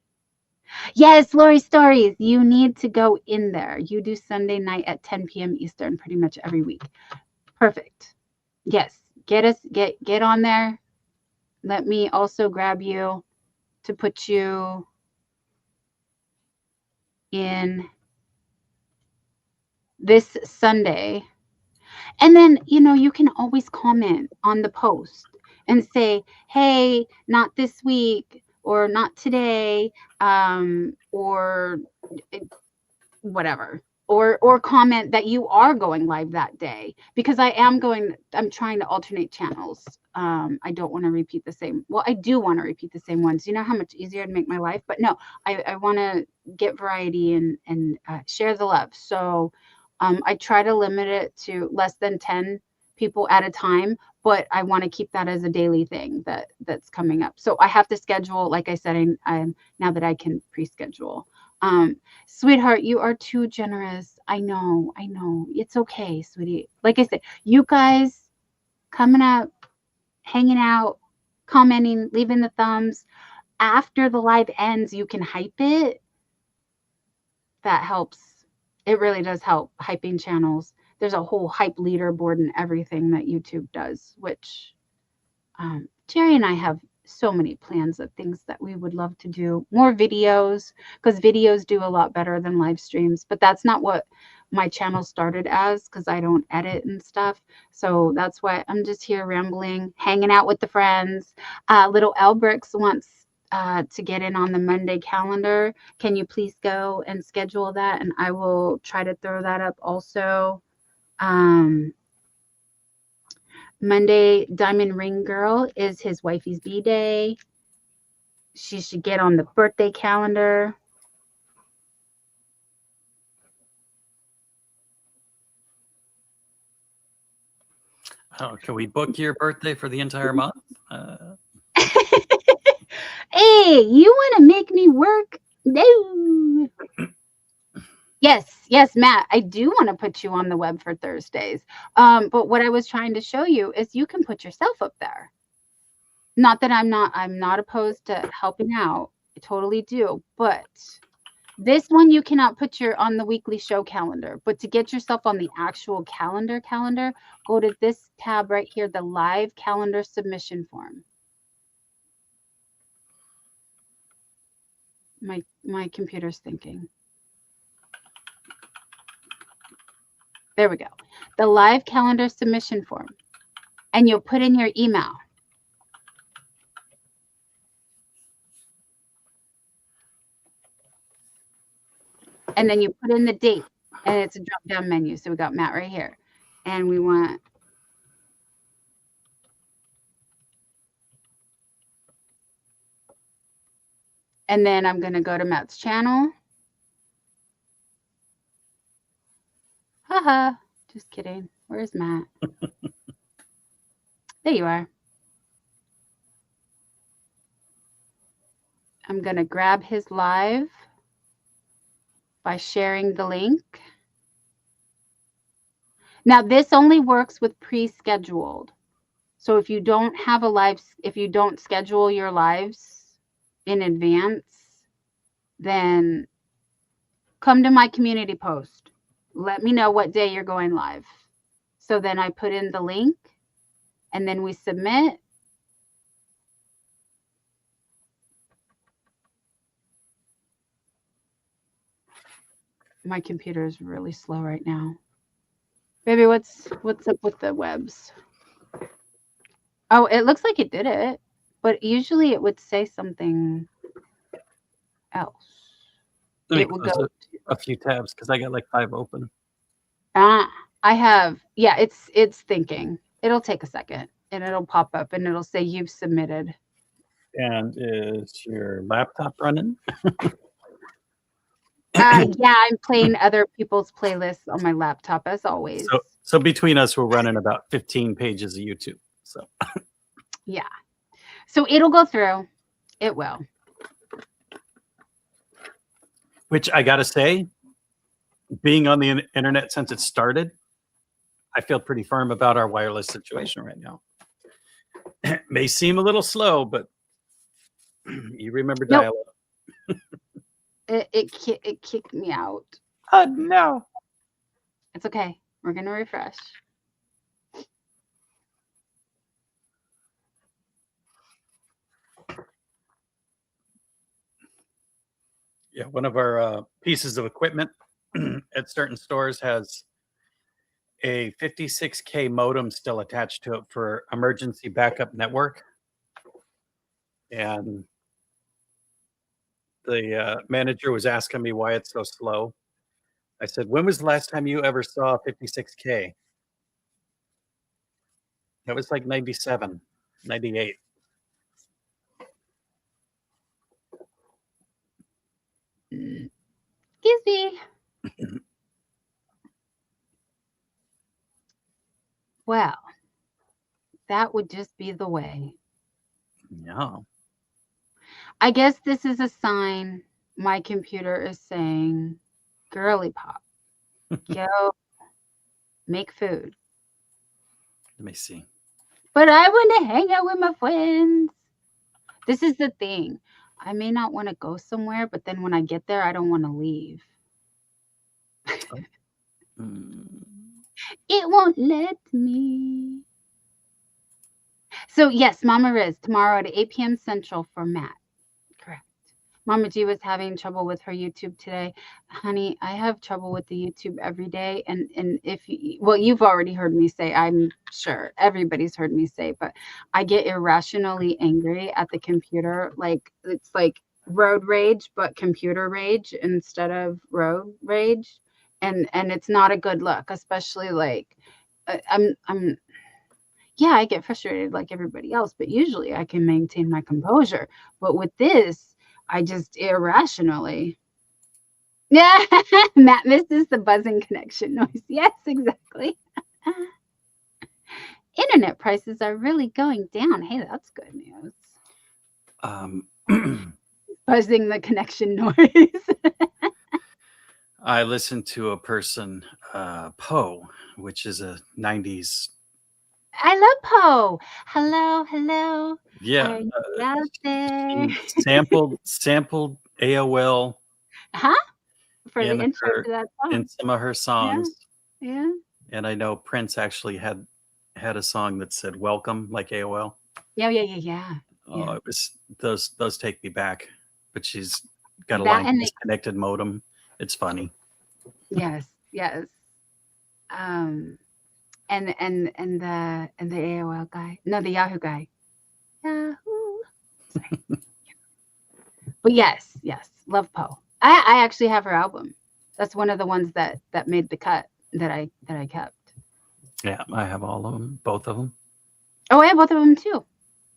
Yes, Lori Stories, you need to go in there. You do Sunday night at 10 p.m. Eastern pretty much every week. Perfect. Yes, get on there. Let me also grab you to put you in this Sunday. And then, you can always comment on the post and say, hey, not this week or not today, or whatever. Or comment that you are going live that day, because I'm trying to alternate channels I don't want to repeat the same. Well, I do want to repeat the same ones. You know how much easier it'd make my life? But no, I want to get variety and share the love. So I try to limit it to less than 10 people at a time, but I want to keep that as a daily thing that's coming up. So I have to schedule, like I said, I'm now that I can pre-schedule. Sweetheart, you are too generous. I know. It's okay, sweetie. Like I said, you guys coming up, hanging out, commenting, leaving the thumbs. After the live ends, you can hype it. That helps. It really does help hyping channels. There's a whole hype leaderboard and everything that YouTube does, which Jerry and I have so many plans of things that we would love to do. More videos, because videos do a lot better than live streams, but that's not what my channel started as, because I don't edit and stuff. So that's why I'm just here rambling, hanging out with the friends. Little Elbrix wants to get in on the Monday calendar. Can you please go and schedule that? And I will try to throw that up also. Monday, Diamond Ring Girl is his wifey's B-Day. She should get on the birthday calendar. Oh, can we book your birthday for the entire month? Hey, you want to make me work? No. Yes, Matt, I do want to put you on the web for Thursdays. But what I was trying to show you is you can put yourself up there. Not that I'm not opposed to helping out. I totally do. But this one you cannot put on the weekly show calendar. But to get yourself on the actual calendar, go to this tab right here, the live calendar submission form. My computer's thinking. There we go. The live calendar submission form. And you'll put in your email. And then you put in the date. And it's a drop-down menu. So we got Matt right here. And we want... And then I'm going to go to Matt's channel. Haha, just kidding. Where's Matt? There you are. I'm going to grab his live by sharing the link. Now, this only works with pre-scheduled. So if you don't have a live, if you don't schedule your lives in advance, then come to my community post. Let me know what day you're going live. So then I put in the link and then we submit. My computer is really slow right now. Baby, what's up with the webs? Oh, it looks like it did it, but usually it would say something else. It would go a few tabs because I got like 5 open. I have, yeah, it's thinking. It'll take a second and it'll pop up and it'll say you've submitted. And is your laptop running? Yeah, I'm playing other people's playlists on my laptop as always. So between us, we're running about 15 pages of YouTube. So yeah, so it'll go through. It will. Which I gotta say, being on the internet since it started, I feel pretty firm about our wireless situation right now. It may seem a little slow, but you remember dial-up. It kicked me out. Oh no. It's okay. We're gonna refresh. Yeah, one of our pieces of equipment at certain stores has a 56K modem still attached to it for emergency backup network. And the manager was asking me why it's so slow. I said, when was the last time you ever saw 56K? That was like 97. 98. Excuse me. Well, that would just be the way. Yeah. I guess this is a sign my computer is saying, girly pop, go make food. Let me see. But I want to hang out with my friends. This is the thing. I may not want to go somewhere, but then when I get there, I don't want to leave. It won't let me. So, yes, Mama Riz, tomorrow at 8 p.m. Central for Matt. Correct. Mama G was having trouble with her YouTube today. Honey, I have trouble with the YouTube every day. And if you, well, you've already heard me say, I'm sure everybody's heard me say, but I get irrationally angry at the computer. Like, it's like road rage, but computer rage instead of road rage. And it's not a good look, especially like yeah, I get frustrated like everybody else, but usually I can maintain my composure. But with this, I just irrationally. Yeah, Matt misses the buzzing connection noise. Yes, exactly. Internet prices are really going down. Hey, that's good news. Buzzing the connection noise. I listened to a person, Poe, which is a 90s. I love Poe. Hello, hello. Yeah. Are you out there? Sampled AOL Huh? For the in intro to that song. some of her songs. Yeah. And I know Prince actually had a song that said "Welcome" like AOL. Yeah. Oh, it was those take me back. But she's got a That line and disconnected modem. It's funny. Yes. And the AOL guy. No, the Yahoo guy. Yahoo. Sorry. But yes, love Poe. I actually have her album. That's one of the ones that made the cut that I kept. Yeah, I have all of them, both of them. Oh, I have both of them too.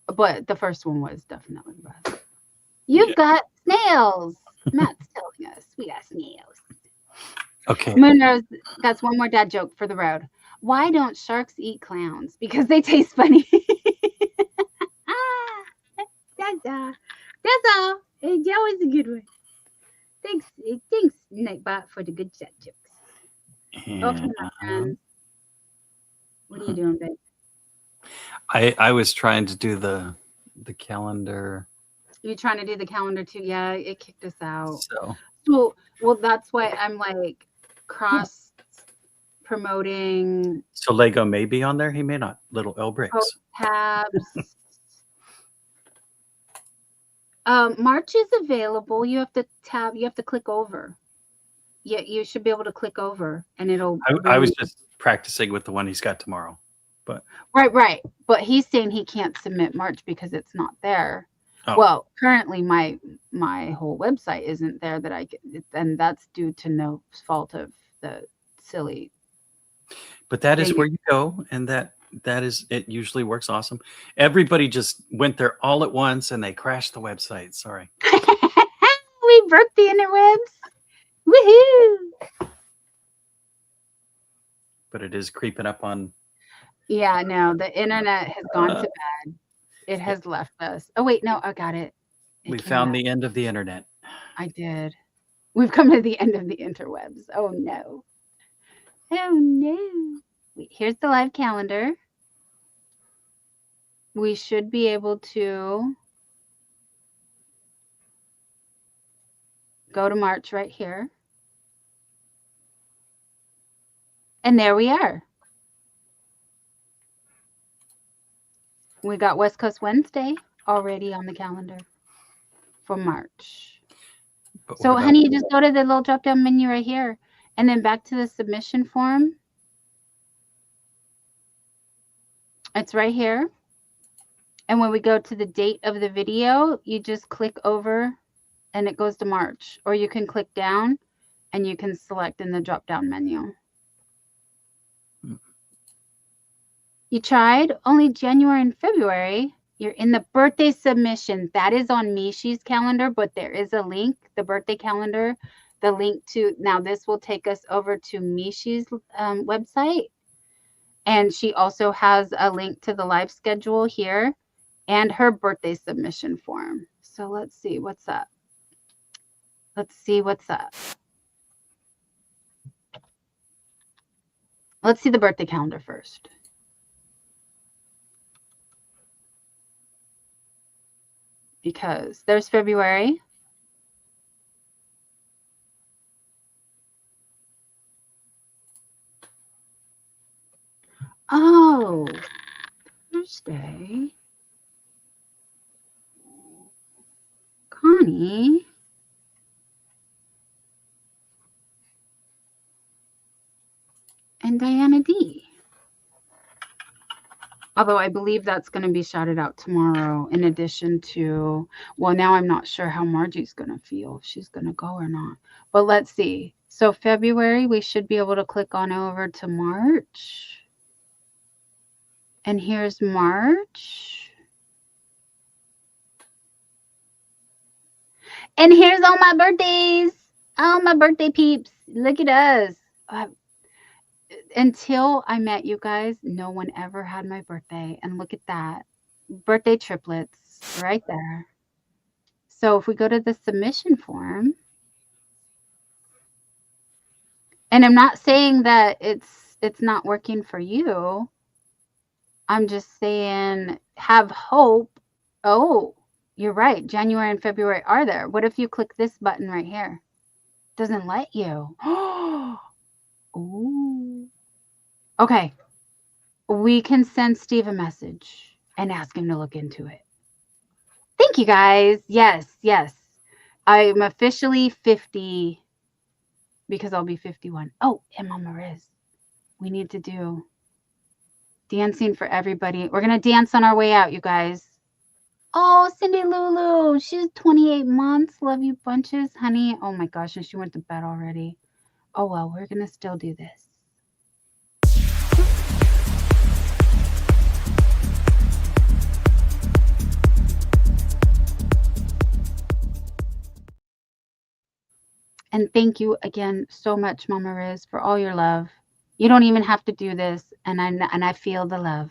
But the first one was definitely the best. You've got snails. Matt's telling us we got snails. Okay. Moonrose, that's one more dad joke for the road. Why don't sharks eat clowns? Because they taste funny. That's all. That was a good one. Thanks, Nightbot, for the good chat jokes. Okay, my friends. What are you doing, babe? I was trying to do the calendar. You trying to do the calendar too? Yeah, it kicked us out. So well, that's why I'm like cross promoting. So Lego may be on there. He may not. Little L bricks. Tabs. March is available. You have to tab. You have to click over. Yeah, you should be able to click over, and it'll. I was just practicing with the one he's got tomorrow, but right. But he's saying he can't submit March because it's not there. Oh. Well, currently my whole website isn't there that I can, and that's due to no fault of the silly. But that is where you go, and that is, it usually works awesome. Everybody just went there all at once and they crashed the website. Sorry. We broke the interwebs. Woohoo! But it is creeping up on. Yeah, no, the internet has gone to bed. It has left us. Oh wait, no, I got it. We found the end of the internet. I did. We've come to the end of the interwebs. Oh no. Oh no. Here's the live calendar. We should be able to go to March right here. And there we are. We got West Coast Wednesday already on the calendar for March. So, honey, you just go to the little drop-down menu right here, and then back to the submission form. It's right here. And when we go to the date of the video, you just click over, and it goes to March. Or you can click down, and you can select in the drop-down menu. You tried only January and February. You're in the birthday submission. That is on Mishi's calendar, but there is a link, the birthday calendar, the link to, now this will take us over to Mishi's website. And she also has a link to the live schedule here and her birthday submission form. So let's see what's up. Let's see what's up. Let's see the birthday calendar first. Because there's February. Oh, Thursday. Connie. And Diana D. Although I believe that's going to be shouted out tomorrow in addition to, well, now I'm not sure how Margie's going to feel, if she's going to go or not. But let's see. So February, we should be able to click on over to March. And here's March. And here's all my birthdays. All my birthday peeps. Look at us. Until I met you guys, no one ever had my birthday. And look at that. Birthday triplets right there. So if we go to the submission form, and I'm not saying that it's not working for you. I'm just saying have hope. Oh, you're right. January and February are there. What if you click this button right here? Doesn't let you. Ooh. Okay. We can send Steve a message and ask him to look into it. Thank you, guys. Yes, yes. I'm officially 50 because I'll be 51. Oh, and Mama Riz. We need to do dancing for everybody. We're going to dance on our way out, you guys. Oh, Cindy Lulu. She's 28 months. Love you bunches, honey. Oh, my gosh. And she went to bed already. Oh, well, we're going to still do this. And thank you again so much, Mama Riz, for all your love. You don't even have to do this, and I feel the love.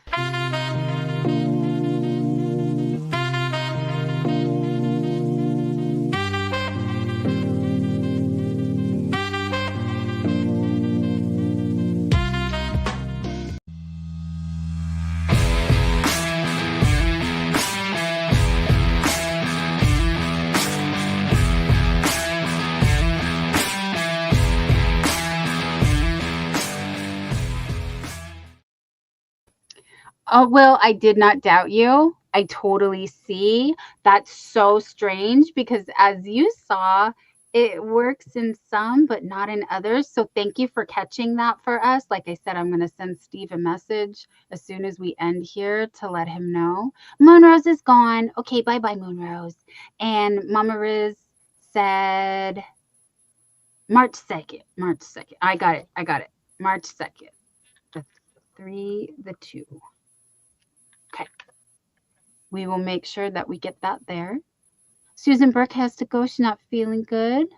Oh, well, I did not doubt you. I totally see. That's so strange because as you saw, it works in some, but not in others. So thank you for catching that for us. Like I said, I'm going to send Steve a message as soon as we end here to let him know. Moonrose is gone. Okay, bye-bye, Moonrose. And Mama Riz said March 2nd. March 2nd. I got it. March 2nd. The 3, the 2. Okay. We will make sure that we get that there. Susan Burke has to go. She's not feeling good.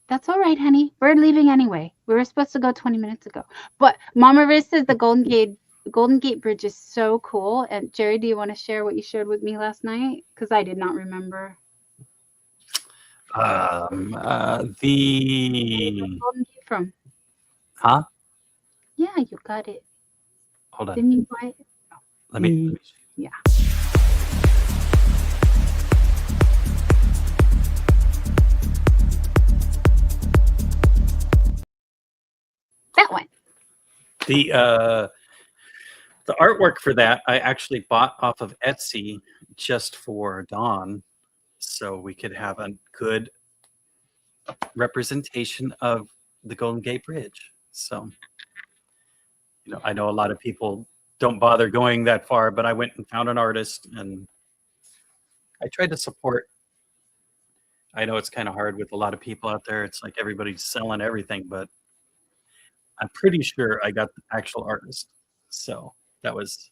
That's all right, honey. We're leaving anyway. We were supposed to go 20 minutes ago. But Mama Riz says the Golden Gate Bridge is so cool. And Jerry, do you want to share what you shared with me last night? Because I did not remember. The Golden Gate from? Huh? Yeah, you got it. Hold on. Didn't you buy it? Let me see. Yeah. That one. The artwork for that I actually bought off of Etsy just for Dawn, so we could have a good representation of the Golden Gate Bridge. So, I know a lot of people don't bother going that far, but I went and found an artist and I tried to support. I know it's kind of hard with a lot of people out there. It's like everybody's selling everything, but I'm pretty sure I got the actual artist. So that was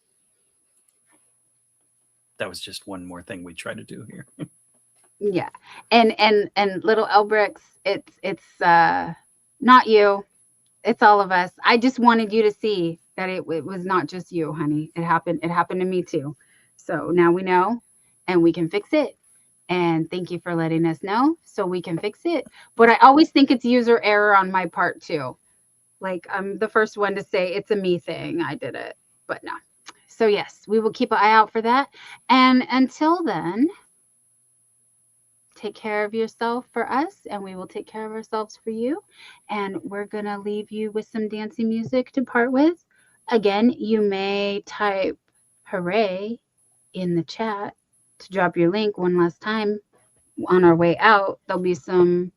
just one more thing we try to do here. Yeah. And little Elbrix, it's not you. It's all of us. I just wanted you to see that it was not just you, honey. It happened to me too. So now we know and we can fix it. And thank you for letting us know so we can fix it. But I always think it's user error on my part too. Like I'm the first one to say it's a me thing. I did it. But no. So yes, we will keep an eye out for that. And until then, take care of yourself for us, and we will take care of ourselves for you. And we're going to leave you with some dancing music to part with. Again, you may type hooray in the chat to drop your link one last time. On our way out, there'll be some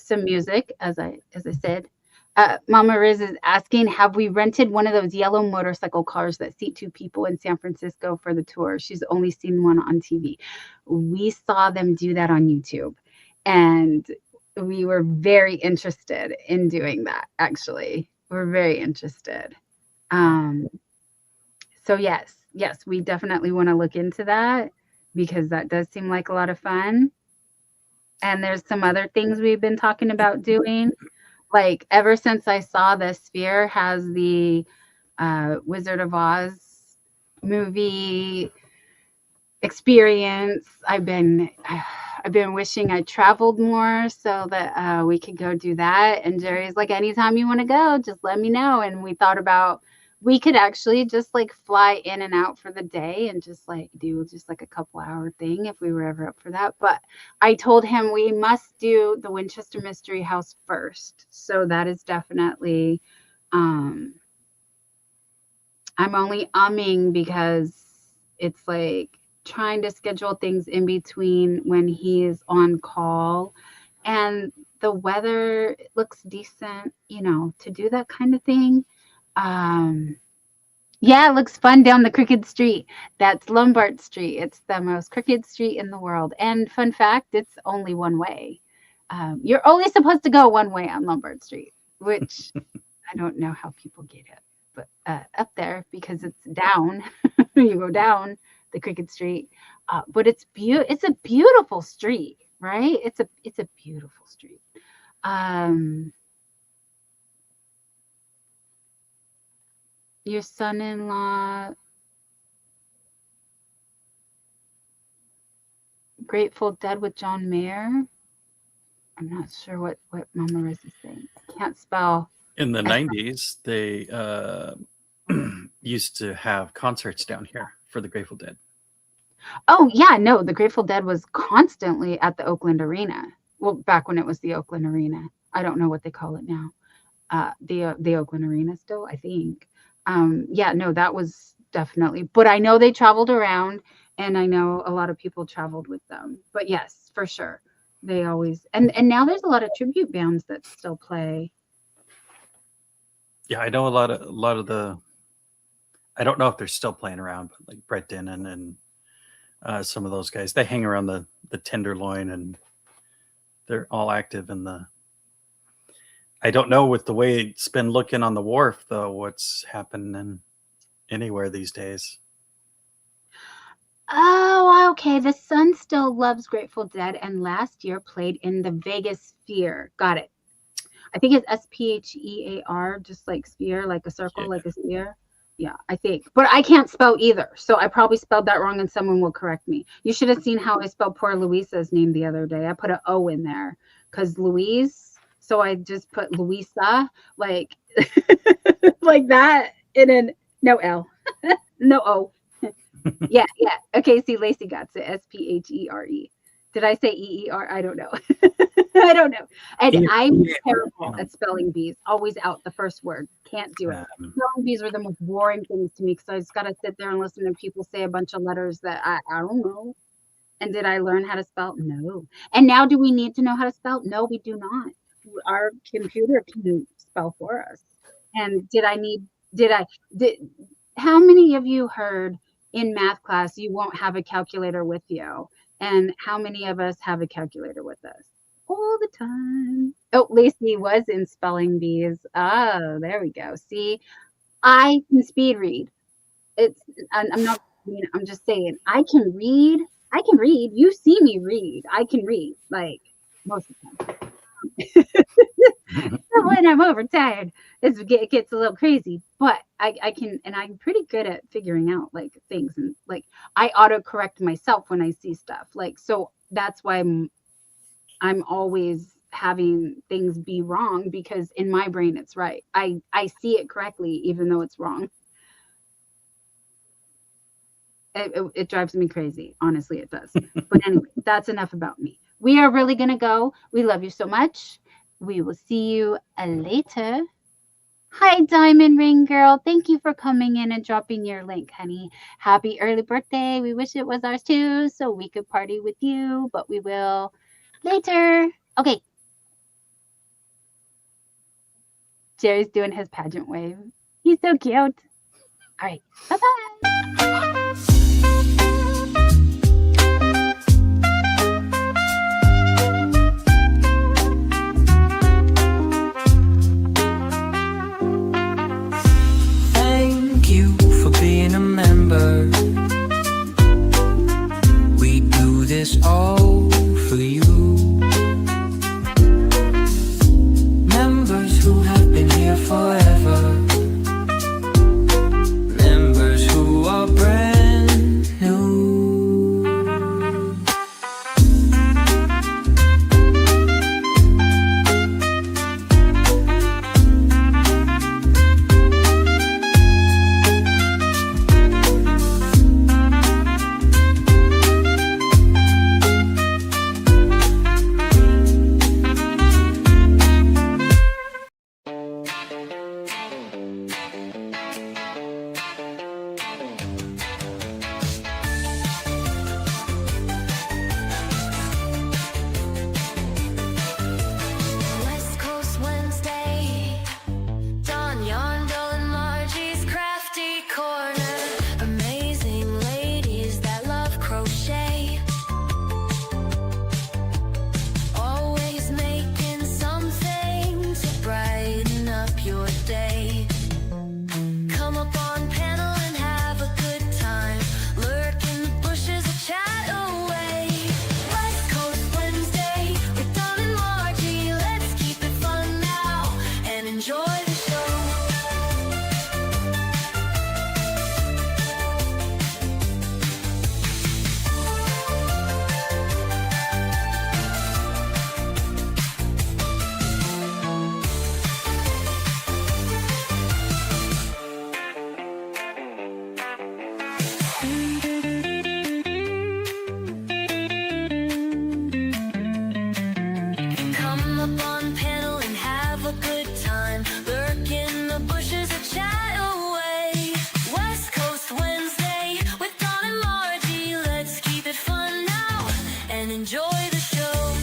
music, as I said. Mama Riz is asking, have we rented one of those yellow motorcycle cars that seat 2 people in San Francisco for the tour? She's only seen one on TV. We saw them do that on YouTube, and we were very interested in doing that, actually. We're very interested. So yes, we definitely want to look into that because that does seem like a lot of fun. And there's some other things we've been talking about doing. Like ever since I saw the Sphere has the Wizard of Oz movie experience, I've been wishing I traveled more so that we could go do that. And Jerry's like, anytime you want to go, just let me know. And we thought about we could actually just like fly in and out for the day and just like do just like a couple hour thing if we were ever up for that. But I told him we must do the Winchester Mystery House first. So that is definitely, I'm only umming because it's like trying to schedule things in between when he is on call and the weather looks decent, to do that kind of thing. Yeah, it looks fun down the crooked street. That's Lombard Street. It's the most crooked street in the world. And fun fact, it's only one way. You're only supposed to go one way on Lombard Street, which I don't know how people get it, but up there because it's down. You go down the crooked street, but it's a beautiful street, right? It's a beautiful street. Your son-in-law, Grateful Dead with John Mayer. I'm not sure what Mama Riz is saying. I can't spell. In the 90s, they used to have concerts down here for the Grateful Dead. Oh, yeah, no, the Grateful Dead was constantly at the Oakland Arena. Well, back when it was the Oakland Arena. I don't know what they call it now. The Oakland Arena still, I think. Yeah, no, that was definitely, but I know they traveled around and I know a lot of people traveled with them, but yes, for sure. They always, and now there's a lot of tribute bands that still play. Yeah, I know a lot of the, I don't know if they're still playing around, but like Brett Dennen and some of those guys, they hang around the Tenderloin and they're all active in the, I don't know with the way it's been looking on the wharf, though, what's happening anywhere these days. Oh, okay. The son still loves Grateful Dead and last year played in the Vegas Sphere. Got it. I think it's SPHEAR, just like sphere, like a circle, Yeah. like a sphere. Yeah, I think. But I can't spell either. So I probably spelled that wrong and someone will correct me. You should have seen how I spelled poor Louisa's name the other day. I put an O in there because Louise. So I just put Louisa, like like that, and then no L, no O. Yeah. Okay, see, Lacey got it. SPHERE. Did I say EER? I don't know. I don't know. And I'm terrible at spelling bees. Always out the first word. Can't do it. Spelling bees are the most boring things to me because I just got to sit there and listen to people say a bunch of letters that I don't know. And did I learn how to spell? No. And now do we need to know how to spell? No, we do not. Our computer can spell for us. And how many of you heard in math class you won't have a calculator with you? And how many of us have a calculator with us? all the time. Oh, Lacey was in spelling bees. Oh, there we go. See, I can speed read. I'm not, I'm just saying, I can read. I can read. You see me read. I can read, like, most of the time. When I'm overtired, it gets a little crazy, but I can, and I'm pretty good at figuring out like things, and like I autocorrect myself when I see stuff. Like, so that's why I'm always having things be wrong, because in my brain it's right. I see it correctly even though it's wrong. It drives me crazy. Honestly, it does. But anyway, that's enough about me. We are really going to go. We love you so much. We will see you later. Hi, Diamond Ring Girl. Thank you for coming in and dropping your link, honey. Happy early birthday. We wish it was ours too, so we could party with you, but we will later. Okay. Jerry's doing his pageant wave. He's so cute. All right. Bye-bye. Thank you for being a member. We do this all for you. Members who have been here forever. Members who are brand new. West Coast Wednesday, Dawn, YarnDoll, and Margie's crafty corner. Amazing ladies that love crochet. Always making something to brighten up your day. Come up on panel and have a good time. Lurk in the bushes and chat away. West Coast Wednesday with Dawn and Margie. Let's keep it fun now and enjoy the show. Come up on panel and have a good time. Lurk in the bushes and chat away. West Coast Wednesday with Dawn and Margie. Let's keep it fun now and enjoy the show.